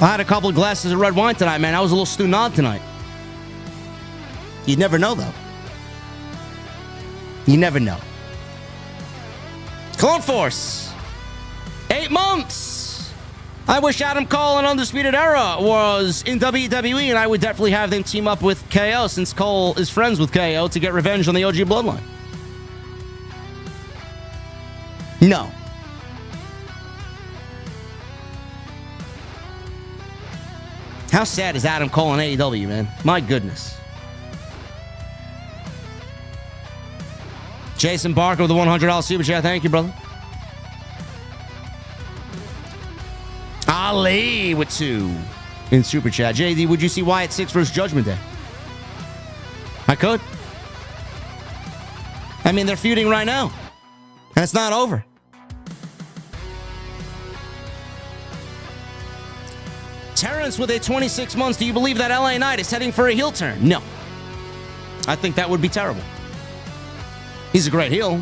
I had a couple of glasses of red wine tonight, man. I was a little stew-nod tonight. You never know, though. You never know. Clone Force. 8 months. I wish Adam Cole and Undisputed Era was in WWE, and I would definitely have them team up with KO, since Cole is friends with KO, to get revenge on the OG Bloodline. No. How sad is Adam Cole in AEW, man? My goodness. Jason Barker with the $100 super chat. Thank you, brother. Ali with 2 in super chat. JD, would you see Wyatt 6 versus Judgment Day? I could. I mean, they're feuding right now. And it's not over. Terrence with a 26 months. Do you believe that LA Knight is heading for a heel turn? No. I think that would be terrible. He's a great heel.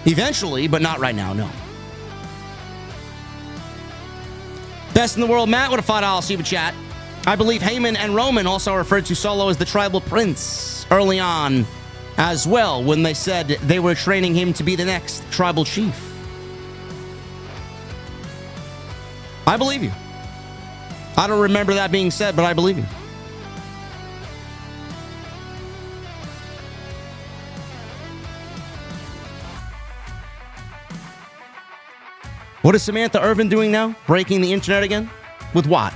Eventually, but not right now, no. Best in the world, Matt, with a $5 super chat. I believe Heyman and Roman also referred to Solo as the tribal prince early on as well, when they said they were training him to be the next tribal chief. I believe you. I don't remember that being said, but I believe you. What is Samantha Irvin doing now? Breaking the internet again? With what?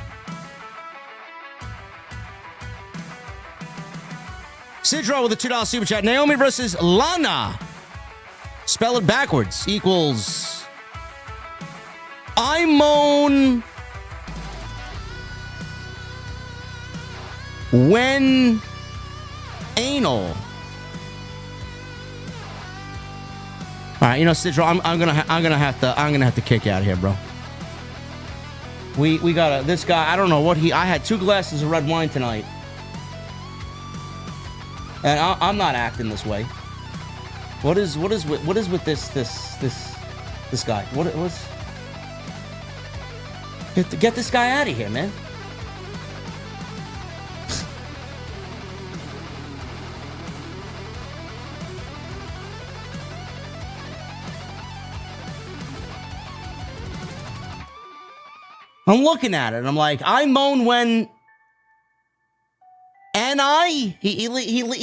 Sidro with a $2 super chat. Naomi versus Lana. Spell it backwards. Equals. I moan when anal. All right, you know, Sidro, I'm gonna have to kick you out of here, bro. We gotta, this guy, I don't know what I had 2 glasses of red wine tonight, and I'm not acting this way. What is with this guy? What's get this guy out of here, man. I'm looking at it, and I'm like, I moan when... He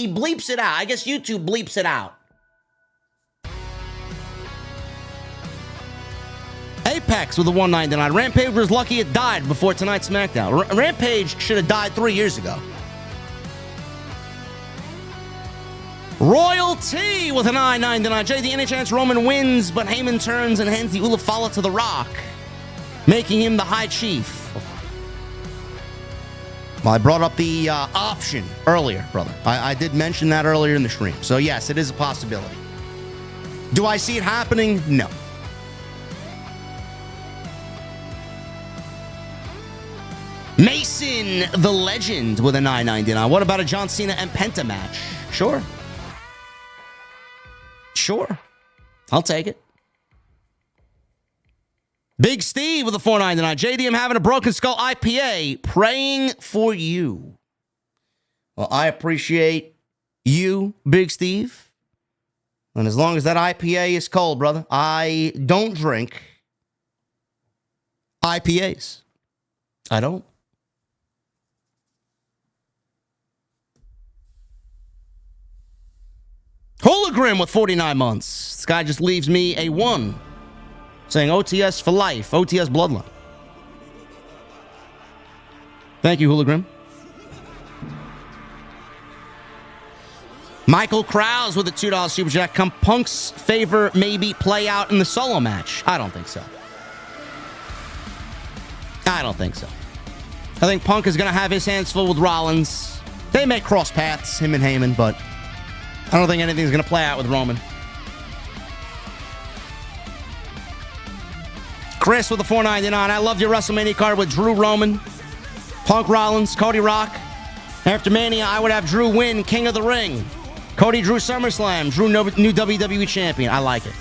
bleeps it out. I guess YouTube bleeps it out. Apex with a $1.99. Rampage was lucky it died before tonight's SmackDown. Rampage should have died 3 years ago. Royalty with a $9.99. JD, any chance Roman wins, but Heyman turns and hands the Ulafala to The Rock, making him the High Chief. Well, I brought up the option earlier, brother. I did mention that earlier in the stream. So, yes, it is a possibility. Do I see it happening? No. Mason the Legend with a $9.99. What about a John Cena and Penta match? Sure. Sure. I'll take it. Big Steve with a $4.99. JD, I'm having a Broken Skull IPA. Praying for you. Well, I appreciate you, Big Steve. And as long as that IPA is cold, brother, I don't drink IPAs. I don't. Hologram with 49 months. This guy just leaves me a 1. Saying OTS for life. OTS Bloodline. Thank you, Hologram. Michael Krause with a $2 super chat. Can Punk's favor maybe play out in the solo match? I don't think so. I don't think so. I think Punk is going to have his hands full with Rollins. They may cross paths, him and Heyman, but I don't think anything's going to play out with Roman. Chris with a $4.99. I loved your WrestleMania card with Drew Roman, Punk Rollins, Cody Rock. After Mania, I would have Drew win King of the Ring. Cody Drew SummerSlam. Drew new WWE champion. I like it.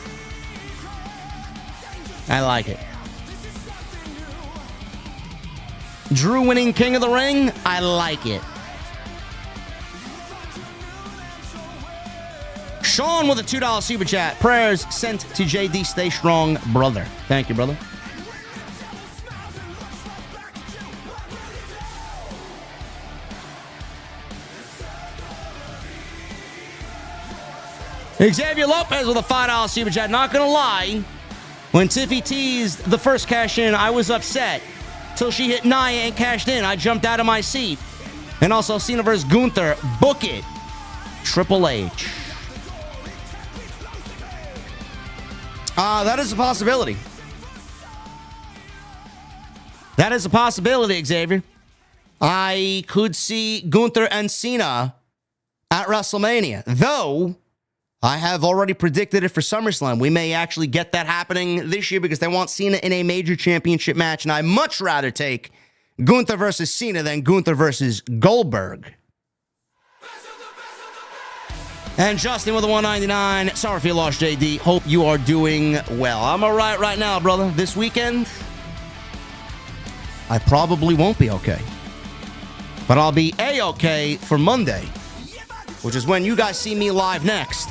I like it. Drew winning King of the Ring. I like it. Sean with a $2 super chat. Prayers sent to JD. Stay strong, brother. Thank you, brother. Xavier Lopez with a $5 super chat. Not gonna lie, when Tiffy teased the first cash in, I was upset. Till she hit Nia and cashed in. I jumped out of my seat. And also Cena vs. Gunther. Book it. Triple H. That is a possibility. That is a possibility, Xavier. I could see Gunther and Cena at WrestleMania. Though, I have already predicted it for SummerSlam. We may actually get that happening this year because they want Cena in a major championship match, and I'd much rather take Gunther versus Cena than Gunther versus Goldberg. And Justin with a 199. Sorry if you lost, JD. Hope you are doing well. I'm all right now, brother. This weekend, I probably won't be okay. But I'll be A-okay for Monday, which is when you guys see me live next.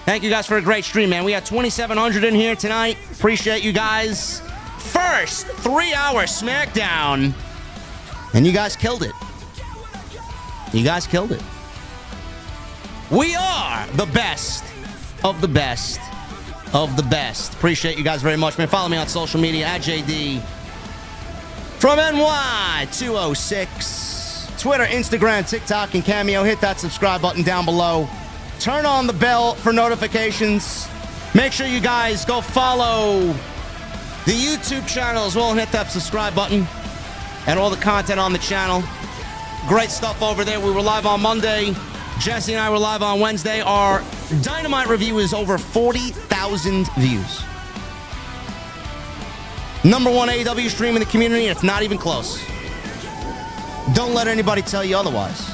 Thank you guys for a great stream, man. We had 2,700 in here tonight. Appreciate you guys. First 3-hour SmackDown. And you guys killed it. You guys killed it. We are the best of the best of the best. Appreciate you guys very much, man. Follow me on social media at JD from NY206. Twitter, Instagram, TikTok, and Cameo. Hit that subscribe button down below. Turn on the bell for notifications. Make sure you guys go follow the YouTube channel as well and hit that subscribe button and all the content on the channel. Great stuff over there. We were live on Monday. Jesse and I were live on Wednesday. Our Dynamite review is over 40,000 views. Number one AEW stream in the community, and it's not even close. Don't let anybody tell you otherwise.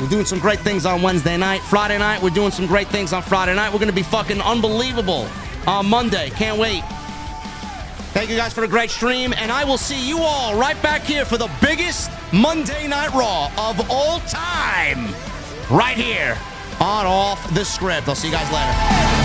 We're doing some great things on Wednesday night. Friday night, we're doing some great things on Friday night. We're going to be fucking unbelievable on Monday. Can't wait. Thank you guys for a great stream, and I will see you all right back here for the biggest Monday Night Raw of all time. Right here on Off the Script. I'll see you guys later.